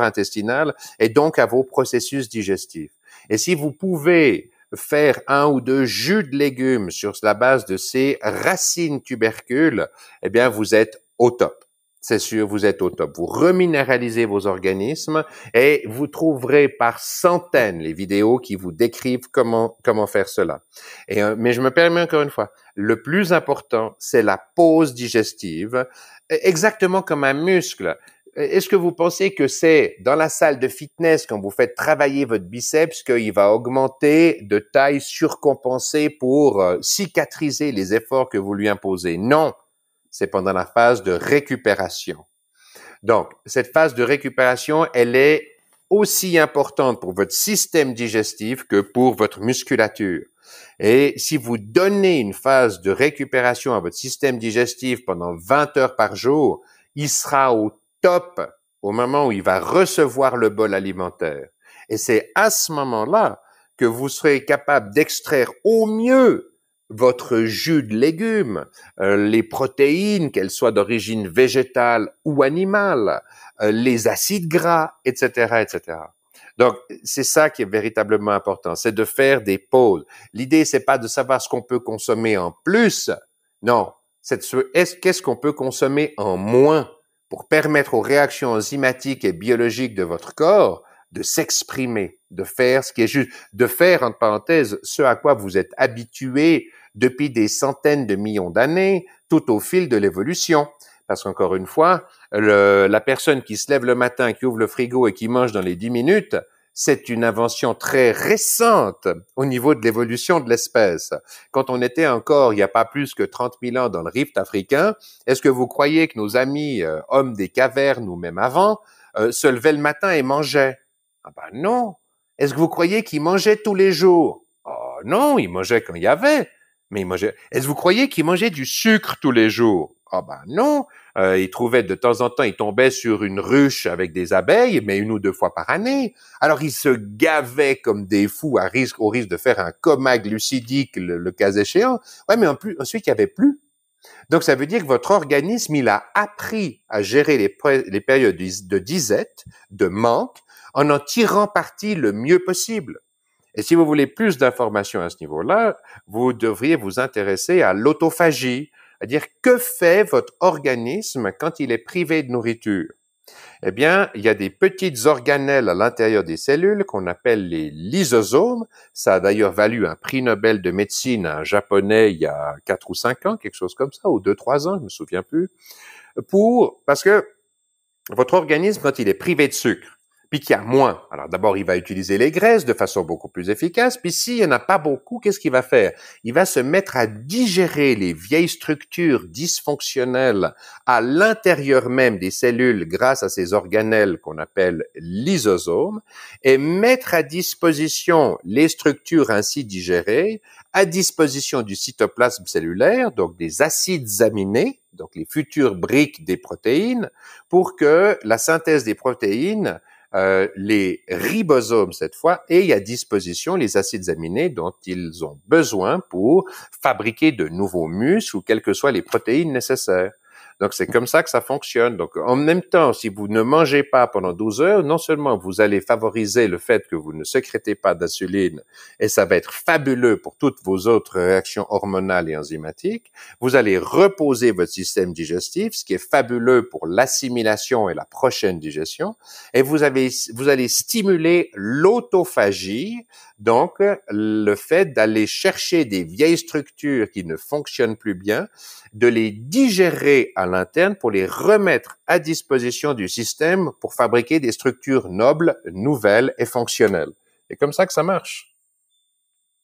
intestinale et donc à vos processus digestifs. Et si vous pouvez faire 1 ou 2 jus de légumes sur la base de ces racines tubercules, eh bien, vous êtes au top. C'est sûr, vous êtes au top. Vous reminéralisez vos organismes et vous trouverez par centaines les vidéos qui vous décrivent comment faire cela. Mais je me permets encore une fois, le plus important, c'est la pause digestive, exactement comme un muscle. Est-ce que vous pensez que c'est dans la salle de fitness, quand vous faites travailler votre biceps, qu'il va augmenter de taille surcompensée pour cicatriser les efforts que vous lui imposez? Non, c'est pendant la phase de récupération. Donc, cette phase de récupération, elle est aussi importante pour votre système digestif que pour votre musculature. Et si vous donnez une phase de récupération à votre système digestif pendant 20 heures par jour, il sera au top au moment où il va recevoir le bol alimentaire. Et c'est à ce moment-là que vous serez capable d'extraire au mieux votre jus de légumes, les protéines, qu'elles soient d'origine végétale ou animale, les acides gras, etc., etc. Donc, c'est ça qui est véritablement important, c'est de faire des pauses. L'idée, c'est pas de savoir ce qu'on peut consommer en plus, non, qu'est-ce qu'on peut consommer en moins pour permettre aux réactions enzymatiques et biologiques de votre corps de s'exprimer, de faire ce qui est juste, de faire, entre parenthèses, ce à quoi vous êtes habitué depuis des centaines de millions d'années, tout au fil de l'évolution. Parce qu'encore une fois, la personne qui se lève le matin, qui ouvre le frigo et qui mange dans les 10 minutes, c'est une invention très récente au niveau de l'évolution de l'espèce. Quand on était encore, il n'y a pas plus que 30 000 ans dans le rift africain, est-ce que vous croyez que nos amis hommes des cavernes ou même avant se levaient le matin et mangeaient? Ah ben non. Est-ce que vous croyez qu'ils mangeaient tous les jours? Oh non, ils mangeaient quand il y avait. Mais ils mangeaient. Est-ce que vous croyez qu'ils mangeaient du sucre tous les jours? Ah ben non. Ils trouvaient de temps en temps, ils tombaient sur une ruche avec des abeilles, mais 1 ou 2 fois par année. Alors ils se gavaient comme des fous au risque de faire un coma glucidique le cas échéant. Ouais, mais ensuite il y avait plus. Donc ça veut dire que votre organisme, il a appris à gérer les périodes de disette, de manque, en tirant parti le mieux possible. Et si vous voulez plus d'informations à ce niveau-là, vous devriez vous intéresser à l'autophagie, c'est-à-dire que fait votre organisme quand il est privé de nourriture? Eh bien, il y a des petites organelles à l'intérieur des cellules qu'on appelle les lysosomes. Ça a d'ailleurs valu un prix Nobel de médecine à un Japonais il y a 4 ou 5 ans, quelque chose comme ça, ou 2, 3 ans, je me souviens plus, parce que votre organisme, quand il est privé de sucre, puis qu'il y a moins. Alors d'abord, il va utiliser les graisses de façon beaucoup plus efficace, puis s'il n'y en a pas beaucoup, qu'est-ce qu'il va faire? Il va se mettre à digérer les vieilles structures dysfonctionnelles à l'intérieur même des cellules grâce à ces organelles qu'on appelle lysosomes, et mettre à disposition les structures ainsi digérées à disposition du cytoplasme cellulaire, donc des acides aminés, donc les futures briques des protéines, pour que la synthèse des protéines, les ribosomes cette fois, aient à disposition les acides aminés dont ils ont besoin pour fabriquer de nouveaux muscles ou quelles que soient les protéines nécessaires. Donc, c'est comme ça que ça fonctionne. Donc, en même temps, si vous ne mangez pas pendant 12 heures, non seulement vous allez favoriser le fait que vous ne sécrétez pas d'insuline, et ça va être fabuleux pour toutes vos autres réactions hormonales et enzymatiques, vous allez reposer votre système digestif, ce qui est fabuleux pour l'assimilation et la prochaine digestion, et vous allez stimuler l'autophagie, donc le fait d'aller chercher des vieilles structures qui ne fonctionnent plus bien, de les digérer à l'interne pour les remettre à disposition du système pour fabriquer des structures nobles, nouvelles et fonctionnelles. C'est comme ça que ça marche.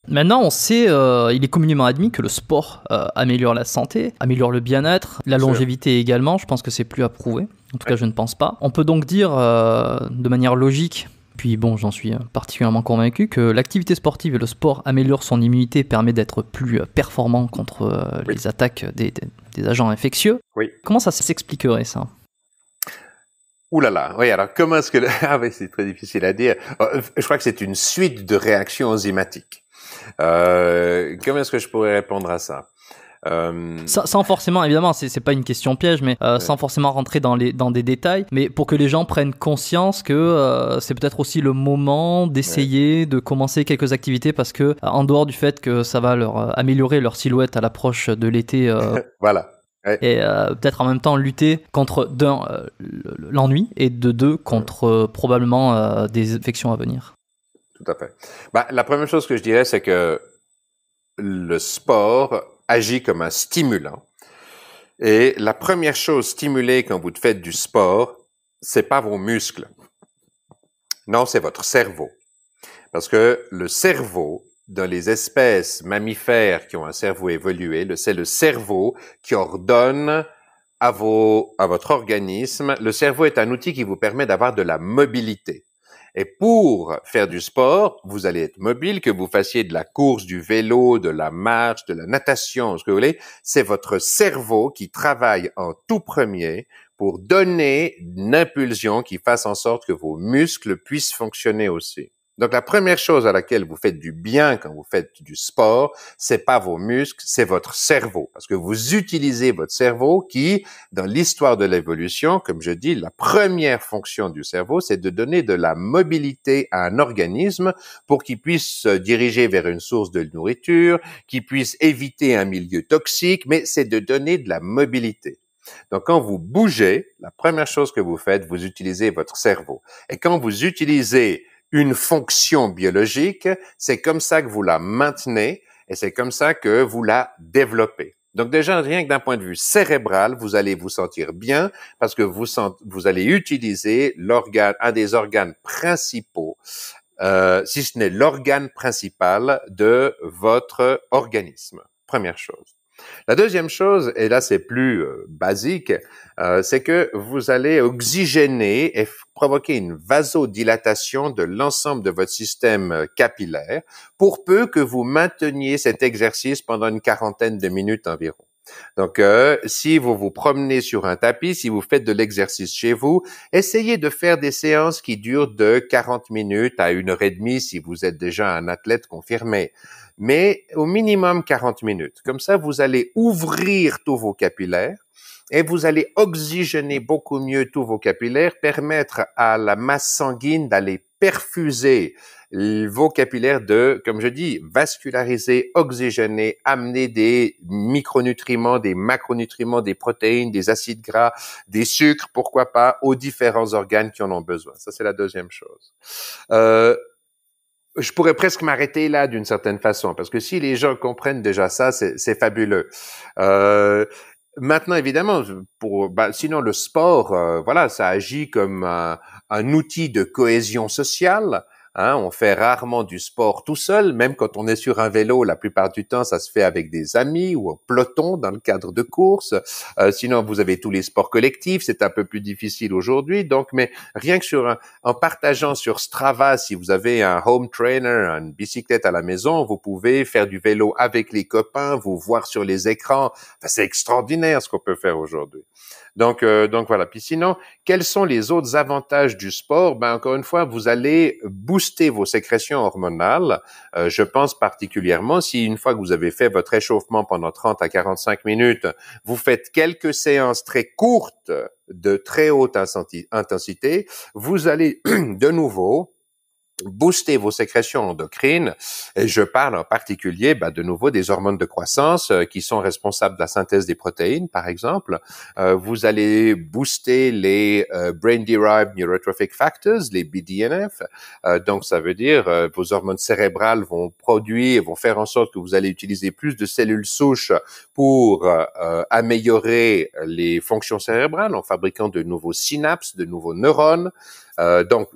Maintenant, on sait, il est communément admis que le sport améliore la santé, améliore le bien-être, la longévité également. Je pense que c'est plus à prouver. En tout cas, je ne pense pas. On peut donc dire de manière logique, puis bon, j'en suis particulièrement convaincu, que l'activité sportive et le sport améliorent son immunité, permet d'être plus performant contre les attaques des agents infectieux. Oui. Comment ça s'expliquerait, ça? Ouh là là, oui, alors comment est-ce que... Ah oui, c'est très difficile à dire. Je crois que c'est une suite de réactions enzymatiques. Comment est-ce que je pourrais répondre à ça? Sans forcément, évidemment, c'est pas une question piège, mais sans forcément rentrer dans des détails, mais pour que les gens prennent conscience que c'est peut-être aussi le moment d'essayer de commencer quelques activités, parce que en dehors du fait que ça va leur améliorer leur silhouette à l'approche de l'été, voilà. Ouais. Et peut-être en même temps lutter contre l'ennui, et de deux contre probablement des infections à venir. Tout à fait. La première chose que je dirais, c'est que le sport agit comme un stimulant. Et la première chose stimulée quand vous faites du sport, c'est pas vos muscles. Non, c'est votre cerveau. Parce que le cerveau, dans les espèces mammifères qui ont un cerveau évolué, c'est le cerveau qui ordonne à votre organisme. Le cerveau est un outil qui vous permet d'avoir de la mobilité. Et pour faire du sport, vous allez être mobile, que vous fassiez de la course, du vélo, de la marche, de la natation, ce que vous voulez. C'est votre cerveau qui travaille en tout premier pour donner une impulsion qui fasse en sorte que vos muscles puissent fonctionner aussi. Donc, la première chose à laquelle vous faites du bien quand vous faites du sport, c'est pas vos muscles, c'est votre cerveau. Parce que vous utilisez votre cerveau qui, dans l'histoire de l'évolution, comme je dis, la première fonction du cerveau, c'est de donner de la mobilité à un organisme pour qu'il puisse se diriger vers une source de nourriture, qu'il puisse éviter un milieu toxique, mais c'est de donner de la mobilité. Donc, quand vous bougez, la première chose que vous faites, vous utilisez votre cerveau. Et quand vous utilisez une fonction biologique, c'est comme ça que vous la maintenez et c'est comme ça que vous la développez. Donc déjà, rien que d'un point de vue cérébral, vous allez vous sentir bien parce que vous allez utiliser un des organes principaux, si ce n'est l'organe principal de votre organisme. Première chose. La deuxième chose, et là c'est plus basique, c'est que vous allez oxygéner et provoquer une vasodilatation de l'ensemble de votre système capillaire pour peu que vous mainteniez cet exercice pendant une quarantaine de minutes environ. Donc, si vous vous promenez sur un tapis, si vous faites de l'exercice chez vous, essayez de faire des séances qui durent de 40 minutes à 1h30 si vous êtes déjà un athlète confirmé. Mais au minimum 40 minutes. Comme ça, vous allez ouvrir tous vos capillaires et vous allez oxygéner beaucoup mieux tous vos capillaires, permettre à la masse sanguine d'aller perfuser vos capillaires comme je dis, vasculariser, oxygéner, amener des micronutriments, des macronutriments, des protéines, des acides gras, des sucres, pourquoi pas, aux différents organes qui en ont besoin. Ça, c'est la deuxième chose. Je pourrais presque m'arrêter là d'une certaine façon, parce que si les gens comprennent déjà ça, c'est fabuleux. Maintenant, évidemment, sinon le sport, voilà, ça agit comme un outil de cohésion sociale. On fait rarement du sport tout seul, même quand on est sur un vélo, la plupart du temps, ça se fait avec des amis ou en peloton dans le cadre de courses. Sinon, vous avez tous les sports collectifs, c'est un peu plus difficile aujourd'hui. Donc, mais rien que en partageant sur Strava, si vous avez un home trainer, une bicyclette à la maison, vous pouvez faire du vélo avec les copains, vous voir sur les écrans. Enfin, c'est extraordinaire ce qu'on peut faire aujourd'hui. Donc voilà. Puis sinon, quels sont les autres avantages du sport? Encore une fois, vous allez booster vos sécrétions hormonales. Je pense particulièrement si une fois que vous avez fait votre échauffement pendant 30 à 45 minutes, vous faites quelques séances très courtes de très haute intensité, vous allez de nouveau booster vos sécrétions endocrines. Et je parle en particulier, de nouveau, des hormones de croissance qui sont responsables de la synthèse des protéines, par exemple. Vous allez booster les Brain-Derived Neurotrophic Factors, les BDNF. Donc, ça veut dire vos hormones cérébrales vont faire en sorte que vous allez utiliser plus de cellules souches pour améliorer les fonctions cérébrales en fabriquant de nouveaux synapses, de nouveaux neurones. Donc,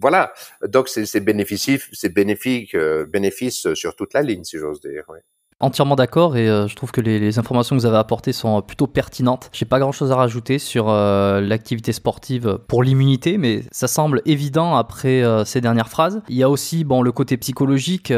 voilà. Donc, c'est bénéfique sur toute la ligne, si j'ose dire. Oui. Entièrement d'accord et je trouve que les informations que vous avez apportées sont plutôt pertinentes. J'ai pas grand chose à rajouter sur l'activité sportive pour l'immunité, mais ça semble évident après ces dernières phrases. Il y a aussi le côté psychologique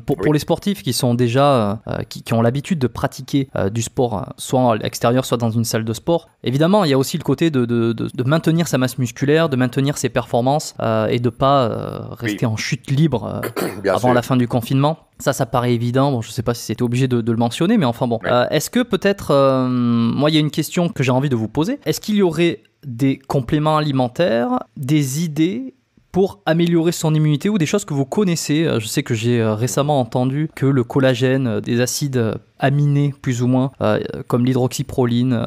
pour les sportifs qui sont déjà qui ont l'habitude de pratiquer du sport, soit à l'extérieur, soit dans une salle de sport. Évidemment, il y a aussi le côté de maintenir sa masse musculaire, de maintenir ses performances et de pas rester en chute libre avant la fin du confinement. Ça paraît évident. Je ne sais pas si c'était obligé de le mentionner, mais enfin bon. Ouais. Est-ce que peut-être, moi, il y a une question que j'ai envie de vous poser. Est-ce qu'il y aurait des compléments alimentaires, des idées pour améliorer son immunité ou des choses que vous connaissez? Je sais que j'ai récemment entendu que le collagène, des acides aminés plus ou moins, comme l'hydroxyproline,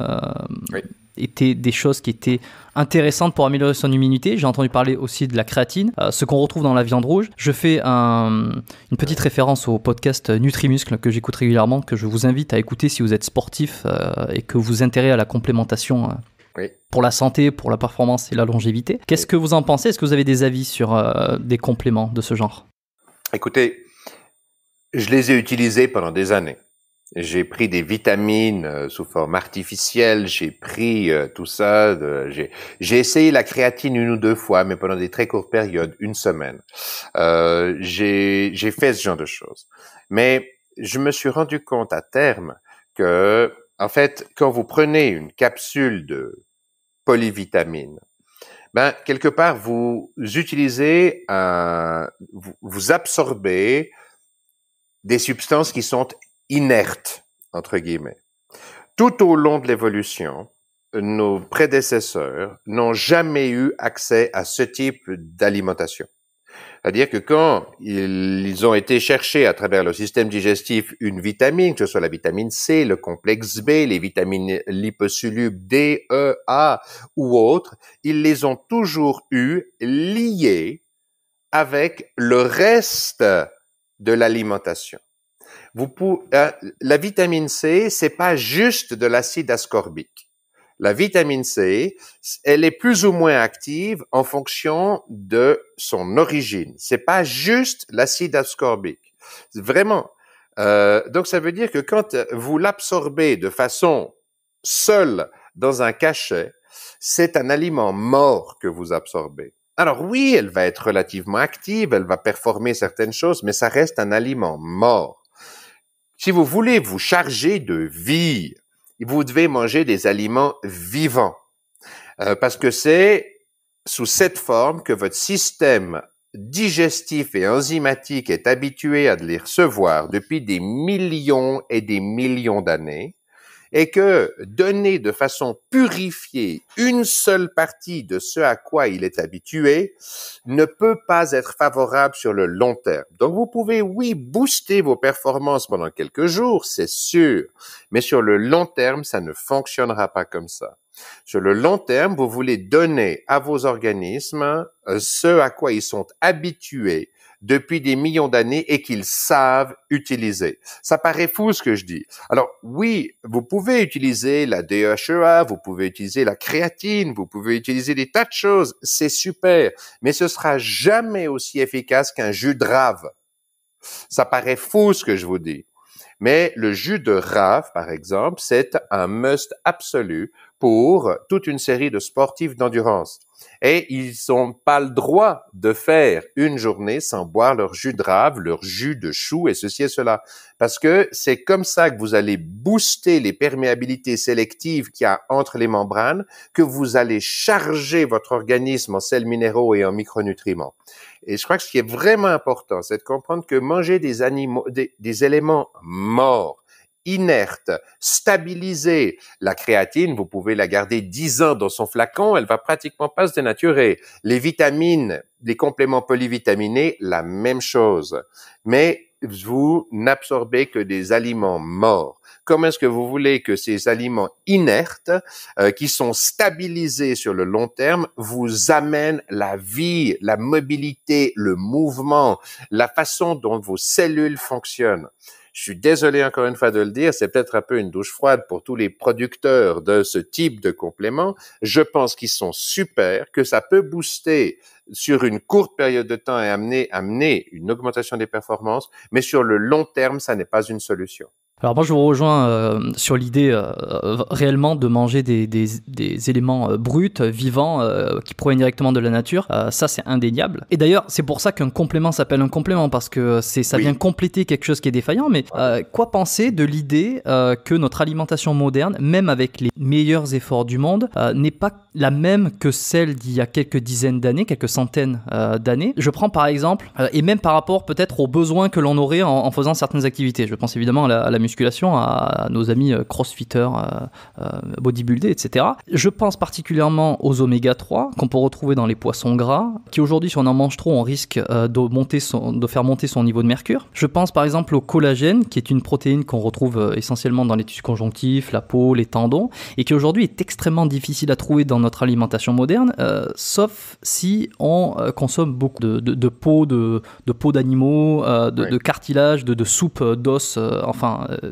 étaient des choses qui étaient intéressantes pour améliorer son immunité. J'ai entendu parler aussi de la créatine, ce qu'on retrouve dans la viande rouge. Je fais une petite référence au podcast Nutrimuscle que j'écoute régulièrement, que je vous invite à écouter si vous êtes sportif et que vous intéressez à la complémentation pour la santé, pour la performance et la longévité. Qu'est-ce que vous en pensez? Est-ce que vous avez des avis sur des compléments de ce genre? Écoutez, je les ai utilisés pendant des années. J'ai pris des vitamines sous forme artificielle, j'ai pris tout ça. J'ai essayé la créatine 1 ou 2 fois, mais pendant des très courtes périodes, 1 semaine. J'ai fait ce genre de choses. Mais je me suis rendu compte à terme que, en fait, quand vous prenez une capsule de polyvitamine, quelque part, vous utilisez vous absorbez des substances qui sont inertes, entre guillemets. Tout au long de l'évolution, nos prédécesseurs n'ont jamais eu accès à ce type d'alimentation. C'est-à-dire que quand ils ont été chercher à travers le système digestif une vitamine, que ce soit la vitamine C, le complexe B, les vitamines liposolubles D, E, A ou autres, ils les ont toujours eu liés avec le reste de l'alimentation. La vitamine C, c'est pas juste de l'acide ascorbique. La vitamine C, elle est plus ou moins active en fonction de son origine. C'est pas juste l'acide ascorbique. Vraiment. Donc, ça veut dire que quand vous l'absorbez de façon seule dans un cachet, c'est un aliment mort que vous absorbez. Alors oui, elle va être relativement active, elle va performer certaines choses, mais ça reste un aliment mort. Si vous voulez vous charger de vie, vous devez manger des aliments vivants, parce que c'est sous cette forme que votre système digestif et enzymatique est habitué à les recevoir depuis des millions et des millions d'années, et que donner de façon purifiée une seule partie de ce à quoi il est habitué ne peut pas être favorable sur le long terme. Donc vous pouvez, oui, booster vos performances pendant quelques jours, c'est sûr, mais sur le long terme, ça ne fonctionnera pas comme ça. Sur le long terme, vous voulez donner à vos organismes ce à quoi ils sont habitués depuis des millions d'années et qu'ils savent utiliser. Ça paraît fou ce que je dis. Alors oui, vous pouvez utiliser la DHEA, vous pouvez utiliser la créatine, vous pouvez utiliser des tas de choses, c'est super, mais ce sera jamais aussi efficace qu'un jus de rave. Ça paraît fou ce que je vous dis. Mais le jus de rave, par exemple, c'est un must absolu pour toute une série de sportifs d'endurance. Et ils n'ont pas le droit de faire une journée sans boire leur jus de rave, leur jus de chou et ceci et cela. Parce que c'est comme ça que vous allez booster les perméabilités sélectives qu'il y a entre les membranes, que vous allez charger votre organisme en sels minéraux et en micronutriments. Et je crois que ce qui est vraiment important, c'est de comprendre que manger des animaux, des éléments morts, inertes, stabilisés. La créatine, vous pouvez la garder 10 ans dans son flacon, elle va pratiquement pas se dénaturer. Les vitamines, les compléments polyvitaminés, la même chose. Mais vous n'absorbez que des aliments morts. Comment est-ce que vous voulez que ces aliments inertes, qui sont stabilisés sur le long terme, vous amènent la vie, la mobilité, le mouvement, la façon dont vos cellules fonctionnent? Je suis désolé encore une fois de le dire, c'est peut-être un peu une douche froide pour tous les producteurs de ce type de compléments. Je pense qu'ils sont super, que ça peut booster sur une courte période de temps et amener une augmentation des performances, mais sur le long terme, ça n'est pas une solution. Alors moi je vous rejoins sur l'idée réellement de manger des éléments bruts, vivants, qui proviennent directement de la nature. Ça c'est indéniable. Et d'ailleurs c'est pour ça qu'un complément s'appelle un complément, parce que ça vient compléter quelque chose qui est défaillant. Mais quoi penser de l'idée que notre alimentation moderne, même avec les meilleurs efforts du monde, n'est pas la même que celle d'il y a quelques dizaines d'années, quelques centaines d'années? Je prends par exemple, et même par rapport peut-être aux besoins que l'on aurait en faisant certaines activités. Je pense évidemment à la musculation, à nos amis crossfitters, bodybuildés, etc. Je pense particulièrement aux oméga 3 qu'on peut retrouver dans les poissons gras, qui aujourd'hui, si on en mange trop, on risque de faire monter son niveau de mercure. Je pense par exemple au collagène, qui est une protéine qu'on retrouve essentiellement dans les tissus conjonctifs, la peau, les tendons, et qui aujourd'hui est extrêmement difficile à trouver dans notre alimentation moderne, sauf si on consomme beaucoup de peau d'animaux, de cartilage, de soupe d'os,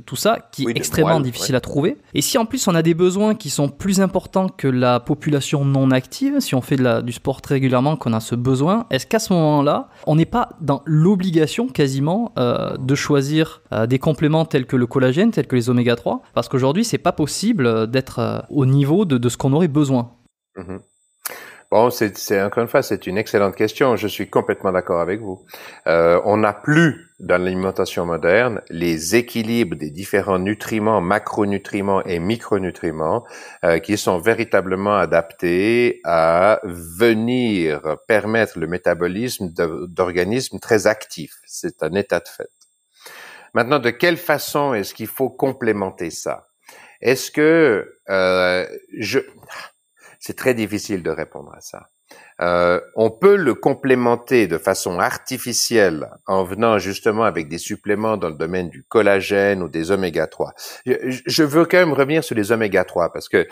tout ça qui est extrêmement difficile à trouver. Et si en plus on a des besoins qui sont plus importants que la population non active, si on fait du sport très régulièrement, qu'on a ce besoin, est-ce qu'à ce moment-là, on n'est pas dans l'obligation quasiment de choisir des compléments tels que le collagène, tels que les oméga 3? Parce qu'aujourd'hui, c'est pas possible d'être au niveau de ce qu'on aurait besoin. Mm-hmm. Bon, c'est encore une fois, c'est une excellente question. Je suis complètement d'accord avec vous. On n'a plus dans l'alimentation moderne les équilibres des différents nutriments, macronutriments et micronutriments qui sont véritablement adaptés à venir permettre le métabolisme d'organismes très actifs. C'est un état de fait. Maintenant, de quelle façon est-ce qu'il faut complémenter ça? Est-ce que c'est très difficile de répondre à ça. On peut le complémenter de façon artificielle en venant justement avec des suppléments dans le domaine du collagène ou des oméga 3. Je veux quand même revenir sur les oméga 3 parce que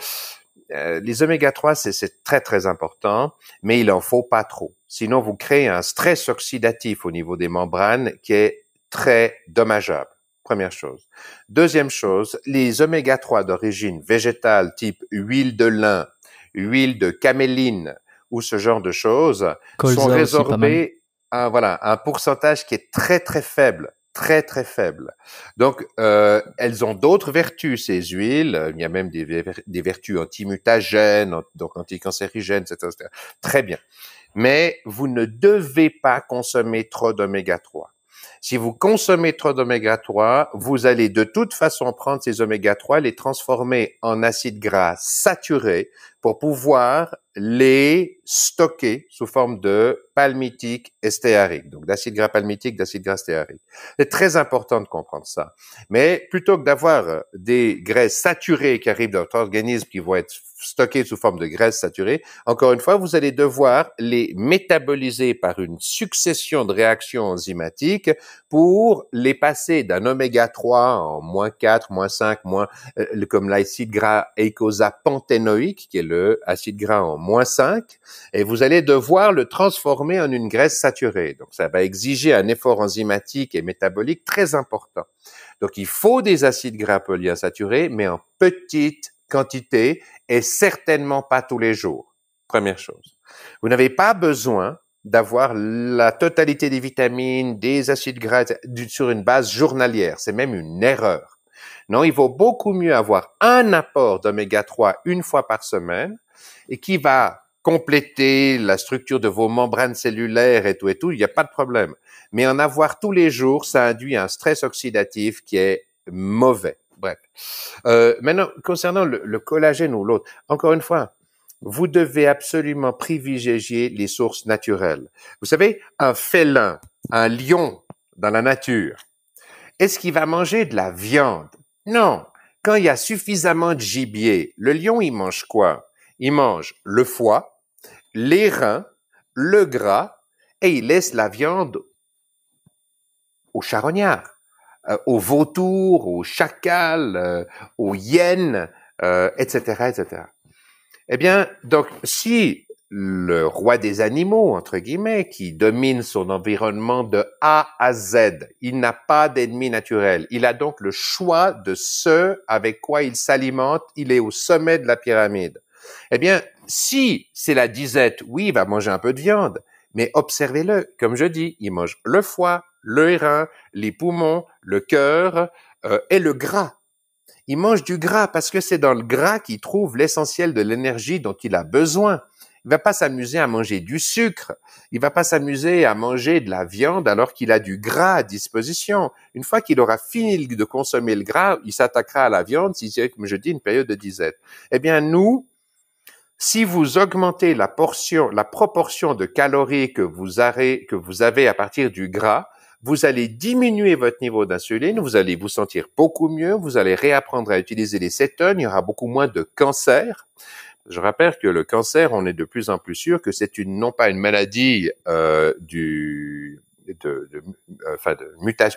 les oméga 3, c'est très, très important, mais il en faut pas trop. Sinon, vous créez un stress oxydatif au niveau des membranes qui est très dommageable. Première chose. Deuxième chose, les oméga 3 d'origine végétale type huile de lin, huile de caméline ou ce genre de choses sont résorbées à un pourcentage qui est très très faible, très très faible. Donc elles ont d'autres vertus ces huiles. Il y a même des vertus antimutagènes, donc anticancérigènes, etc. Très bien. Mais vous ne devez pas consommer trop d'oméga 3. Si vous consommez trop d'oméga 3, vous allez de toute façon prendre ces oméga 3, les transformer en acides gras saturés pour pouvoir les stocker sous forme de palmitique et stéarique, donc d'acide gras palmitique, d'acide gras stéarique. C'est très important de comprendre ça. Mais plutôt que d'avoir des graisses saturées qui arrivent dans votre organisme qui vont être stockées sous forme de graisses saturées, encore une fois, vous allez devoir les métaboliser par une succession de réactions enzymatiques pour les passer d'un oméga 3 en -4, -5, comme l'acide gras eicosapanthénoïque, qui est le acide gras en -5 et vous allez devoir le transformer en une graisse saturée. Donc, ça va exiger un effort enzymatique et métabolique très important. Donc, il faut des acides gras polyinsaturés, mais en petite quantité et certainement pas tous les jours. Première chose. Vous n'avez pas besoin d'avoir la totalité des vitamines, des acides gras sur une base journalière. C'est même une erreur. Non, il vaut beaucoup mieux avoir un apport d'oméga 3 une fois par semaine et qui va compléter la structure de vos membranes cellulaires et tout, il n'y a pas de problème. Mais en avoir tous les jours, ça induit un stress oxydatif qui est mauvais. Bref. Maintenant, concernant le collagène ou l'autre, encore une fois, vous devez absolument privilégier les sources naturelles. Vous savez, un félin, un lion dans la nature, est-ce qu'il va manger de la viande? Non. Quand il y a suffisamment de gibier, le lion, il mange quoi? Il mange le foie, les reins, le gras, et il laisse la viande aux charognards, aux vautours, aux chacals, aux hyènes, etc., etc. Eh bien, donc, si le roi des animaux, entre guillemets, qui domine son environnement de A à Z, il n'a pas d'ennemi naturel. Il a donc le choix de ce avec quoi il s'alimente. Il est au sommet de la pyramide. Eh bien, si c'est la disette, oui, il va manger un peu de viande, mais observez-le. Comme je dis, il mange le foie, le rein, les poumons, le cœur et le gras. Il mange du gras parce que c'est dans le gras qu'il trouve l'essentiel de l'énergie dont il a besoin. Il va pas s'amuser à manger du sucre. Il va pas s'amuser à manger de la viande alors qu'il a du gras à disposition. Une fois qu'il aura fini de consommer le gras, il s'attaquera à la viande si c'est, comme je dis, une période de disette. Eh bien, nous, si vous augmentez la proportion de calories que vous avez à partir du gras, vous allez diminuer votre niveau d'insuline, vous allez vous sentir beaucoup mieux, vous allez réapprendre à utiliser les cétones, il y aura beaucoup moins de cancer. Je rappelle que le cancer, on est de plus en plus sûr que c'est non pas une maladie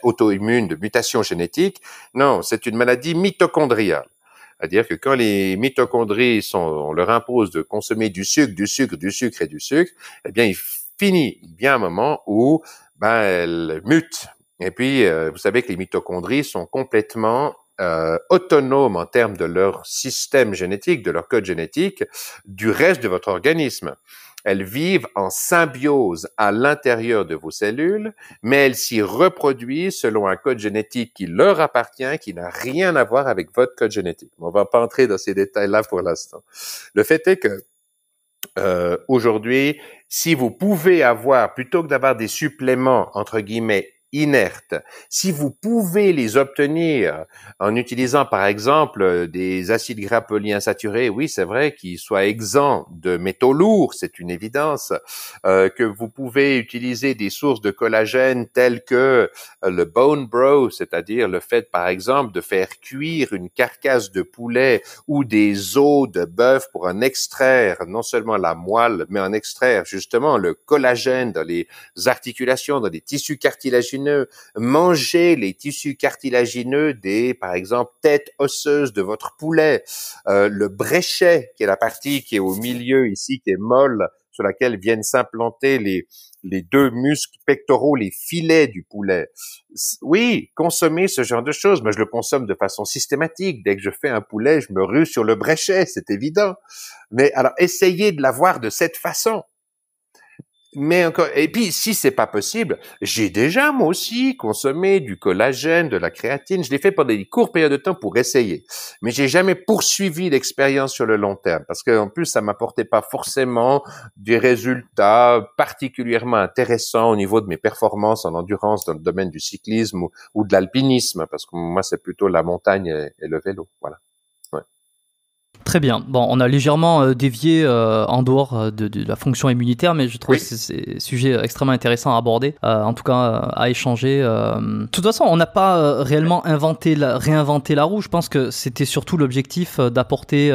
auto-immune, de mutation génétique, non, c'est une maladie mitochondriale. C'est-à-dire que quand les mitochondries on leur impose de consommer du sucre, eh bien, il finit bien un moment où elles mutent. Et puis, vous savez que les mitochondries sont complètement autonomes en termes de leur système génétique, de leur code génétique, du reste de votre organisme. Elles vivent en symbiose à l'intérieur de vos cellules, mais elles s'y reproduisent selon un code génétique qui leur appartient, qui n'a rien à voir avec votre code génétique. On va pas entrer dans ces détails-là pour l'instant. Le fait est que aujourd'hui, si vous pouvez avoir, plutôt que d'avoir des suppléments, entre guillemets, inertes, si vous pouvez les obtenir en utilisant, par exemple, des acides gras polyinsaturés, oui, c'est vrai qu'ils soient exempts de métaux lourds, c'est une évidence, que vous pouvez utiliser des sources de collagène telles que le bone broth, c'est-à-dire le fait, par exemple, de faire cuire une carcasse de poulet ou des os de bœuf pour en extraire non seulement la moelle, mais en extraire justement le collagène dans les articulations, dans les tissus cartilagineux. Mangez les tissus cartilagineux par exemple, têtes osseuses de votre poulet, le bréchet, qui est la partie qui est au milieu ici, qui est molle, sur laquelle viennent s'implanter les deux muscles pectoraux, les filets du poulet. Oui, consommez ce genre de choses. Moi, je le consomme de façon systématique. Dès que je fais un poulet, je me rue sur le bréchet, c'est évident. Mais alors, essayez de l'avoir de cette façon. Mais encore, et puis, si c'est pas possible, j'ai déjà, moi aussi, consommé du collagène, de la créatine. Je l'ai fait pendant des courtes périodes de temps pour essayer. Mais j'ai jamais poursuivi l'expérience sur le long terme. Parce que, en plus, ça m'apportait pas forcément des résultats particulièrement intéressants au niveau de mes performances en endurance dans le domaine du cyclisme ou de l'alpinisme. Parce que moi, c'est plutôt la montagne et le vélo. Voilà. Très bien. Bon, on a légèrement dévié en dehors de la fonction immunitaire, mais je trouve que c'est un sujet extrêmement intéressant à aborder, en tout cas à échanger. De toute façon, on n'a pas réellement réinventé la roue. Je pense que c'était surtout l'objectif d'apporter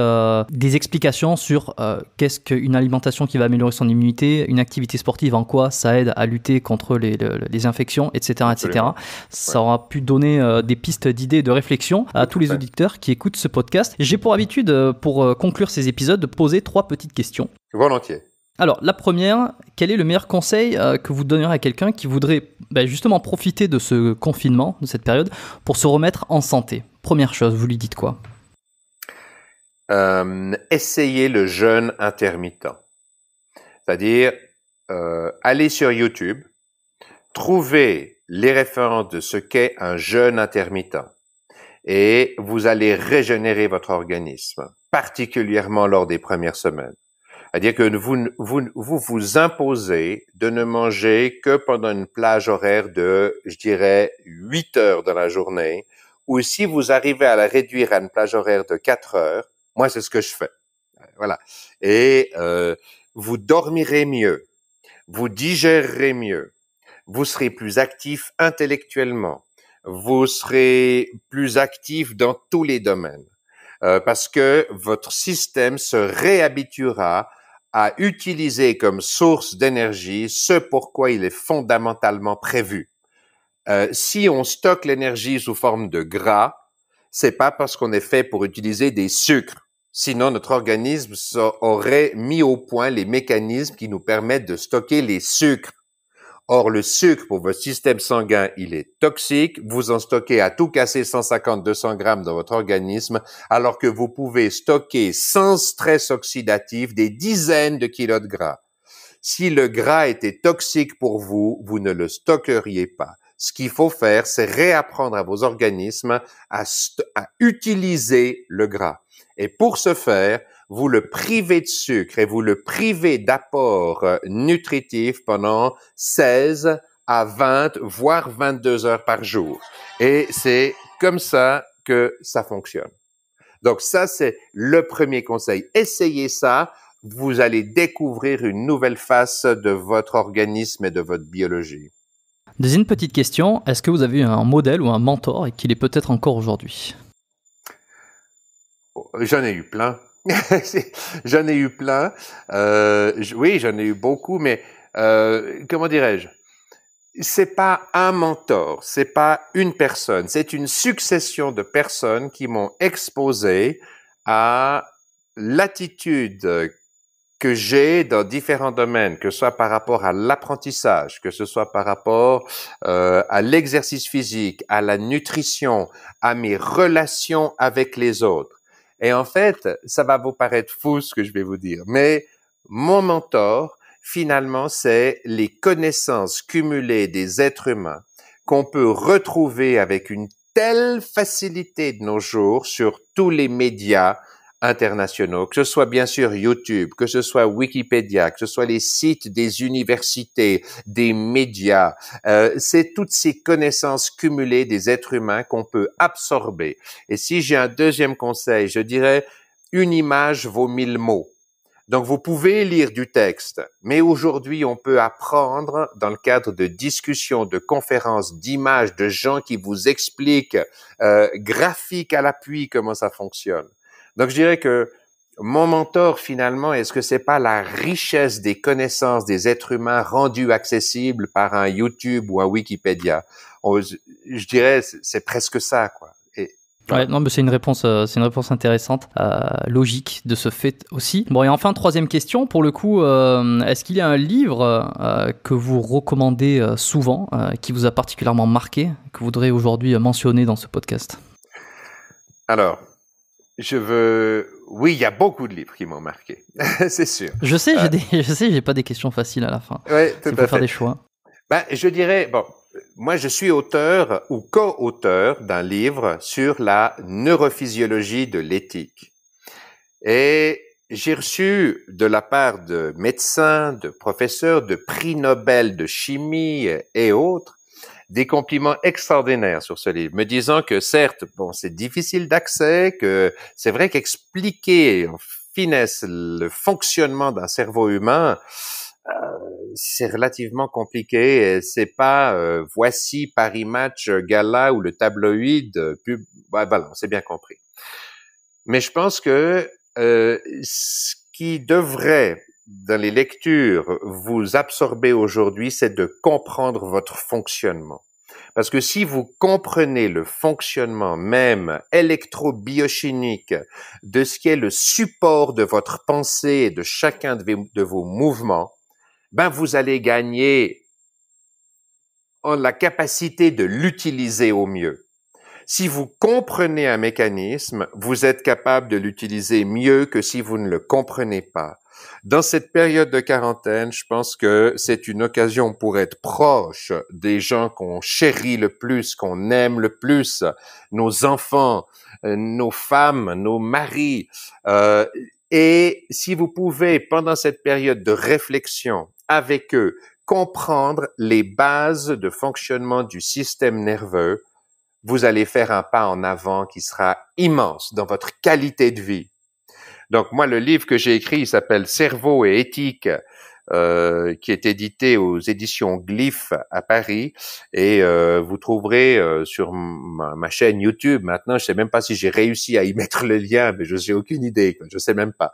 des explications sur qu'est-ce qu'une alimentation qui va améliorer son immunité, une activité sportive, en quoi ça aide à lutter contre les infections, etc. etc. Ça aura pu donner des pistes d'idées, de réflexion à tous les auditeurs qui écoutent ce podcast. J'ai pour habitude pour conclure ces épisodes, de poser 3 petites questions. Volontiers. Alors, la première, quel est le meilleur conseil que vous donneriez à quelqu'un qui voudrait justement profiter de ce confinement, de cette période, pour se remettre en santé? Première chose, vous lui dites quoi? Essayez le jeûne intermittent. C'est-à-dire, allez sur YouTube, trouvez les références de ce qu'est un jeûne intermittent et vous allez régénérer votre organisme, particulièrement lors des premières semaines. C'est-à-dire que vous imposez de ne manger que pendant une plage horaire de, je dirais, 8 heures dans la journée, ou si vous arrivez à la réduire à une plage horaire de 4 heures, moi c'est ce que je fais. Voilà. Et vous dormirez mieux, vous digérerez mieux, vous serez plus actif intellectuellement, vous serez plus actif dans tous les domaines, parce que votre système se réhabituera à utiliser comme source d'énergie ce pourquoi il est fondamentalement prévu. Si on stocke l'énergie sous forme de gras, c'est pas parce qu'on est fait pour utiliser des sucres. Sinon, notre organisme aurait mis au point les mécanismes qui nous permettent de stocker les sucres. Or, le sucre, pour votre système sanguin, il est toxique. Vous en stockez à tout casser 150-200 grammes dans votre organisme, alors que vous pouvez stocker sans stress oxydatif des dizaines de kilos de gras. Si le gras était toxique pour vous, vous ne le stockeriez pas. Ce qu'il faut faire, c'est réapprendre à vos organismes à utiliser le gras. Et pour ce faire, vous le privez de sucre et vous le privez d'apports nutritifs pendant 16 à 20, voire 22 heures par jour. Et c'est comme ça que ça fonctionne. Donc ça, c'est le premier conseil. Essayez ça, vous allez découvrir une nouvelle face de votre organisme et de votre biologie. Deuxième petite question, est-ce que vous avez un modèle ou un mentor et qu'il est peut-être encore aujourd'hui? J'en ai eu plein. J'en ai eu plein. Oui, j'en ai eu beaucoup, mais comment dirais-je? C'est pas un mentor, c'est pas une personne, c'est une succession de personnes qui m'ont exposé à l'attitude que j'ai dans différents domaines, que ce soit par rapport à l'apprentissage, que ce soit par rapport à l'exercice physique, à la nutrition, à mes relations avec les autres. Et en fait, ça va vous paraître fou ce que je vais vous dire, mais mon mentor, finalement, c'est les connaissances cumulées des êtres humains qu'on peut retrouver avec une telle facilité de nos jours sur tous les médias internationaux, que ce soit bien sûr YouTube, que ce soit Wikipédia, que ce soit les sites des universités, des médias, c'est toutes ces connaissances cumulées des êtres humains qu'on peut absorber. Et si j'ai un deuxième conseil, je dirais une image vaut 1000 mots. Donc, vous pouvez lire du texte, mais aujourd'hui, on peut apprendre dans le cadre de discussions, de conférences, d'images, de gens qui vous expliquent, graphiques à l'appui, comment ça fonctionne. Donc, je dirais que mon mentor, finalement, est-ce que c'est pas la richesse des connaissances des êtres humains rendues accessibles par un YouTube ou un Wikipédia? Je dirais, c'est presque ça, quoi. Ouais, non, mais c'est une réponse intéressante, logique de ce fait aussi. Bon, et enfin, troisième question, pour le coup, est-ce qu'il y a un livre que vous recommandez souvent, qui vous a particulièrement marqué, que vous voudrez aujourd'hui mentionner dans ce podcast? Alors, oui, il y a beaucoup de livres qui m'ont marqué, c'est sûr. Je sais, j'ai pas des questions faciles à la fin. Ouais, tout à fait. Faire des choix. Je dirais, moi, je suis auteur ou co-auteur d'un livre sur la neurophysiologie de l'éthique. Et j'ai reçu de la part de médecins, de professeurs, de prix Nobel de chimie et autres, des compliments extraordinaires sur ce livre, me disant que certes, c'est difficile d'accès, que c'est vrai qu'expliquer en finesse le fonctionnement d'un cerveau humain, c'est relativement compliqué. C'est pas voici Paris Match, Gala ou le tabloïd voilà, on s'est bien compris. Mais je pense que ce qui devrait dans les lectures vous absorber aujourd'hui, c'est de comprendre votre fonctionnement. Parce que si vous comprenez le fonctionnement même électro-biochimique de ce qui est le support de votre pensée et de chacun de vos mouvements, ben vous allez gagner en la capacité de l'utiliser au mieux. Si vous comprenez un mécanisme, vous êtes capable de l'utiliser mieux que si vous ne le comprenez pas. Dans cette période de quarantaine, je pense que c'est une occasion pour être proche des gens qu'on chérit le plus, qu'on aime le plus, nos enfants, nos femmes, nos maris. Et si vous pouvez, pendant cette période de réflexion avec eux, comprendre les bases de fonctionnement du système nerveux, vous allez faire un pas en avant qui sera immense dans votre qualité de vie. Donc moi, le livre que j'ai écrit, il s'appelle Cerveau et éthique, qui est édité aux éditions Glyph à Paris, et vous trouverez sur ma chaîne YouTube. Maintenant, je sais même pas si j'ai réussi à y mettre le lien, mais je n'ai aucune idée, je sais même pas.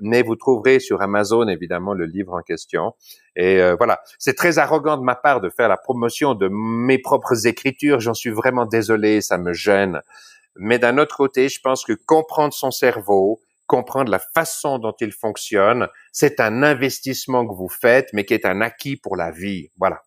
Mais vous trouverez sur Amazon évidemment le livre en question. Et voilà, c'est très arrogant de ma part de faire la promotion de mes propres écritures. J'en suis vraiment désolé, ça me gêne. Mais d'un autre côté, je pense que comprendre son cerveau, comprendre la façon dont il fonctionne, c'est un investissement que vous faites, mais qui est un acquis pour la vie. Voilà.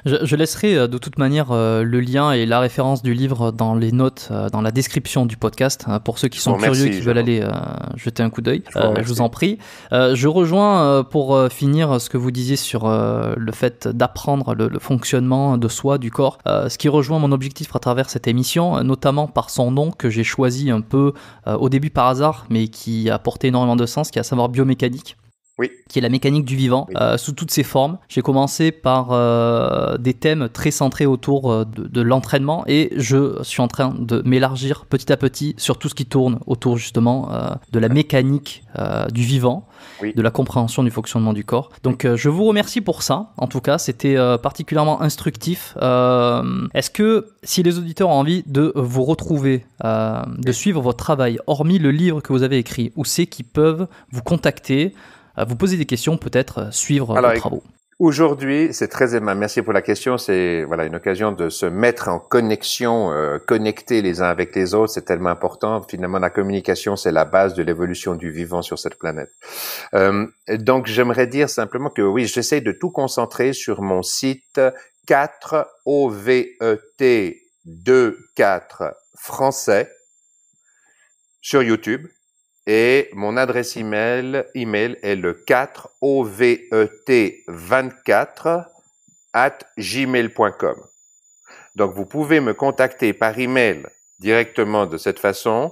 Je laisserai de toute manière le lien et la référence du livre dans les notes, dans la description du podcast, pour ceux qui sont curieux et qui veulent aller jeter un coup d'œil. Je vous en prie. Je rejoins pour finir ce que vous disiez sur le fait d'apprendre le fonctionnement de soi, du corps, ce qui rejoint mon objectif à travers cette émission, notamment par son nom que j'ai choisi un peu au début par hasard, mais qui a porté énormément de sens, qui est à savoir biomécanique. Oui. Qui est la mécanique du vivant, oui. Sous toutes ses formes. J'ai commencé par des thèmes très centrés autour de l'entraînement, et je suis en train de m'élargir petit à petit sur tout ce qui tourne autour justement de la mécanique du vivant, oui. De la compréhension du fonctionnement du corps. Donc je vous remercie pour ça. En tout cas, c'était particulièrement instructif. Est-ce que si les auditeurs ont envie de vous retrouver, de suivre votre travail, hormis le livre que vous avez écrit, où c'est qu'ils peuvent vous contacter, vous poser des questions, peut-être suivre vos travaux? Aujourd'hui, c'est très aimable. Merci pour la question. C'est une occasion de se mettre en connexion, connecter les uns avec les autres. C'est tellement important. Finalement, la communication, c'est la base de l'évolution du vivant sur cette planète. Donc, j'aimerais dire simplement que oui, j'essaie de tout concentrer sur mon site 4OVET24 français sur YouTube. Et mon adresse email est le 4OVET24@gmail.com. Donc, vous pouvez me contacter par email directement de cette façon,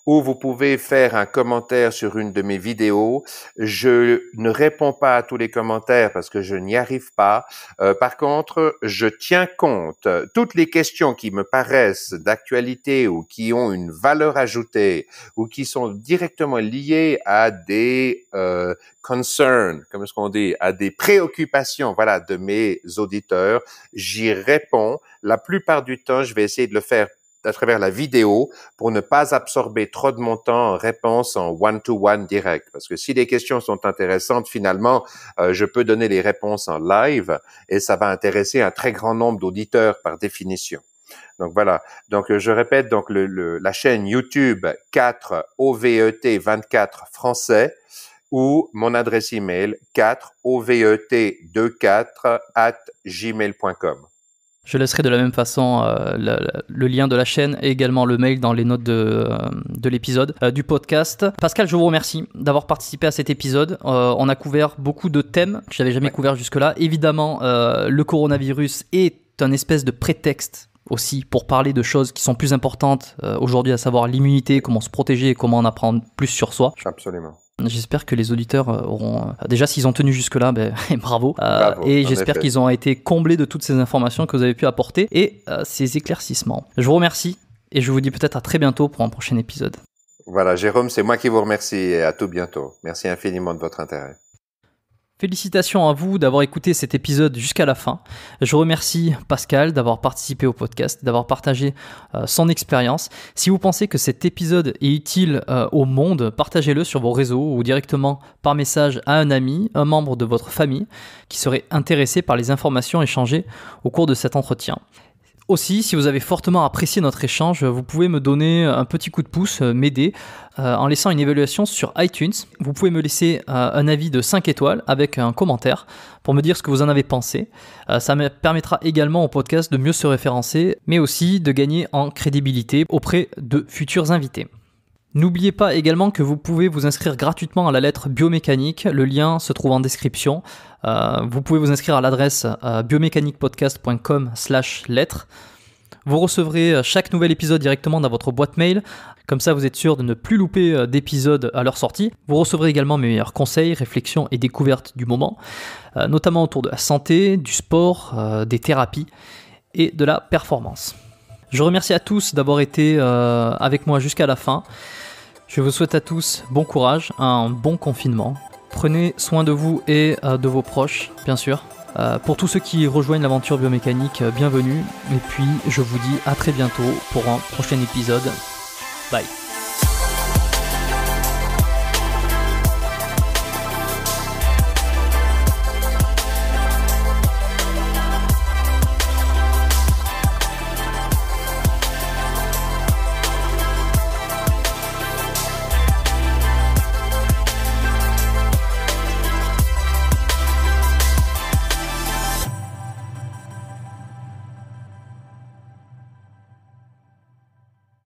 ou vous pouvez faire un commentaire sur une de mes vidéos. Je ne réponds pas à tous les commentaires parce que je n'y arrive pas. Par contre, je tiens compte. Toutes les questions qui me paraissent d'actualité ou qui ont une valeur ajoutée ou qui sont directement liées à des concerns, comme est-ce qu'on dit, à des préoccupations, voilà, de mes auditeurs, j'y réponds. La plupart du temps, je vais essayer de le faire à travers la vidéo pour ne pas absorber trop de mon temps en réponse en one-to-one direct. Parce que si les questions sont intéressantes, finalement, je peux donner les réponses en live et ça va intéresser un très grand nombre d'auditeurs par définition. Donc voilà. Donc je répète, donc la chaîne YouTube 4OVET24 français ou mon adresse email 4OVET24@gmail.com. Je laisserai de la même façon le lien de la chaîne et également le mail dans les notes de l'épisode, du podcast. Pascal, je vous remercie d'avoir participé à cet épisode. On a couvert beaucoup de thèmes que je n'avais jamais couverts jusque-là. Évidemment, le coronavirus est un espèce de prétexte aussi pour parler de choses qui sont plus importantes aujourd'hui, à savoir l'immunité, comment se protéger et comment en apprendre plus sur soi. Absolument. J'espère que les auditeurs auront... Déjà, s'ils ont tenu jusque-là, bravo. Et j'espère qu'ils ont été comblés de toutes ces informations que vous avez pu apporter et ces éclaircissements. Je vous remercie et je vous dis peut-être à très bientôt pour un prochain épisode. Voilà, Jérôme, c'est moi qui vous remercie et à tout bientôt. Merci infiniment de votre intérêt. Félicitations à vous d'avoir écouté cet épisode jusqu'à la fin. Je remercie Pascal d'avoir participé au podcast, d'avoir partagé son expérience. Si vous pensez que cet épisode est utile au monde, partagez-le sur vos réseaux ou directement par message à un ami, un membre de votre famille qui serait intéressé par les informations échangées au cours de cet entretien. Aussi, si vous avez fortement apprécié notre échange, vous pouvez me donner un petit coup de pouce, m'aider en laissant une évaluation sur iTunes. Vous pouvez me laisser un avis de 5 étoiles avec un commentaire pour me dire ce que vous en avez pensé. Ça me permettra également au podcast de mieux se référencer, mais aussi de gagner en crédibilité auprès de futurs invités. N'oubliez pas également que vous pouvez vous inscrire gratuitement à la lettre biomécanique, le lien se trouve en description. Vous pouvez vous inscrire à l'adresse biomécaniquepodcast.com/lettre. Vous recevrez chaque nouvel épisode directement dans votre boîte mail, comme ça vous êtes sûr de ne plus louper d'épisodes à leur sortie. Vous recevrez également mes meilleurs conseils, réflexions et découvertes du moment, notamment autour de la santé, du sport, des thérapies et de la performance. Je remercie à tous d'avoir été avec moi jusqu'à la fin. Je vous souhaite à tous bon courage, un bon confinement. Prenez soin de vous et de vos proches, bien sûr. Pour tous ceux qui rejoignent l'aventure biomécanique, bienvenue. Et puis, je vous dis à très bientôt pour un prochain épisode. Bye.